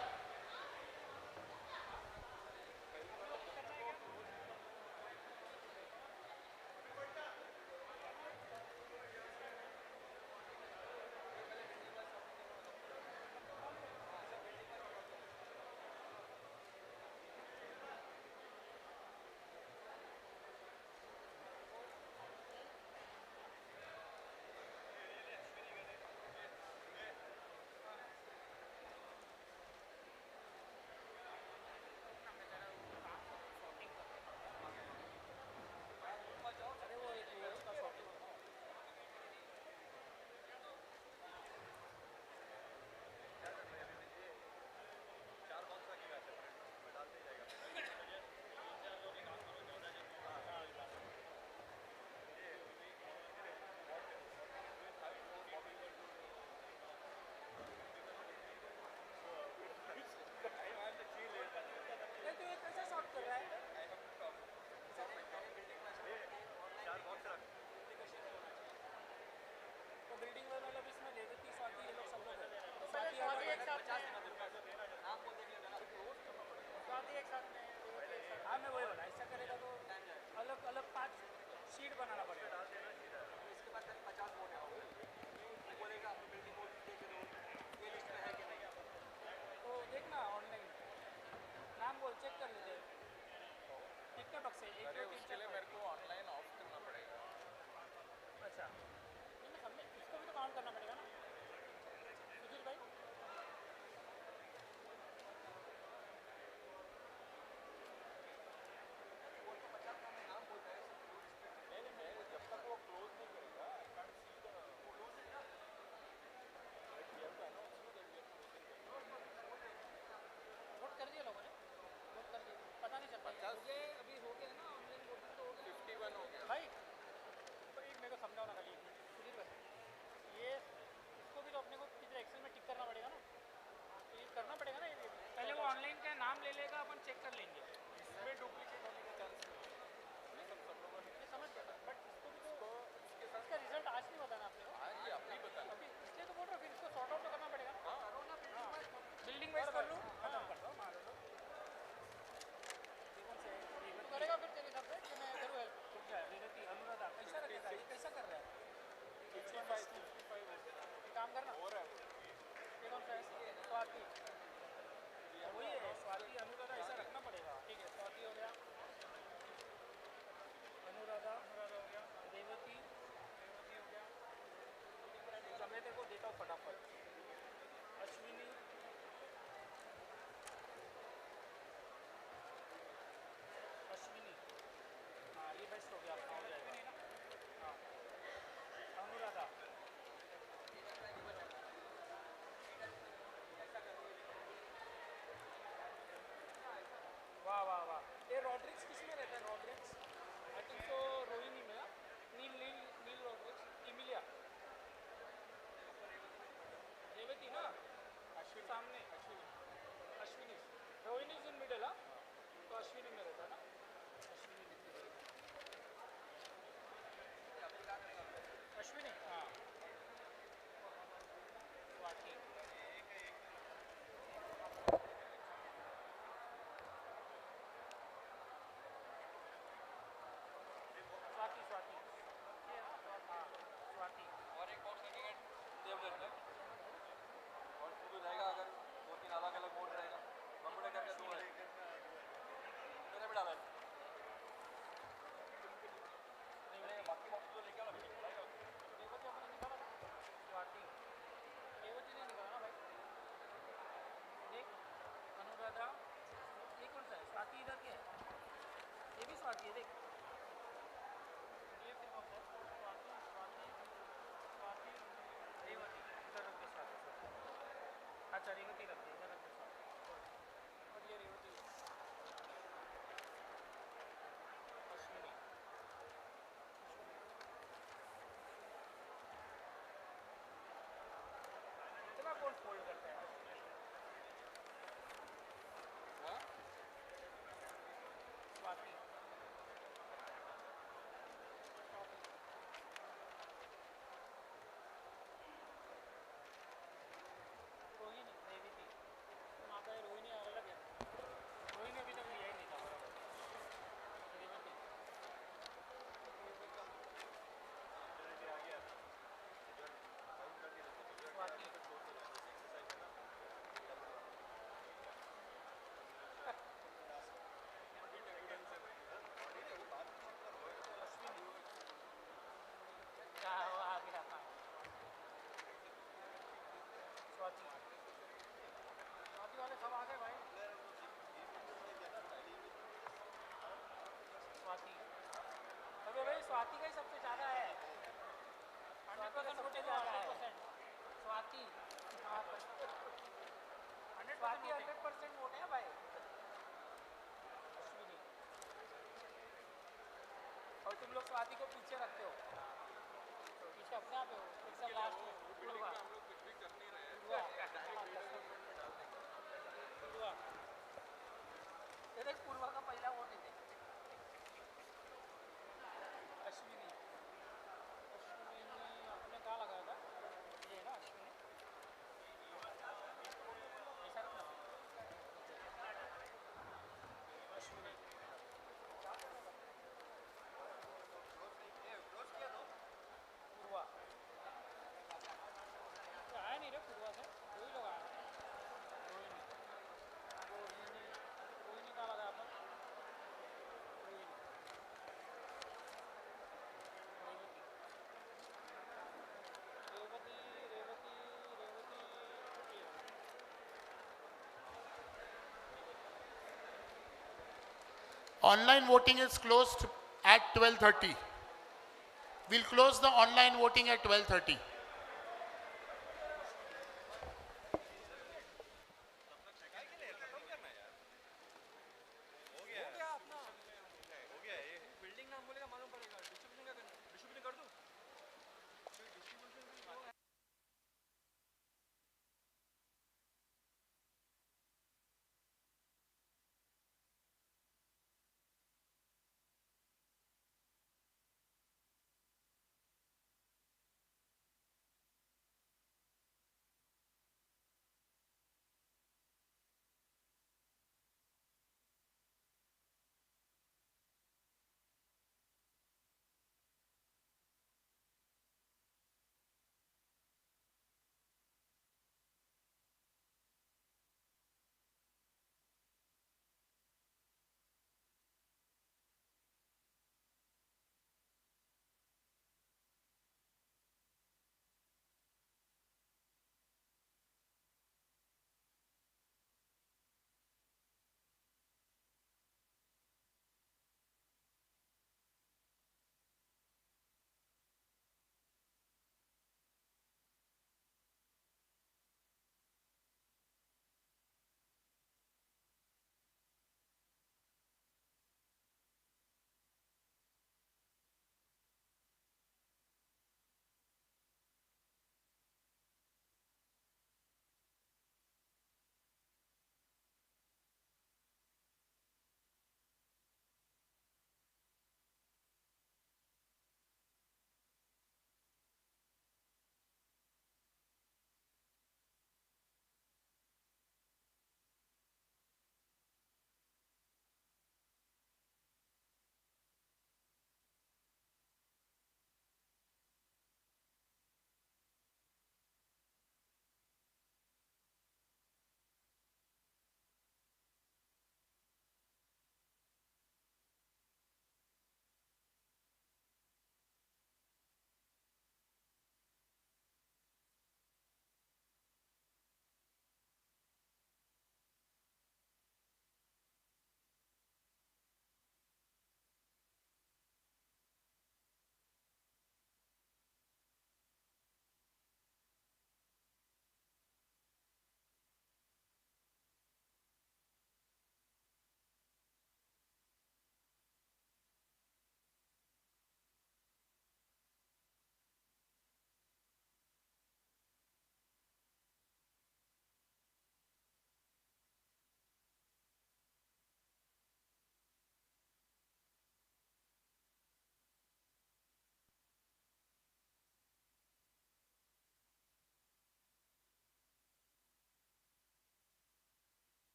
मुझे अभी हो गया ना ऑनलाइन वोटिंग तो हो गया 51 हो गया भाई पर ये मेरे को समझाओ ना खाली सुधीर भाई ये इसको भी तो अपने को किधर एक्सेल में टिक करना पड़ेगा ना तो ये करना पड़ेगा ना ये पहले वो ऑनलाइन का नाम ले लेगा अपन चेक कर लेंगे इसमें डुप्लीकेट होने का चांस नहीं समझ गया बट इसको भी तो इसका रिजल्ट आज नहीं बताना आपने को आज ही अभी बताना अभी इसलिए तो बोल रहा हूँ फिर इसको सॉर्ट आउट तो करना पड़ेगा बिल्डिंग वाइज कर लूँ खत्म कर दो मार दो करेगा फिर तेरे हिसाब से कि मैं करूँ हेल्प रुक जाए रेवती अनुराधा कैसा रखेगा ये कैसा कर रहा है 65 काम करना हो रहा है ये कौन सा है स्वाति वही है स्वाति अनुराधा ऐसा रखना पड़ेगा ठीक है स्वाति हो गया अनुराधा हो गया रेवती हो गया तो मैं तेरे को देता हूँ फटाफट अश्विनी अश्विनी हाँ ये बेस्ट हो गया आपका हो जाएगा हाँ अनुराधा वाह वाह वाह ये रॉड्रिक्स किस में रहता है Rodrigues I think so Rohini में ना नील नील नील रॉड्रिक्स इमिलिया रेवती ना अश्विनी सामने Ashwini Ashwini Rohini is in middle हाँ तो अश्विनी में रहता है ना अश्विनी हाँ स्वाति स्वाति स्वाति हाँ स्वाति और एक बॉक्स लगेगा देवदत्त का और शुरू रहेगा अगर 2-3 अलग अलग मोड रहेगा बंबड़े करके 2 है मैंने भी डाला नहीं बाकी बॉक्स तो लेके आना रेवती अपने निकाला था स्वाति रेवती ने निकाला ना भाई देख अनुराधा ये कौन सा है स्वाति इधर क्या है ये भी स्वाति है देख ये फिर कौन सा है स्वाति स्वाति स्वाति रेवती इधर रख दे स्वाति अच्छा रेवती रख दे इधर रख दे स्वाति और ये रेवती अश्विनी इतना कौन फोल्ड करता है हाँ स्वाति रोहिणी रेवती तुम आता है रोहिणी अलग है रोहिणी अभी तक लिया ही नहीं था बराबर रेवती आ गया स्वाति क्या वो आ गया हाँ स्वाति स्वाति वाले सब आ गए भाई स्वाति अबे भाई स्वाति का ही सबसे ज़्यादा है 100% वोट ज़्यादा है स्वाति हाँ 100% वोट है भाई अश्विनी और तुम लोग स्वाति को पीछे रखते हो पीछे अपने आप हो एकदम लास्ट में पूर्वा पूर्वा ये देख पूर्वा का पहला वोट है देख अश्विनी अश्विनी अपने कहाँ लगाया था ये है ना अश्विनी ऐसा रखना अश्विनी पूर्वा आया नहीं रे पूर्वा से दो ही लोग आए रोहिणी रोहिणी रोहिणी कहाँ लगा अपन Rohini Revati Revati Revati Revati Online voting is closed at 12:30. We'll close the online voting at 12:30. हो गया अपना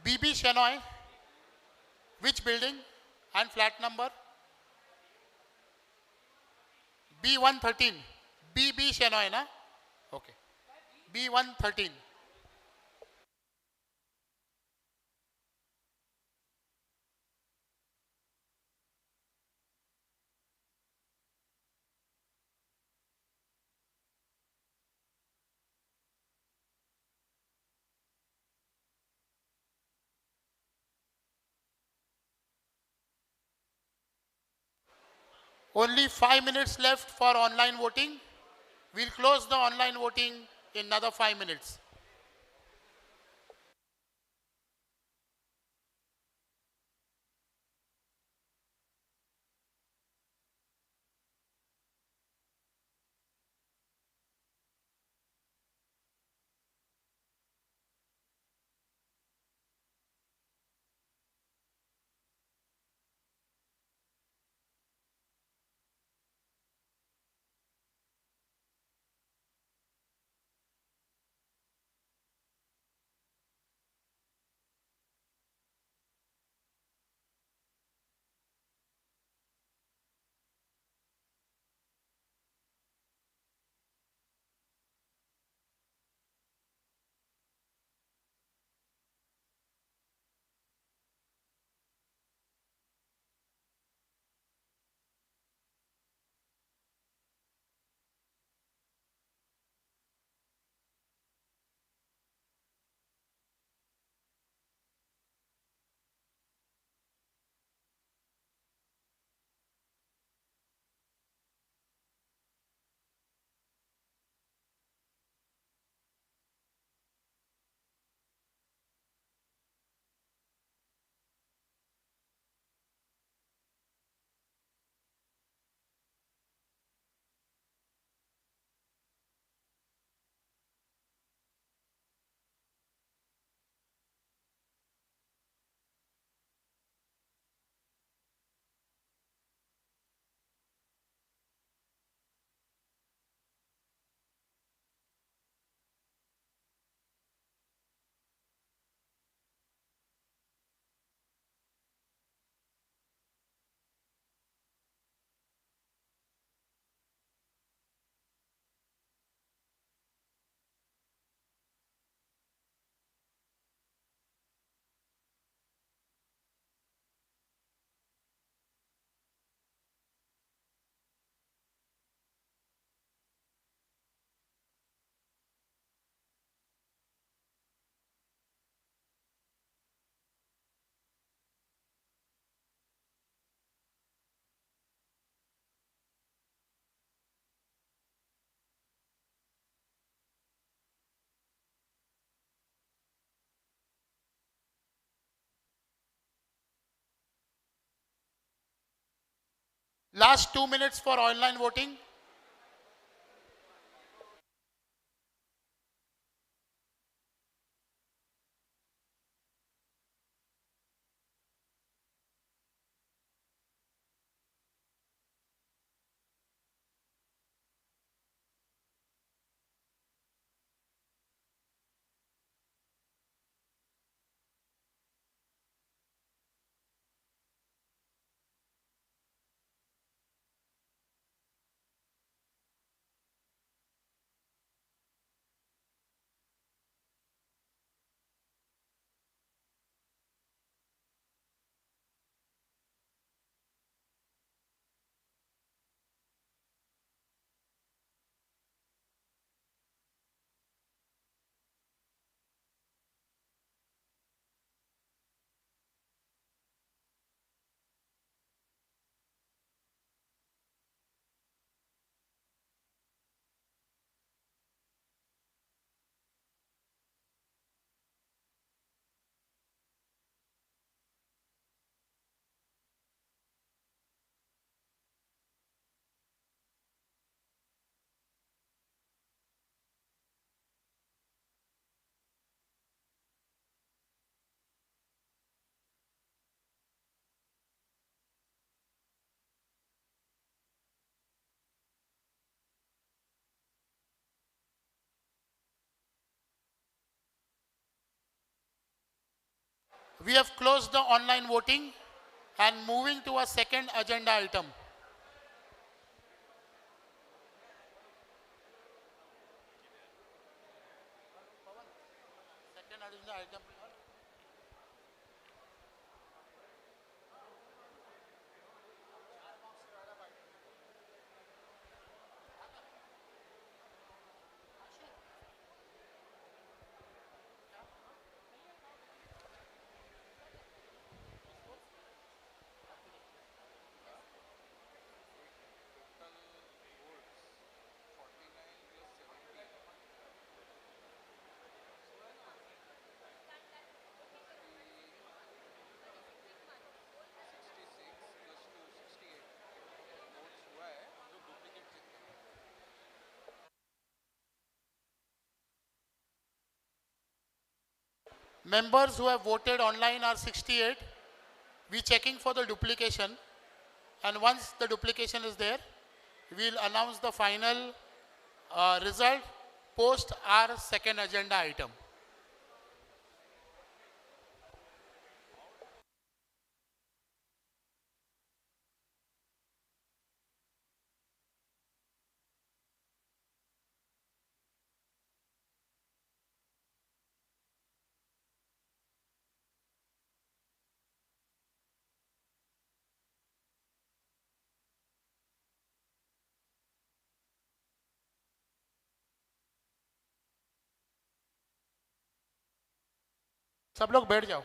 BB Shenoy, which building and flat number? B113. BB Shenoy, na? Okay. B113. Only 5 minutes left for online voting. We'll close the online voting in another 5 minutes. Last 2 minutes for online voting. We have closed the online voting and moving to a second agenda item. Second agenda item. Members who have voted online are 68. We are checking for the duplication, and once the duplication is there, we will announce the final result post our second agenda item. सब लोग बैठ जाओ.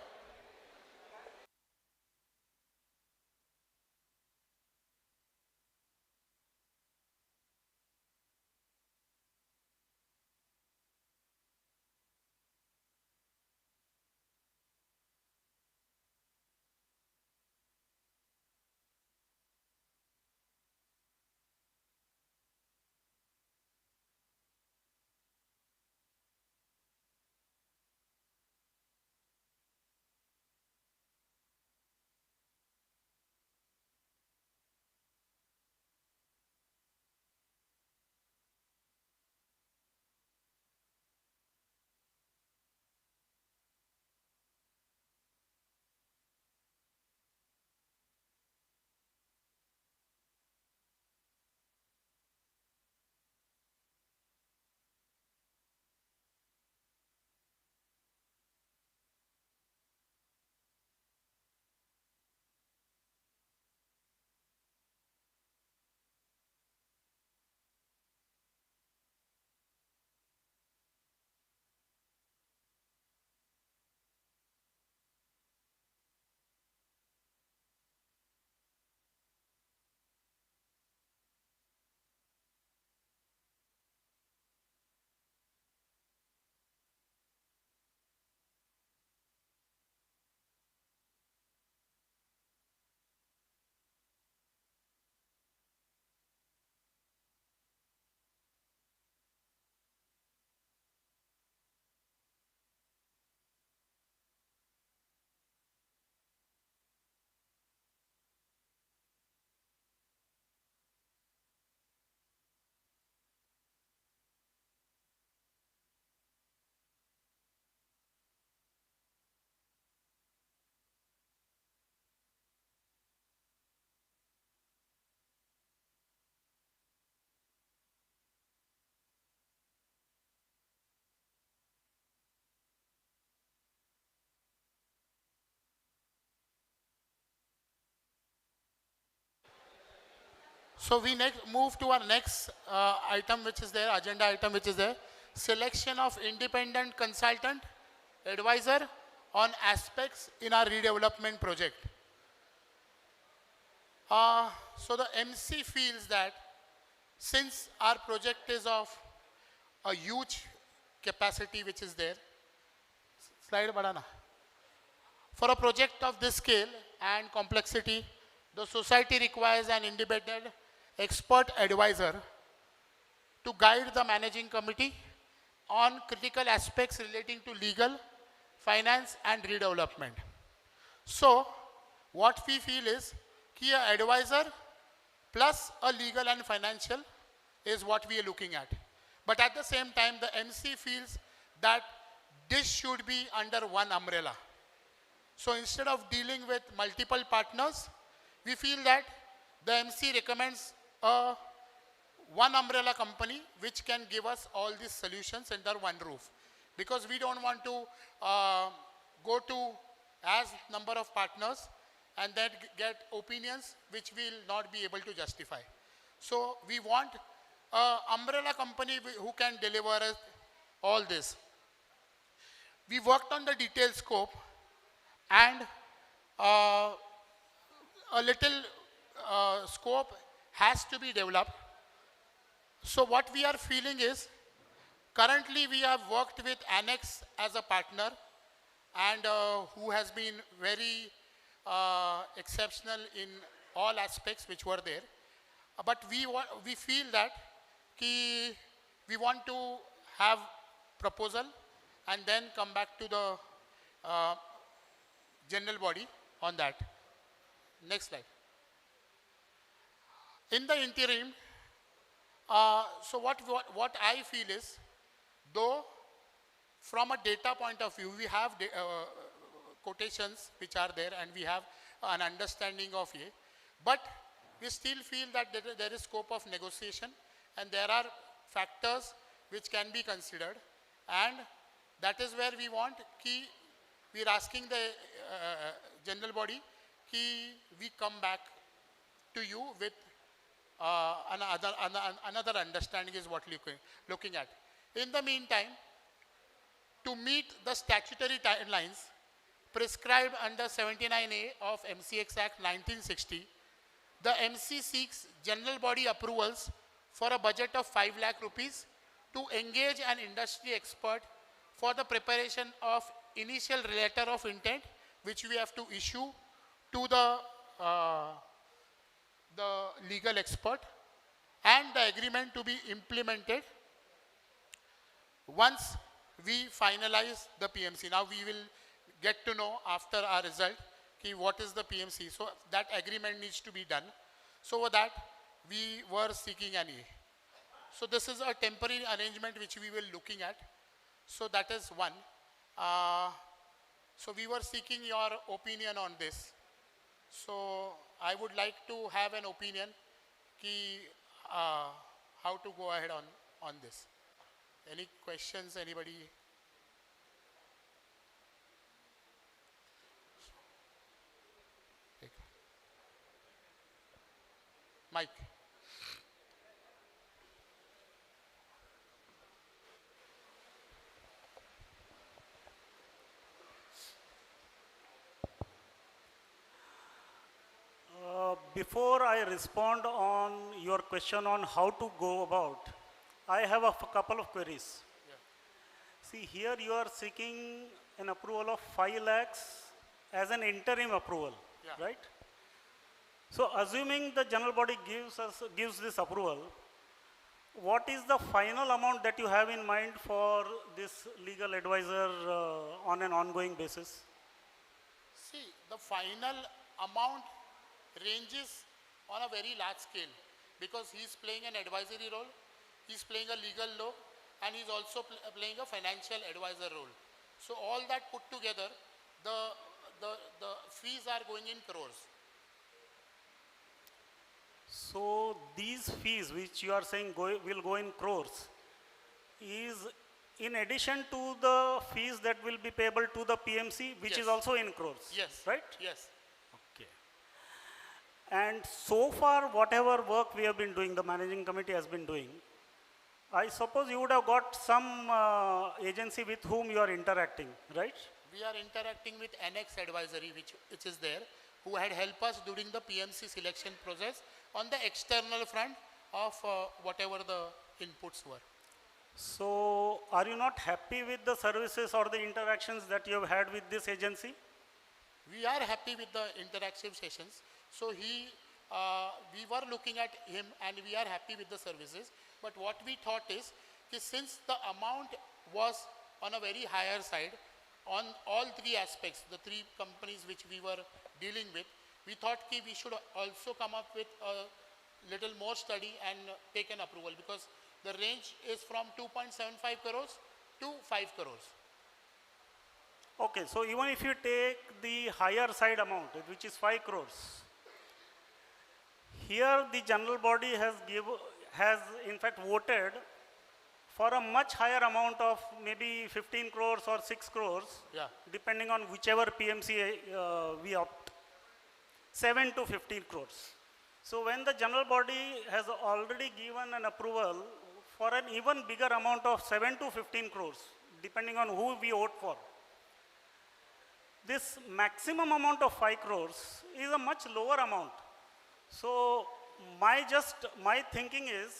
So we next move to our next item, which is there, agenda item, which is there, selection of independent consultant advisor on aspects in our redevelopment project. So the MC feels that since our project is of a huge capacity which is there, slide badana. For a project of this scale and complexity, the society requires an independent expert advisor to guide the managing committee on critical aspects relating to legal, finance and redevelopment. So what we feel is that an advisor plus a legal and financial is what we are looking at. But at the same time, the MC feels that this should be under one umbrella. So instead of dealing with multiple partners, we feel that the MC recommends one umbrella company which can give us all these solutions under one roof. Because we don't want to go to as number of partners and then get opinions which we will not be able to justify. So we want an umbrella company who can deliver us all this. We worked on the detailed scope and a little scope has to be developed. So what we are feeling is, currently we have worked with Annex as a partner and who has been very exceptional in all aspects which were there. But we feel that we want to have proposal and then come back to the general body on that. Next slide. In the interim, so what I feel is, though from a data point of view, we have quotations which are there and we have an understanding of it, but we still feel that there is scope of negotiation and there are factors which can be considered, and that is where we want we are asking the general body we come back to you with another understanding is what we are looking at. In the meantime, to meet the statutory timelines prescribed under 79A of MCX Act 1960, the MC seeks general body approvals for a budget of 5 lakh rupees to engage an industry expert for the preparation of initial letter of intent, which we have to issue to the legal expert, and the agreement to be implemented once we finalize the PMC. Now we will get to know after our result what is the PMC. So that agreement needs to be done. So for that we were seeking an E. So this is a temporary arrangement which we will looking at. So that is one. So we were seeking your opinion on this. So I would like to have an opinion how to go ahead on this. Any questions, anybody? Mike. Before I respond on your question on how to go about, I have a couple of queries. Yeah. See, here you are seeking an approval of 5 lakhs as an interim approval, yeah, right? So assuming the general body gives this approval, what is the final amount that you have in mind for this legal advisor on an ongoing basis? See, the final amount ranges on a very large scale because he is playing an advisory role, he is playing a legal role, and he is also playing a financial advisor role. So all that put together, the fees are going in crores. So these fees which you are saying will go in crores is in addition to the fees that will be payable to the PMC, which yes, is also in crores. Yes. Right? Yes. Okay. And so far, whatever work we have been doing, the managing committee has been doing, I suppose you would have got some agency with whom you are interacting, right? We are interacting with Annex Advisory, which is there, who had helped us during the PMC selection process on the external front of whatever the inputs were. So, are you not happy with the services or the interactions that you have had with this agency? We are happy with the interactive sessions. So we were looking at him and we are happy with the services. But what we thought is, since the amount was on a very higher side, on all three aspects, the three companies which we were dealing with, we thought we should also come up with a little more study and take an approval, because the range is from 2.75 crores to 5 crores. Okay, so even if you take the higher side amount, which is 5 crores, here the general body has in fact voted for a much higher amount of maybe 15 crores or 6 crores, Yeah. depending on whichever PMC we opt, 7 to 15 crores. So when the general body has already given an approval for an even bigger amount of 7 to 15 crores, depending on who we vote for, this maximum amount of 5 crores is a much lower amount. So my thinking is,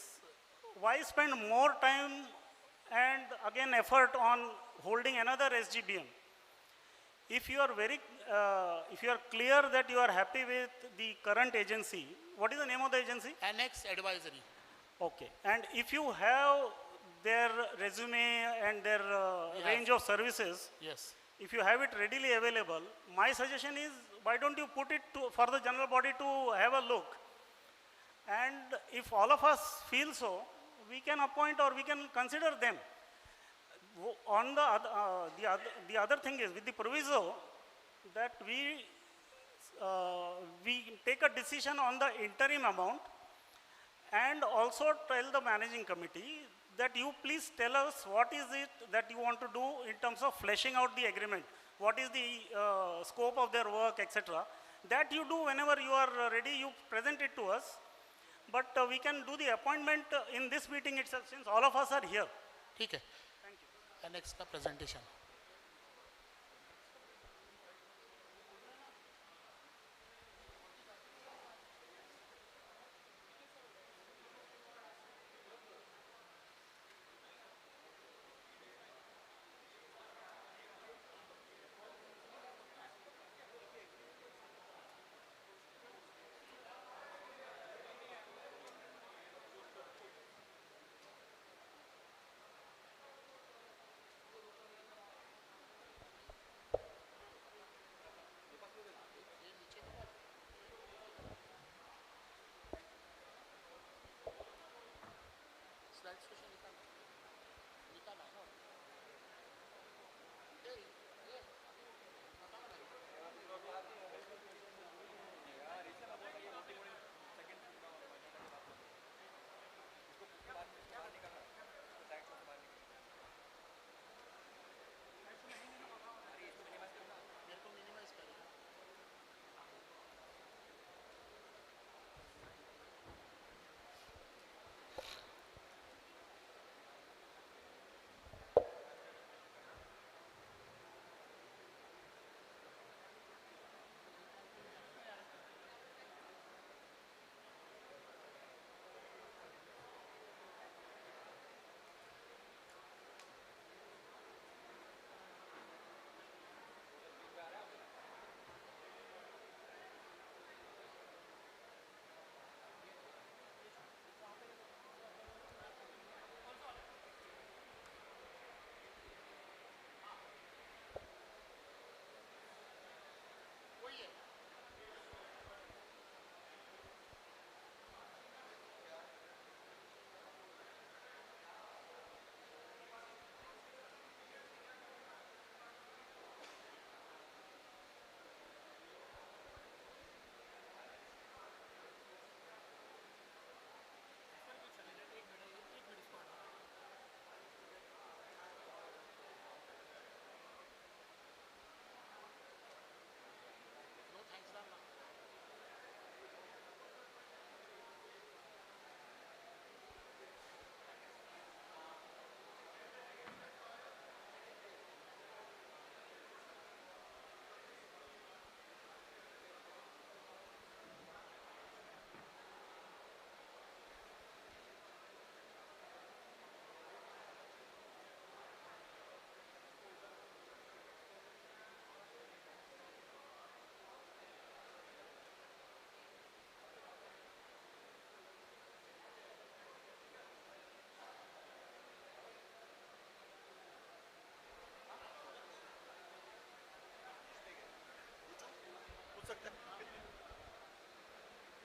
why spend more time and again effort on holding another SGBM? If you are if you are clear that you are happy with the current agency, what is the name of the agency? Annex Advisory. Okay. And if you have their resume and their range of services, Yes. if you have it readily available, my suggestion is, why don't you put it for the general body to have a look? And if all of us feel so, we can appoint or we can consider them. On the other thing is, with the proviso that we take a decision on the interim amount, and also tell the managing committee that you please tell us what is it that you want to do in terms of fleshing out the agreement. What is the scope of their work, etc. That you do whenever you are ready, you present it to us. But we can do the appointment in this meeting itself, since all of us are here. ठीक है. Annex का presentation.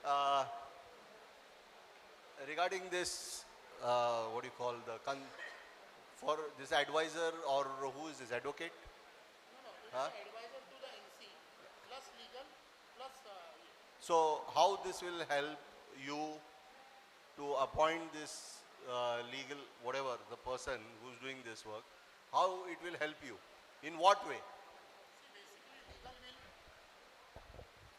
Uh, regarding this, what do you call for this advisor, or who is this advocate? Huh? Advisor to the MC plus legal plus. So how this will help you to appoint this legal, whatever, the person who's doing this work, how it will help you? In what way?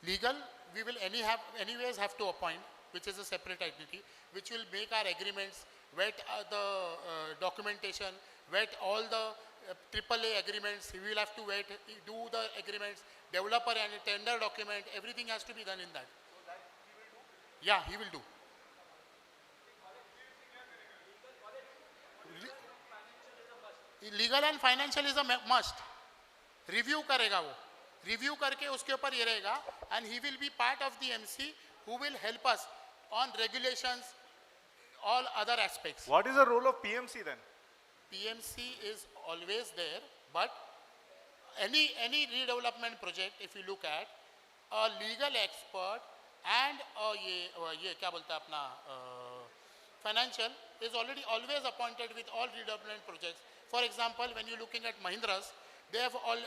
Legal, we will anyways have to appoint, which is a separate entity, which will make our agreements, vet the documentation, vet all the AAA agreements. We will have to vet, do the agreements, developer and tender document. Everything has to be done in that. So that he will do? Yeah, he will do. Legal and financial is a must review करेगा वो review करके उसके ऊपर ये रहेगा and he will be part of the MC who will help us on regulations all other aspects. What is the role of PMC then? PMC is always there, but any redevelopment project, if you look at a legal expert and ये क्या बोलता है अपना financial is always appointed with all redevelopment projects. For example, when you're looking at Mahindra's, they have all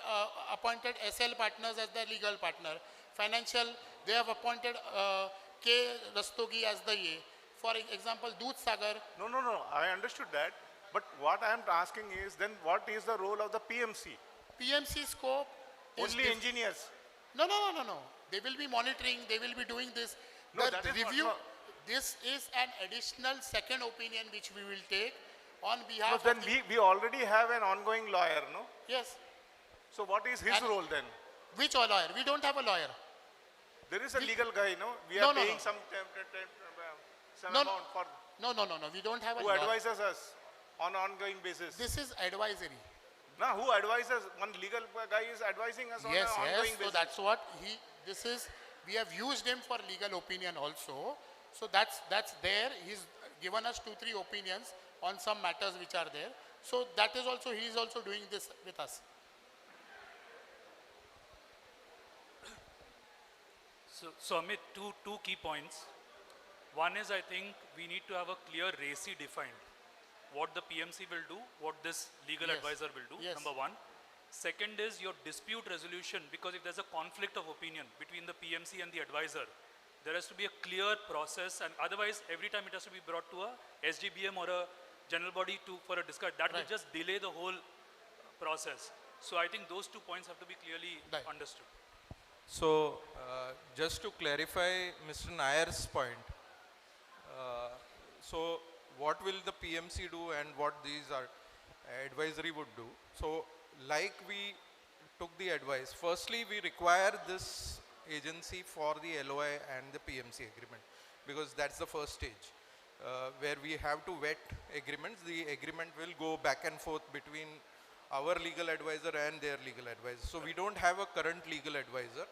appointed SL partners as their legal partner. Financial, they have appointed K Rastogi as the For example, Doodh Sagar. No, I understood that. But what I am asking is, then what is the role of the PMC? PMC scope Only engineers. No. They will be monitoring, they will be doing this. No, the that is review, not, no. This is an additional second opinion which we will take on behalf No, then we already have an ongoing lawyer, no? Yes. So what is his role then? Which lawyer? We don't have a lawyer. There is a legal guy, no? We are paying some amount for... No. We don't have a Who lawyer. advises us on an ongoing basis? This is advisory. No, who advises? One legal guy is advising us on an ongoing basis. So that's what we have used him for legal opinion also. So that's there. He's given us 2-3 opinions on some matters which are there. So that is also, he is also doing this with us. So Amit, two key points. One is, I think we need to have a clear RACI defined. What the PMC will do, what this legal advisor will do, number one. Second is your dispute resolution, because if there's a conflict of opinion between the PMC and the advisor, there has to be a clear process, and otherwise every time it has to be brought to a SGBM or a general body for a discussion. That will just delay the whole process. So I think those 2 points have to be clearly understood. So just to clarify Mr. Nair's point, so what will the PMC do and what these are advisory would do? So like we took the advice, firstly we require this agency for the LOI and the PMC agreement, because that's the first stage where we have to vet agreements. The agreement will go back and forth between our legal advisor and their legal advisor. So we don't have a current legal advisor.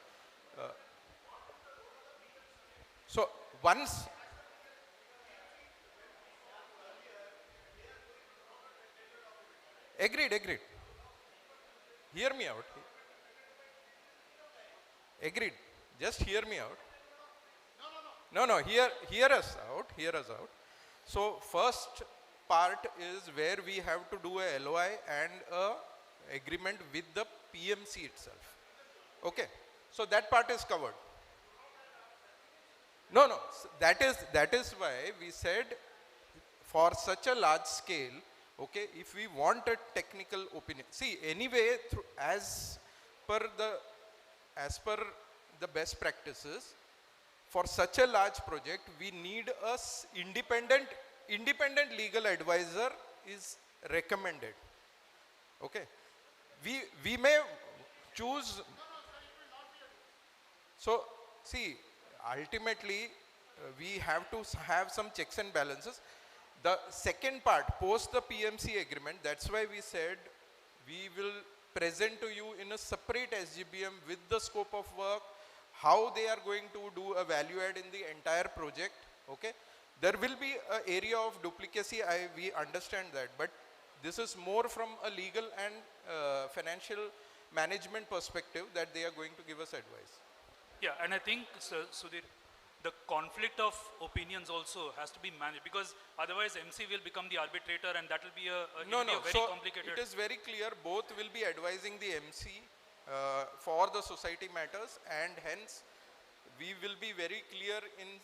So once Agreed. Hear me out. Agreed. Just hear me out. No. Hear us out. So first part is where we have to do a LOI and a agreement with the PMC itself. Okay. So that part is covered. No. That is why we said for such a large scale, okay, if we want a technical opinion, see, anyway, as per the best practices, for such a large project, we need a independent legal advisor is recommended. Okay, we may choose. So, see, ultimately, we have to have some checks and balances. The second part, post the PMC agreement, that's why we said we will present to you in a separate SGBM with the scope of work, how they are going to do a value add in the entire project. Okay, there will be an area of duplicacy, we understand that, but this is more from a legal and financial management perspective that they are going to give us advice. Yeah, and I think, Sudhir, the conflict of opinions also has to be managed, because otherwise MC will become the arbitrator, and that will be a very complicated. It is very clear, both will be advising the MC for the society matters, and hence we will be very clear in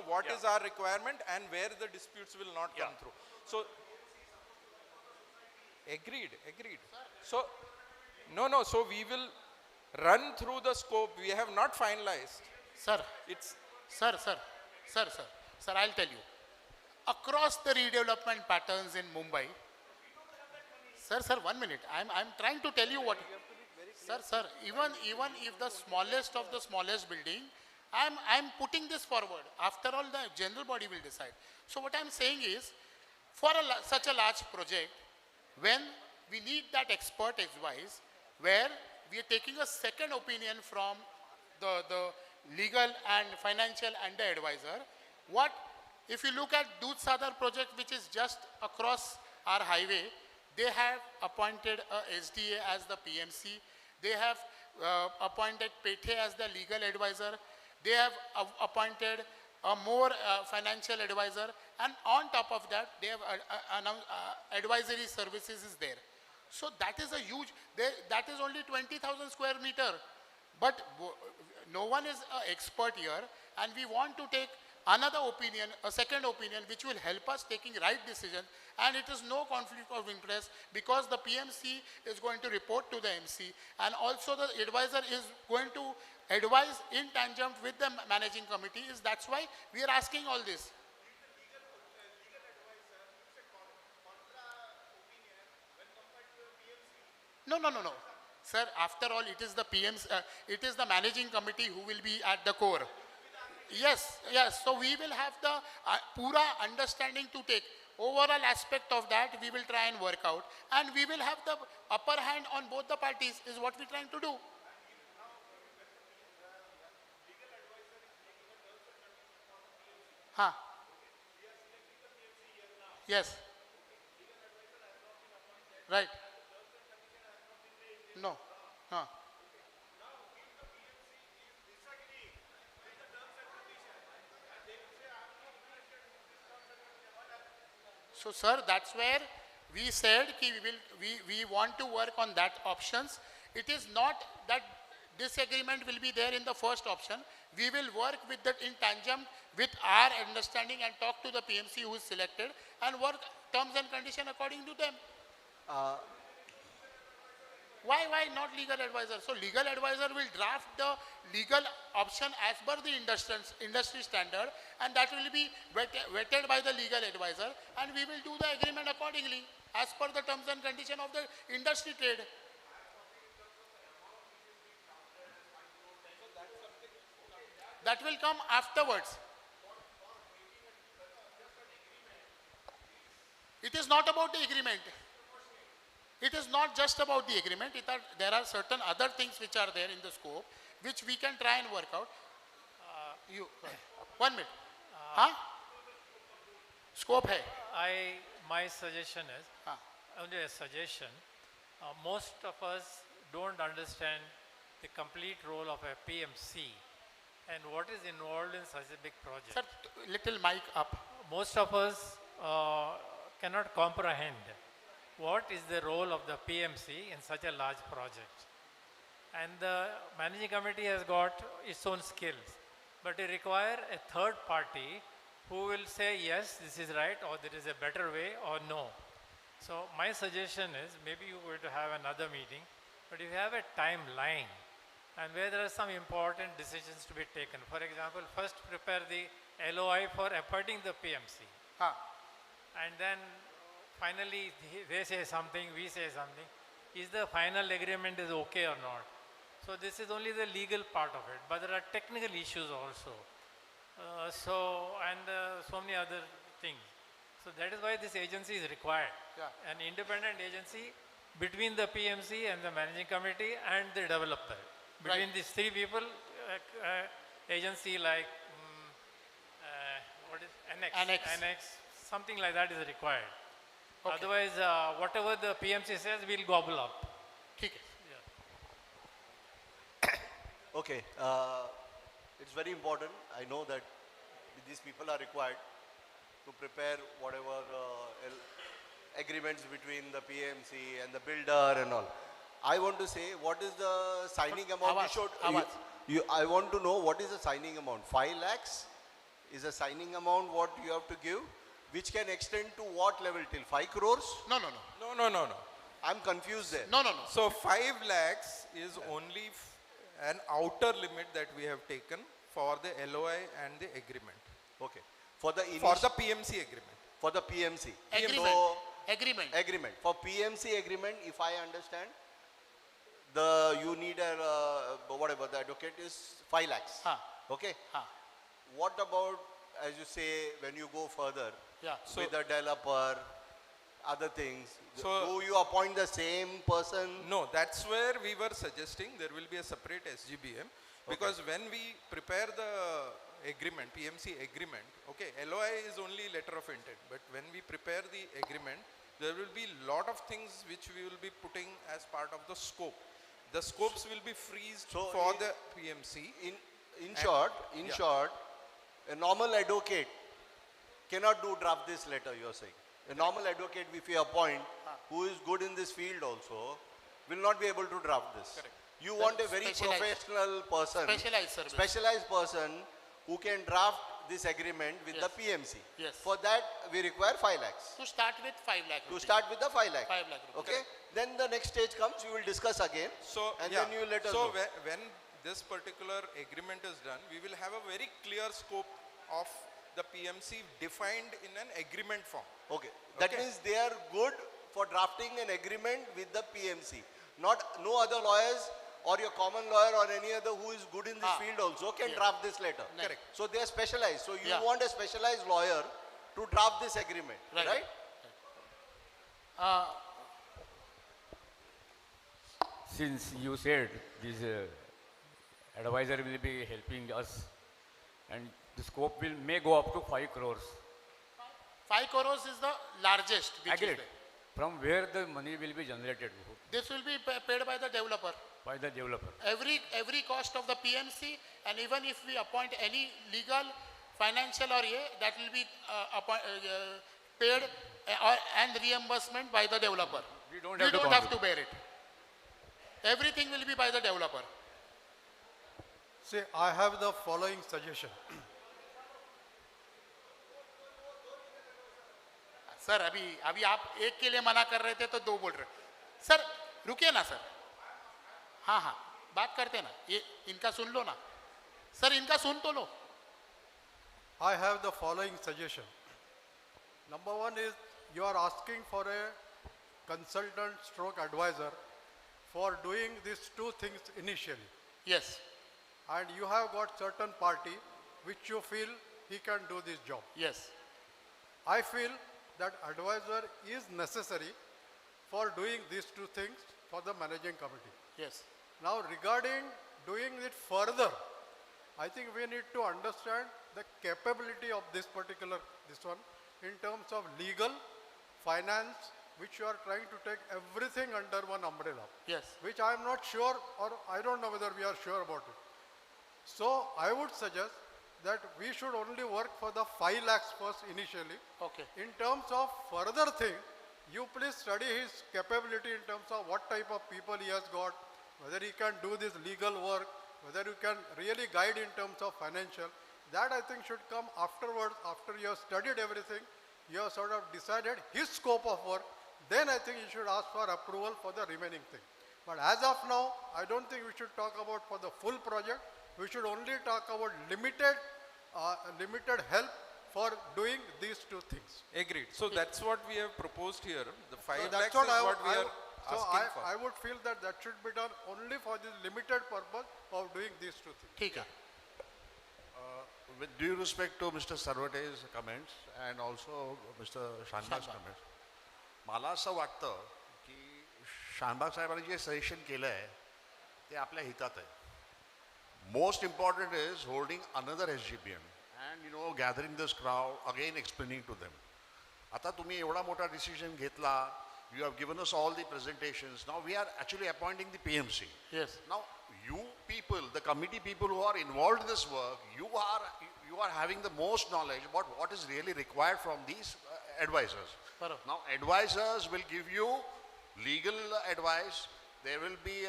what is our requirement and where the disputes will not come through. So agreed. So so we will run through the scope. We have not finalized. Sir, I'll tell you. Across the redevelopment patterns in Mumbai, sir, 1 minute. I'm trying to tell you what. Sir, even if the smallest of the smallest building, I'm putting this forward. After all, the general body will decide. So what I'm saying is, for such a large project, when we need that expert advice, where we are taking a second opinion from the legal and financial and the advisor. What if you look at Dudh Sadar project, which is just across our highway, they have appointed a SDA as the PMC. They have appointed Pethe as the legal advisor. They have appointed a more financial advisor, and on top of that, they have advisory services is there. So that is a huge, that is only 20,000 square meter. But no one is an expert here, and we want to take another opinion, a second opinion, which will help us taking right decision, and it is no conflict of interest because the PMC is going to report to the MC, and also the advisor is going to advise in tandem with the managing committee. That's why we are asking all this. No. Sir, after all, it is the PMC, it is the managing committee who will be at the core. Yes. So we will have the pura understanding to take. Overall aspect of that, we will try and work out. And we will have the upper hand on both the parties, is what we're trying to do. Yes. Right. No. So, sir, that's where we said we want to work on that options. It is not that disagreement will be there in the first option. We will work with that in tandem with our understanding and talk to the PMC who is selected and work terms and conditions according to them. Why not legal advisor? So legal advisor will draft the legal option as per the industry standard, and that will be vetted by the legal advisor, and we will do the agreement accordingly as per the terms and conditions of the industry trade. That will come afterwards. It is not about the agreement. It is not just about the agreement. There are certain other things which are there in the scope, which we can try and work out. 1 minute. Scope hai. My suggestion is, only a suggestion, most of us don't understand the complete role of a PMC and what is involved in such a big project. Sir, little mic up. Most of us cannot comprehend what is the role of the PMC in such a large project. And the managing committee has got its own skills, but it requires a third party who will say yes, this is right, or there is a better way, or no. So my suggestion is, maybe you were to have another meeting, but if you have a timeline and where there are some important decisions to be taken. For example, first prepare the LOI for appointing the PMC. And then finally they say something, we say something. Is the final agreement is okay or not? So this is only the legal part of it, but there are technical issues also. So many other things. So that is why this agency is required. An independent agency between the PMC and the managing committee and the developer. Between these three people, agency like what is Annex, something like that is required. Okay. Otherwise, whatever the PMC says, we'll gobble up. Okay, it's very important. I know that these people are required to prepare whatever agreements between the PMC and the builder and all. I want to say, what is the signing amount? Awaz, You awaz. should, I want to know what is the signing amount. 5 lakhs is the signing amount what you have to give, which can extend to what level till 5 crores? No. No. I'm confused there. No. So 5 lakhs is only an outer limit that we have taken for the LOI and the agreement. Okay. For the PMC agreement. For the PMC. Agreement. So, Agreement. Agreement. For PMC agreement, if I understand, you need whatever the advocate is 5 lakhs. Okay. What about, as you say, when you go further with the developer, other things? So do you appoint the same person? No, that's where we were suggesting there will be a separate SGBM, because when we prepare the agreement, PMC agreement, okay, LOI is only letter of intent, but when we prepare the agreement, there will be lot of things which we will be putting as part of the scope. The scopes will be freezed for the PMC. In short, a normal advocate cannot draft this letter, you are saying. A normal advocate, if you appoint, who is good in this field also, will not be able to draft this. Correct. You want a very professional person, specialized person who can draft this agreement with the PMC. Yes. For that, we require 5 lakhs. To start with 5 lakh. To start with the 5 lakh. 5 lakh rupees. Okay. Then the next stage comes, we will discuss again. Then you let us know. So when this particular agreement is done, we will have a very clear scope of the PMC defined in an agreement form. Okay. That means they are good for drafting an agreement with the PMC. No other lawyers or your common lawyer or any other who is good in this field also can draft this letter. Correct. So they are specialized. So you want a specialized lawyer to draft this agreement, right? Since you said this advisor will be helping us and the scope may go up to 5 crores. 5 crores is the largest. Agreed. From where the money will be generated? This will be paid by the developer. By the developer. Every cost of the PMC, and even if we appoint any legal, financial or that will be paid and reimbursement by the developer. We don't have to bear it. Everything will be by the developer. See, I have the following suggestion. Sir अभी आप एक के लिए मना कर रहे थे तो 2 बोल रहे सर रुकिए ना सर हाँ बात करते ना ये इनका सुन लो ना सर इनका सुन तो लो I have the following suggestion. Number one is you are asking for a consultant stroke advisor for doing these 2 things initially. Yes. And you have got certain party which you feel he can do this job. Yes. I feel that advisor is necessary for doing these 2 things for the managing committee. Yes. Now regarding doing it further, I think we need to understand the capability of this one in terms of legal, finance, which you are trying to take everything under one umbrella. Yes. Which I am not sure, or I don't know whether we are sure about it. So I would suggest that we should only work for the 5 lakhs first initially. Okay. In terms of further thing, you please study his capability in terms of what type of people he has got, whether he can do this legal work, whether you can really guide in terms of financial. That I think should come afterwards, after you have studied everything, you have sort of decided his scope of work, then I think you should ask for approval for the remaining thing. But as of now, I don't think we should talk about for the full project. We should only talk about limited help for doing these 2 things. Agreed. So that's what we have proposed here. The 5 So lakhs is what we are asking for. I would feel that should be done only for this limited purpose of doing these 2 things. ठीक है. With due respect to Mr. Sarvate's comments and also Mr. Shanbag's comments, मला असं वाटतं की शानबाग साहेबांनी जे suggestion केलं आहे ते आपल्या हितात आहे. Most important is holding another SGPM and gathering this crowd, again explaining to them. आता तुम्ही एवढा मोठा decision घेतला, you have given us all the presentations. Now we are actually appointing the PMC. Yes. Now you people, the committee people who are involved in this work, you are having the most knowledge about what is really required from these advisors. Now advisors will give you legal advice, there will be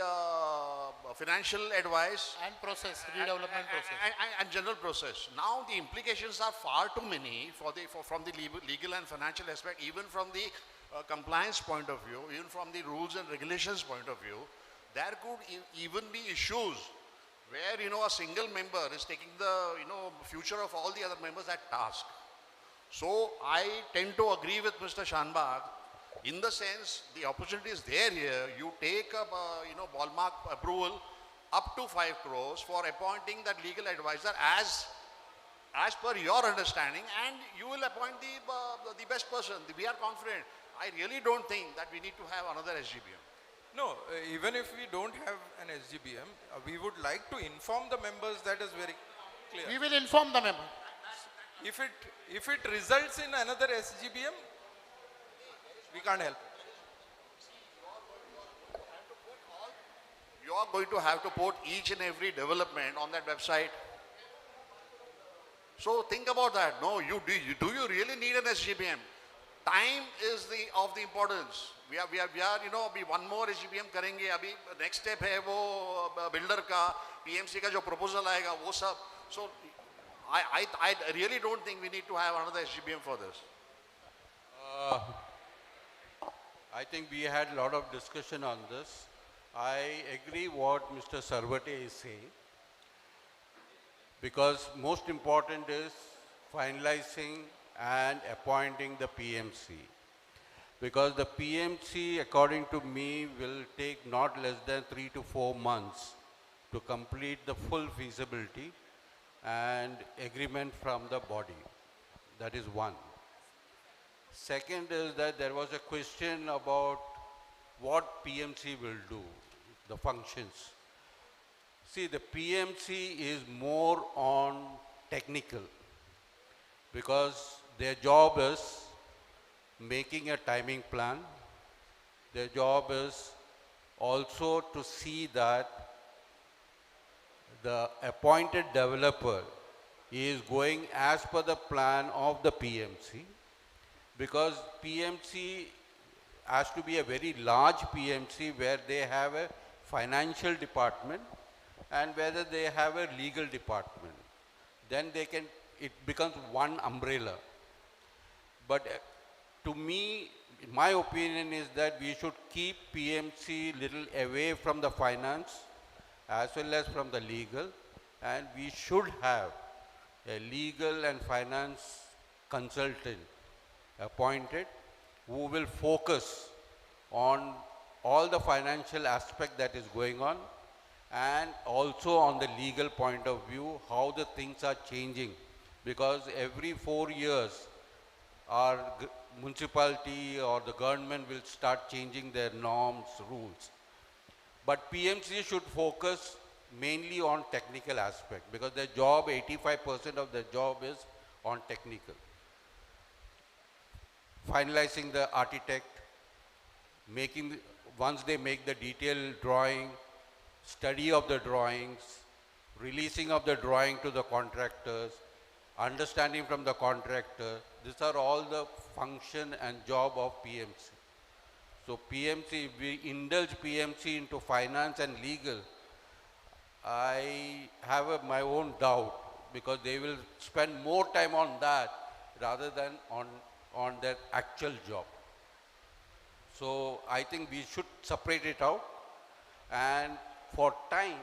financial advice. And process, redevelopment process. And general process. Now the implications are far too many from the legal and financial aspect, even from the compliance point of view, even from the rules and regulations point of view. There could even be issues where, a single member is taking the, future of all the other members at task. So I tend to agree with Mr. Shanbag in the sense the opportunity is there here. You take a, ballpark approval up to 5 crores for appointing that legal advisor as per your understanding, and you will appoint the best person. We are confident. I really don't think that we need to have another SGBM. No, even if we don't have an SGBM, we would like to inform the members. That is very clear. We will inform the member. If it results in another SGBM, we can't help. You are going to have to put each and every development on that website. So think about that. No, do you really need an SGBM? Time is of the importance. We are अभी one more SGBM करेंगे. अभी next step है वो builder का PMC का जो proposal आएगा वो सब. So I really don't think we need to have another SGBM for this. I think we had a lot of discussion on this. I agree what Mr. Sarvate is saying, because most important is finalizing and appointing the PMC. Because the PMC, according to me, will take not less than 3 to 4 months to complete the full feasibility and agreement from the body. That is one. Second is that there was a question about what PMC will do, the functions. See, the PMC is more on technical, because their job is making a timing plan. Their job is also to see that the appointed developer is going as per the plan of the PMC, because PMC has to be a very large PMC where they have a financial department and whether they have a legal department. Then it becomes one umbrella. But to me, my opinion is that we should keep PMC little away from the finance as well as from the legal, and we should have a legal and finance consultant appointed who will focus on all the financial aspect that is going on, and also on the legal point of view, how the things are changing. Because every 4 years, our municipality or the government will start changing their norms, rules. But PMC should focus mainly on technical aspect, because their job, 85% of their job is on technical. Finalizing the architect, once they make the detailed drawing, study of the drawings, releasing of the drawing to the contractors, understanding from the contractor, these are all the function and job of PMC. So PMC, if we indulge PMC into finance and legal, I have my own doubt, because they will spend more time on that rather than on their actual job. So I think we should separate it out, and for time,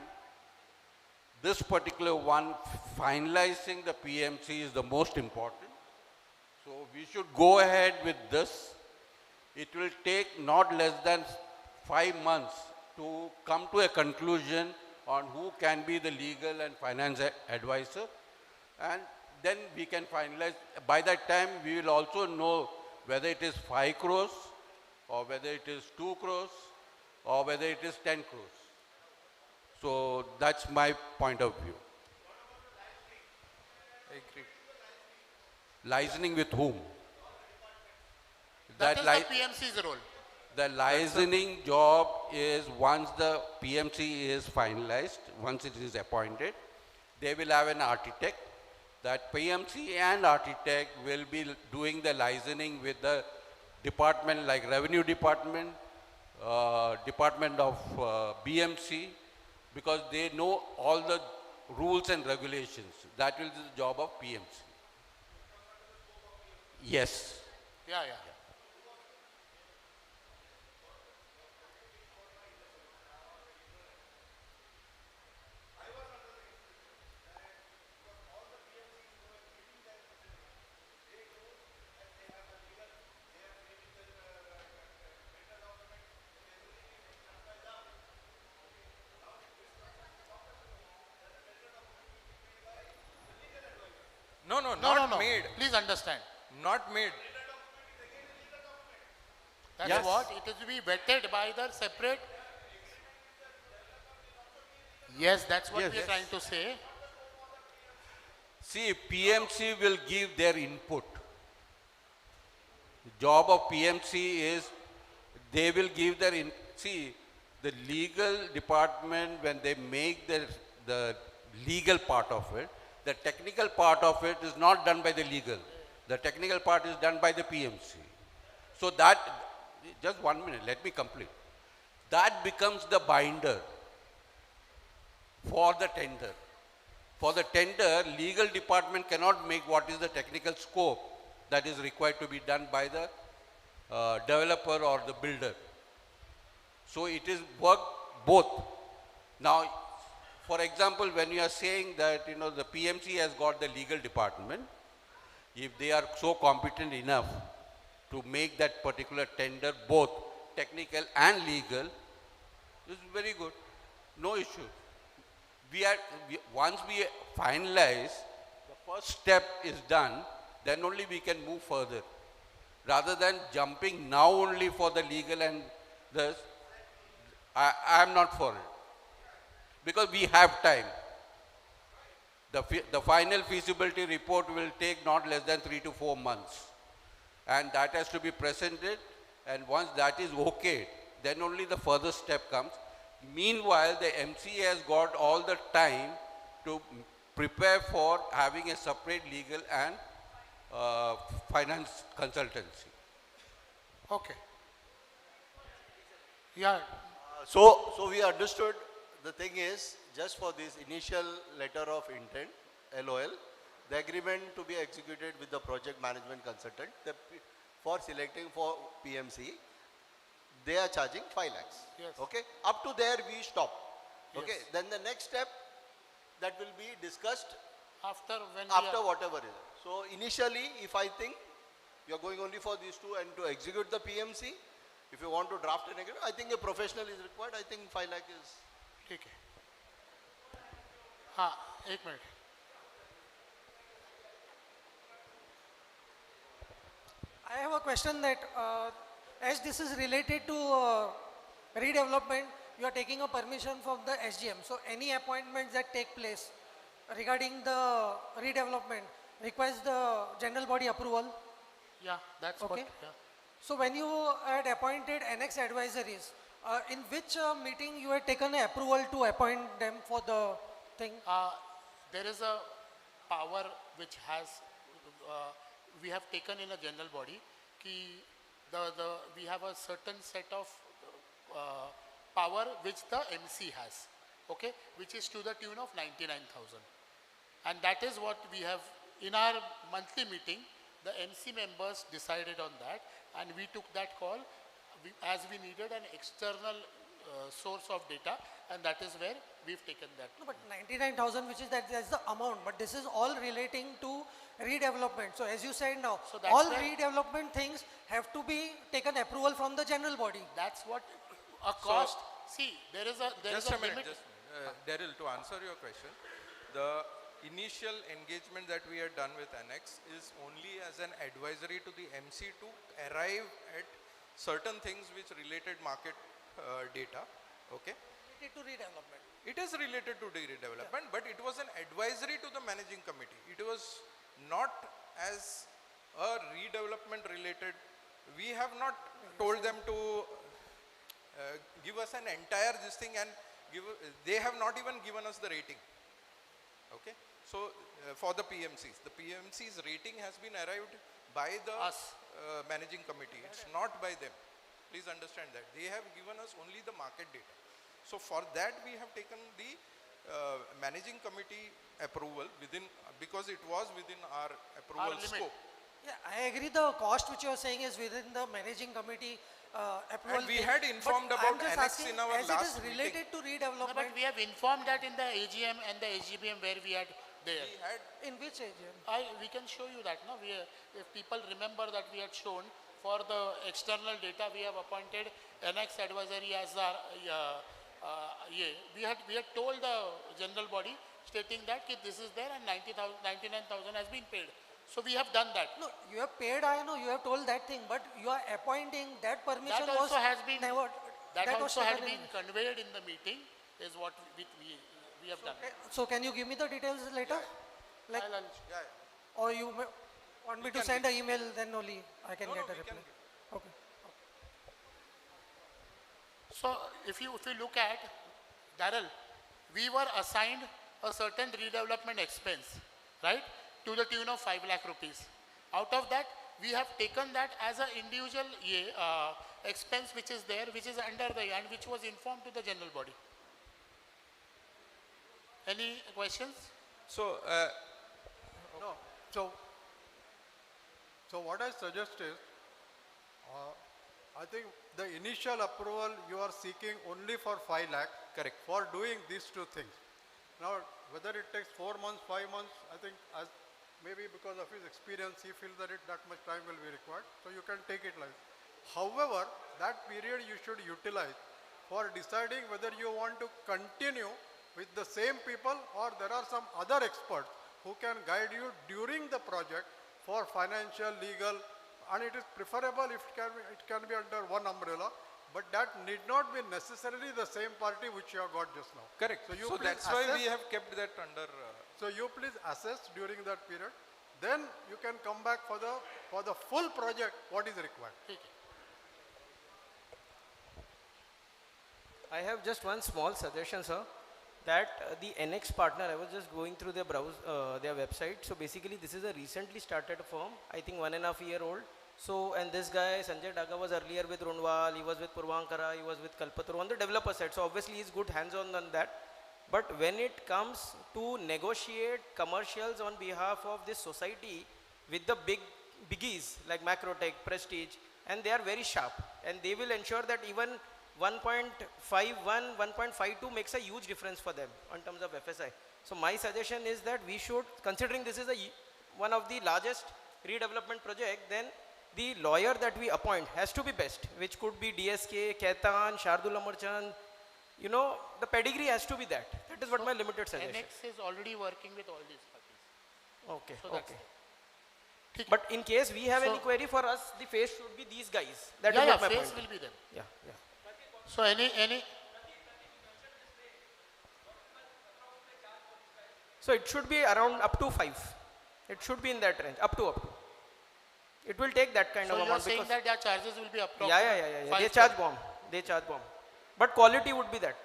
this particular one, finalizing the PMC is the most important. So we should go ahead with this. It will take not less than 5 months to come to a conclusion on who can be the legal and finance advisor, and then we can finalize. By that time, we will also know whether it is 5 crores or whether it is 2 crores or whether it is 10 crores. So that's my point of view. I agree. Licensing with whom? That is the PMC's role. The licensing job is once the PMC is finalized, once it is appointed, they will have an architect. That PMC and architect will be doing the licensing with the department like revenue department, department of BMC, because they know all the rules and regulations. That will be the job of PMC. Yes. Yeah. No, No. made. Please understand. Not made. That's Yes. what it is to be vetted by the separate. Yes, that's what Yes. we are trying to say. See, PMC will give their input. The job of PMC is they will give their see, the legal department, when they make the legal part of it, the technical part of it is not done by the legal. The technical part is done by the PMC. So that, just 1 minute, let me complete. That becomes the binder for the tender. For the tender, legal department cannot make what is the technical scope that is required to be done by the developer or the builder. So it is work both. Now, for example, when you are saying that the PMC has got the legal department, if they are so competent enough to make that particular tender both technical and legal, this is very good. No issue. Once we finalize, the first step is done, then only we can move further. Rather than jumping now only for the legal and this, I am not for it. Because we have time. The final feasibility report will take not less than 3 to 4 months. And that has to be presented, and once that is okay, then only the further step comes. Meanwhile, the MC has got all the time to prepare for having a separate legal and finance consultancy. Okay. Yeah. So we understood the thing is, just for this initial letter of intent, LOL, the agreement to be executed with the project management consultant for selecting for PMC, they are charging 5 lakhs. Yes. Okay. Up to there we stop. Okay. Yes. Then the next step that will be discussed After whatever is. So initially, if I think you are going only for these two and to execute the PMC, if you want to draft an agreement, I think a professional is required. I think 5 lakh is. ठीक है. हाँ, एक minute. I have a question that as this is related to redevelopment, you are taking a permission from the SGM. So any appointments that take place regarding the redevelopment requires the general body approval. Yeah, that's okay. what. Yeah. So when you had appointed annex advisories, in which meeting you had taken an approval to appoint them for the thing? There is a power which has, we have taken in a general body, we have a certain set of power which the MC has, okay, which is to the tune of 99,000. And that is what we have, in our monthly meeting, the MC members decided on that, and we took that call as we needed an external source of data, and that is where we've taken that. No, but 99,000, which is that's the amount, but this is all relating to redevelopment. So as you said now, So that's all where- redevelopment things have to be taken approval from the general body. That's what a cost. See, there is a Just a minute, limit. just Daryl, to answer your question, the initial engagement that we had done with Annex is only as an advisory to the MC to arrive at certain things which related market data. Okay. Related to redevelopment. It is related to redevelopment, but it was an advisory to the managing committee. It was not as a redevelopment related. We have not told them to give us an entire this thing, and they have not even given us the rating. Okay. So for the PMC's rating has been arrived by the managing committee. It's not by them. Please understand that. They have given us only the market data. So for that we have taken the managing committee approval within, because it was within our approval scope. Yeah, I agree. The cost which you are saying is within the managing committee approval. And we thing, had informed but about I'm just annex asking, in our as last it is meeting. related to redevelopment. But we have informed that in the AGM and the SGBM where we had there. In which AGM? We can show you that. No, if people remember that we had shown for the external data, we have appointed annex advisory as our. We had told the general body stating that this is there and 99,000 has been paid. So we have done that. No, you have paid. I know you have told that thing, but you are appointing that permission. That also has been never. That was also had taken in. been conveyed in the meeting. Is what we have done. So can you give me the details later? Like, or you want me to send an email, then only I can get a reply. Okay. So if you look at Daryl, we were assigned a certain redevelopment expense, right, to the tune of 5 lakh rupees. Out of that, we have taken that as an individual expense which is there, which is under the and which was informed to the general body. Any questions? So no. So what I suggest is, I think the initial approval you are seeking only for 5 lakh. Correct. For doing these two things. Now, whether it takes 4 months, 5 months, I think as maybe because of his experience, he feels that that much time will be required. So you can take it like. However, that period you should utilize for deciding whether you want to continue with the same people or there are some other experts who can guide you during the project for financial, legal, and it is preferable if it can be under one umbrella, but that need not be necessarily the same party which you have got just now. Correct. So that's why we have kept that under. So you please assess during that period. Then you can come back for the full project what is required. I have just one small suggestion, sir. That the NX partner, I was just going through their their website. So basically, this is a recently started firm. I think 1.5 year old. So, and this guy, Sanjay Daga, was earlier with Runwal, he was with Purvankara, he was with Kalpataru on the developer side. So obviously he's good hands-on on that. But when it comes to negotiate commercials on behalf of this society with the biggies like Macrotech, Prestige, and they are very sharp. And they will ensure that even 1.51, 1.52 makes a huge difference for them in terms of FSI. So my suggestion is that we should, considering this is one of the largest redevelopment project, then the lawyer that we appoint has to be best, which could be DSK, Ketan, Shardul Amarchand. You know, the pedigree has to be that. That is what my limited suggestion. NX is already working with all these parties. Okay, So okay. But in case we have any query for us, the face should be these guys. That is what my face point. will be them. Yeah, yeah. So any. So it should be around up to 5. It should be in that range, up to. It will take that kind So of you are amount. saying that their charges will be approximately. Yeah. They charge bomb. They charge bomb. But quality would be that.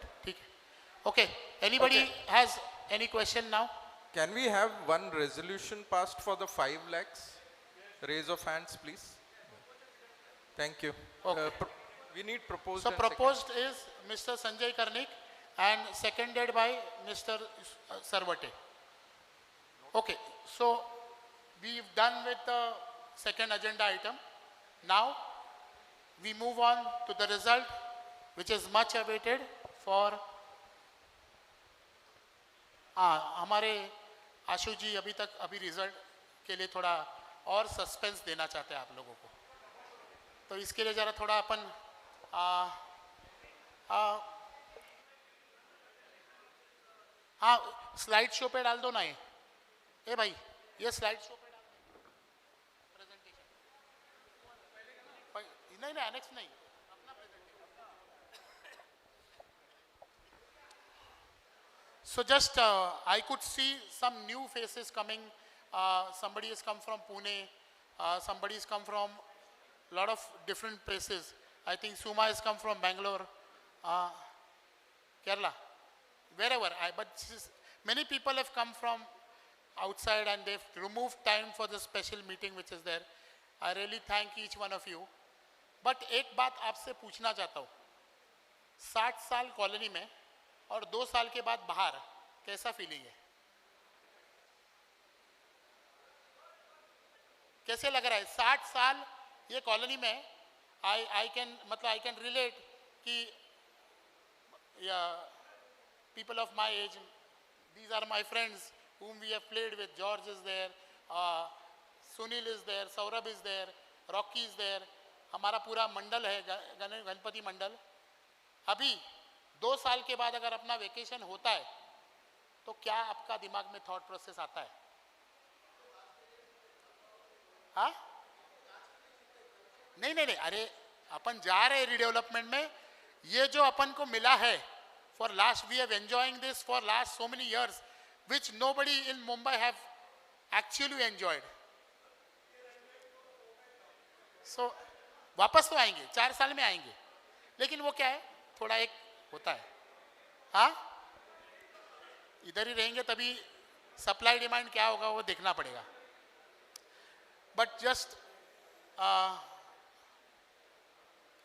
Okay. Anybody has any question now? Can we have one resolution passed for the 5 lakhs? Raise of hands, please. Thank you. Okay. We need proposed. So proposed is Mr. Sanjay Karnik and seconded by Mr. Sarvate. Okay. So we've done with the second agenda item. Now we move on to the result, which is much awaited for हमारे आशु जी अभी result के लिए थोड़ा और suspense देना चाहते हैं आप लोगों को, तो इसके लिए जरा थोड़ा अपन हाँ स्लाइड शो पे डाल दो ना ये भाई ये स्लाइड शो पे डाल दो प्रेजेंटेशन नहीं एनेक्स नहीं अपना So just I could see some new faces coming. Somebody has come from Pune. Somebody has come from a lot of different places. I think Suma has come from Bangalore, Kerala, wherever. But many people have come from outside and they've removed time for the special meeting which is there. I really thank each one of you. But एक बात आपसे पूछना चाहता हूँ, 60 साल colony में और 2 साल के बाद बाहर, कैसा फीलिंग है? कैसे लग रहा है? 60 साल ये कॉलोनी में, आई कैन रिलेट कि people of my age, these are my friends whom we have played with. George is there, Sunil is there, Saurabh is there, Rocky is there. हमारा पूरा मंडल है, गणपति मंडल. अभी 2 साल के बाद अगर अपना वेकेशन होता है तो क्या आपका दिमाग में थॉट प्रोसेस आता है? हाँ? नहीं नहीं नहीं, अरे अपन जा रहे हैं रिडेवलपमेंट में. ये जो अपन को मिला है, for last we have enjoying this for last so many years, which nobody in Mumbai have actually enjoyed. So वापस तो आएंगे, 4 साल में आएंगे, लेकिन वो क्या है, थोड़ा एक होता है. हाँ, इधर ही रहेंगे तभी सप्लाई डिमांड क्या होगा वो देखना पड़ेगा. But just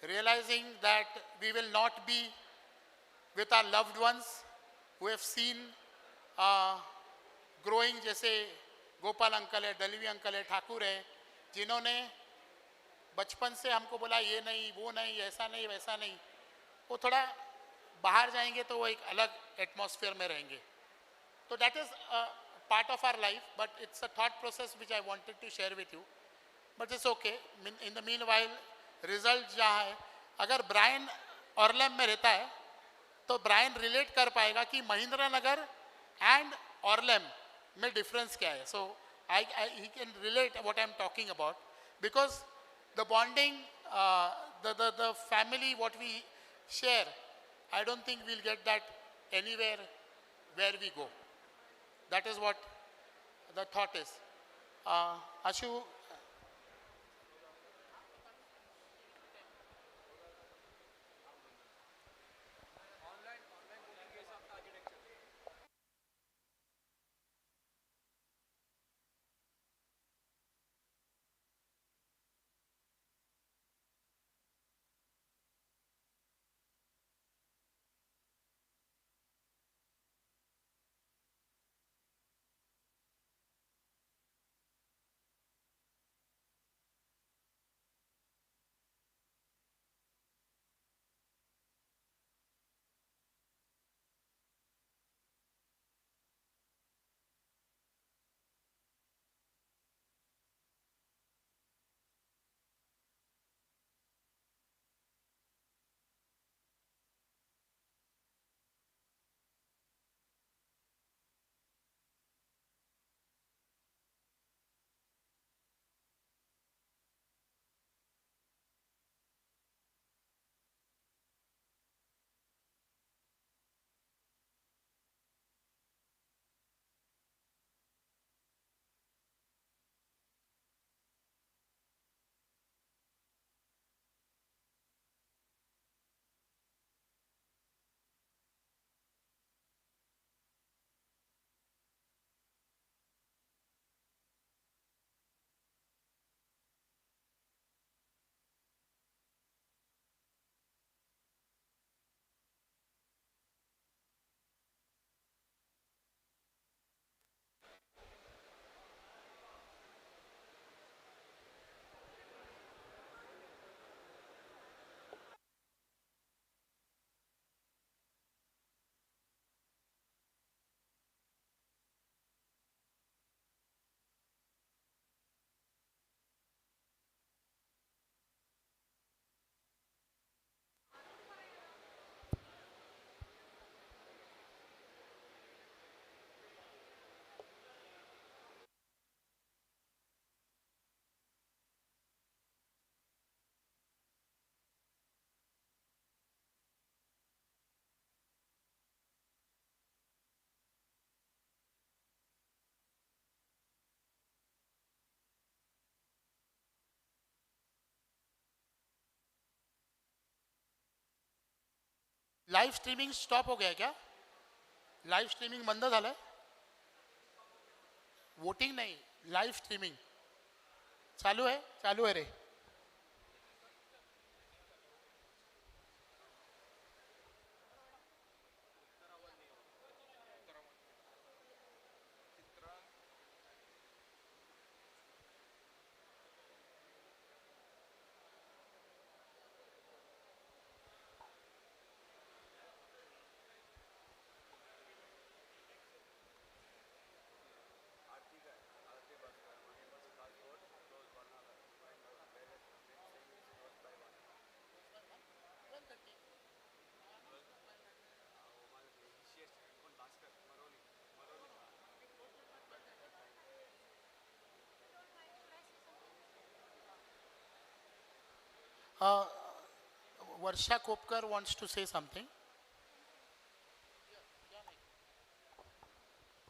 realizing that we will not be with our loved ones who have seen growing, जैसे गोपाल अंकल है, दलवी अंकल है, ठाकुर है, जिन्होंने बचपन से हमको बोला ये नहीं, वो नहीं, ऐसा नहीं, वैसा नहीं. वो थोड़ा बाहर जाएंगे तो वो एक अलग एटमॉस्फेयर में रहेंगे. तो that is part of our life, but it's a thought process which I wanted to share with you. But it's okay. In the meanwhile result जहाँ है, अगर ब्रायन ऑर्लम में रहता है तो ब्रायन रिलेट कर पाएगा कि महिंद्रा नगर एंड ऑर्लम में डिफरेंस क्या है. So he can relate what I am talking about, because the bonding, the family what we share, I don't think we'll get that anywhere where we go. That is what the thought is. Ashu. Live streaming stop हो गया क्या? Live streaming बंद झालं? Voting नहीं, live streaming चालू है. चालू है रे. Uh, Varsha Kopkar wants to say something.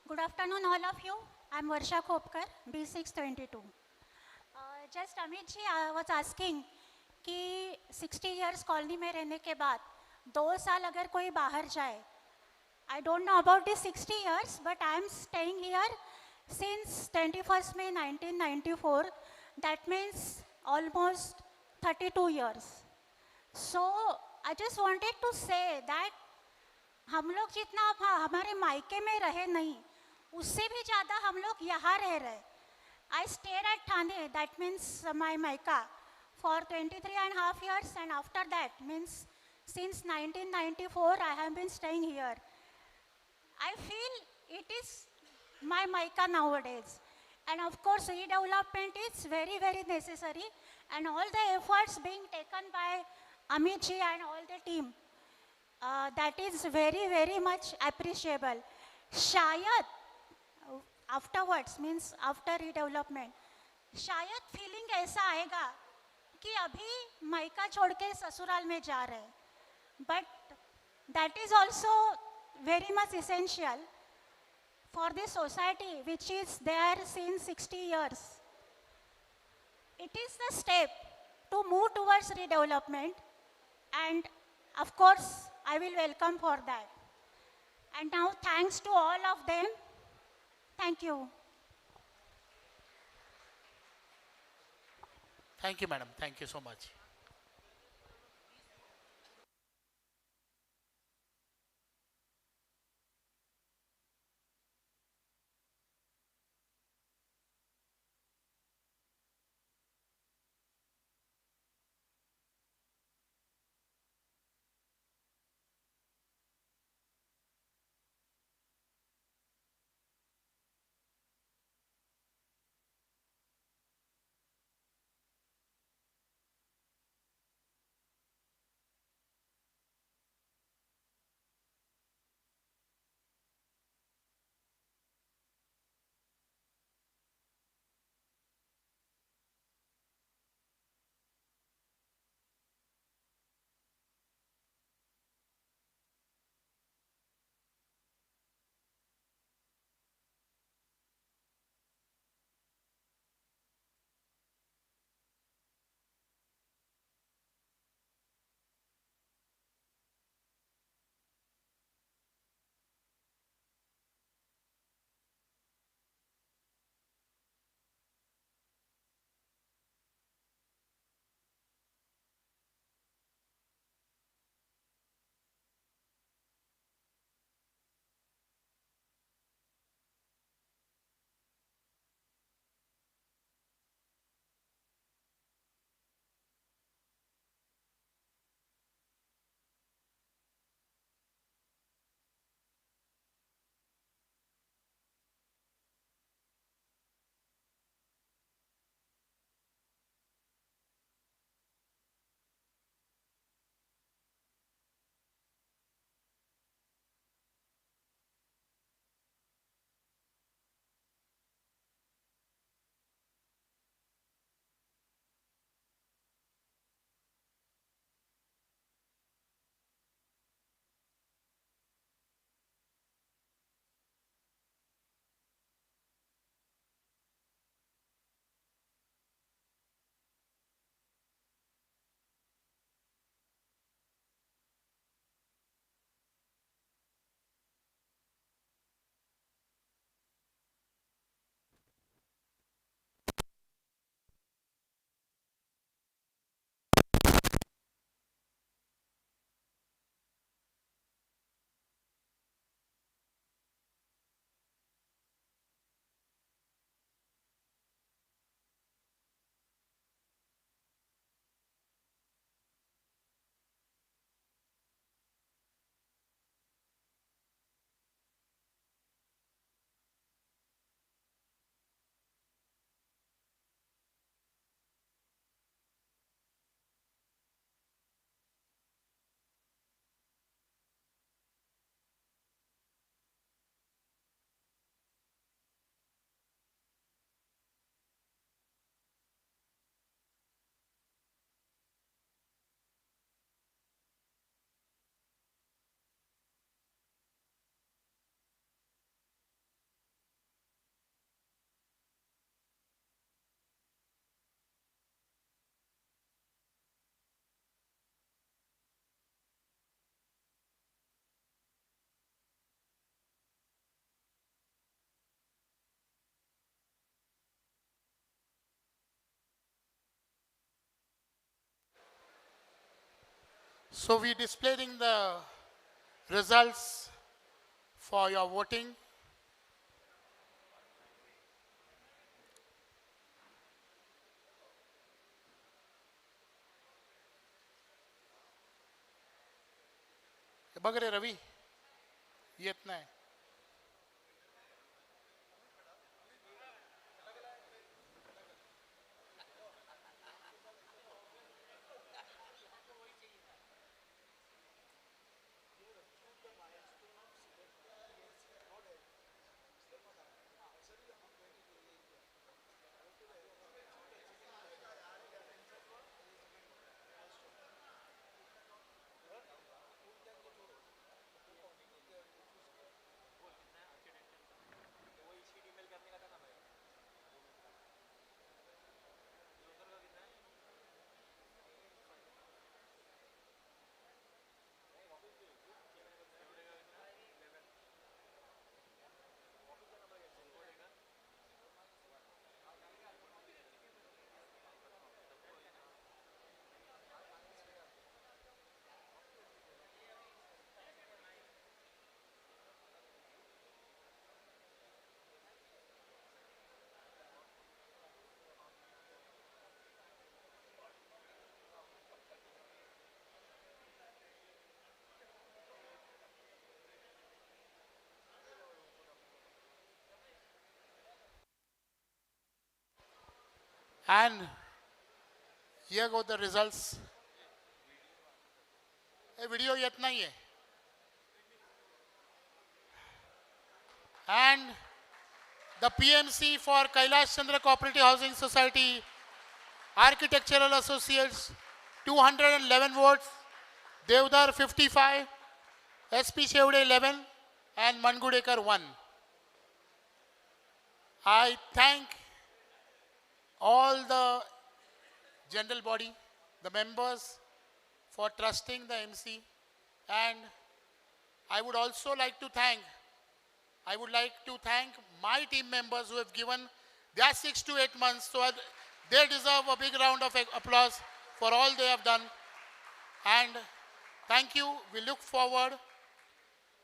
Good afternoon, all of you. I'm Varsha Khopkar, B622. Just Amit ji, I was asking कि 60 years कॉलोनी में रहने के बाद 2 साल अगर कोई बाहर जाए, I don't know about the 60 years, but I am staying here since 21st May 1994. That means almost 32 years. So I just wanted to say that हम लोग जितना हमारे मायके में रहे नहीं, उससे भी ज़्यादा हम लोग यहाँ रह रहे. I stayed at Thane, that means my Maika, for 23.5 years, and after that means since 1994 I have been staying here. I feel it is my Maika nowadays, and of course redevelopment is very very necessary, and all the efforts being taken by Amit ji and all the team, that is very very much appreciable. शायद afterwards means after redevelopment, शायद feeling ऐसा आएगा कि अभी मायका छोड़ के ससुराल में जा रहे हैं. But that is also very much essential for this society which is there since 60 years. It is the step to move towards redevelopment, and of course I will welcome for that. And now thanks to all of them. Thank you. Thank you, madam. Thank you so much. So we displaying the results for your voting. बघ रे रवी येत नाही. And here go the results. A video yet nahi hai. And the PMC for Kailash Chandra Cooperative Housing Society Architectural Associates 211 votes, Devdar 55, SP Shevde 11 and Mangudekar 1. I thank all the general body, the members for trusting the MC, and I would also like to thank my team members who have given their 6 to 8 months, so they deserve a big round of applause for all they have done. And thank you. We look forward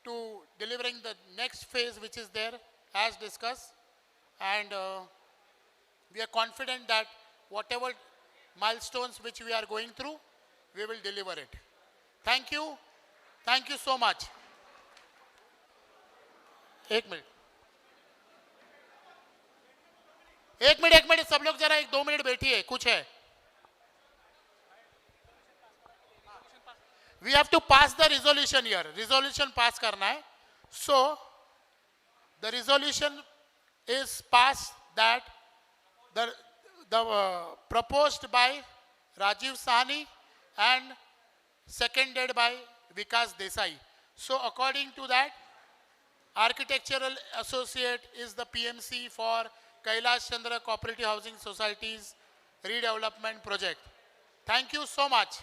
to delivering the next phase which is there as discussed, and we are confident that whatever milestones which we are going through, we will deliver it. Thank you. Thank you so much. एक minute सब लोग जरा 1-2 minute बैठिए. कुछ है. We have to pass the resolution here. Resolution pass करना है. So the resolution is passed that the proposed by Rajiv Sahni and seconded by Vikas Desai. So according to that, Architectural Associate is the PMC for Kailash Chandra Cooperative Housing Society's redevelopment project. Thank you so much.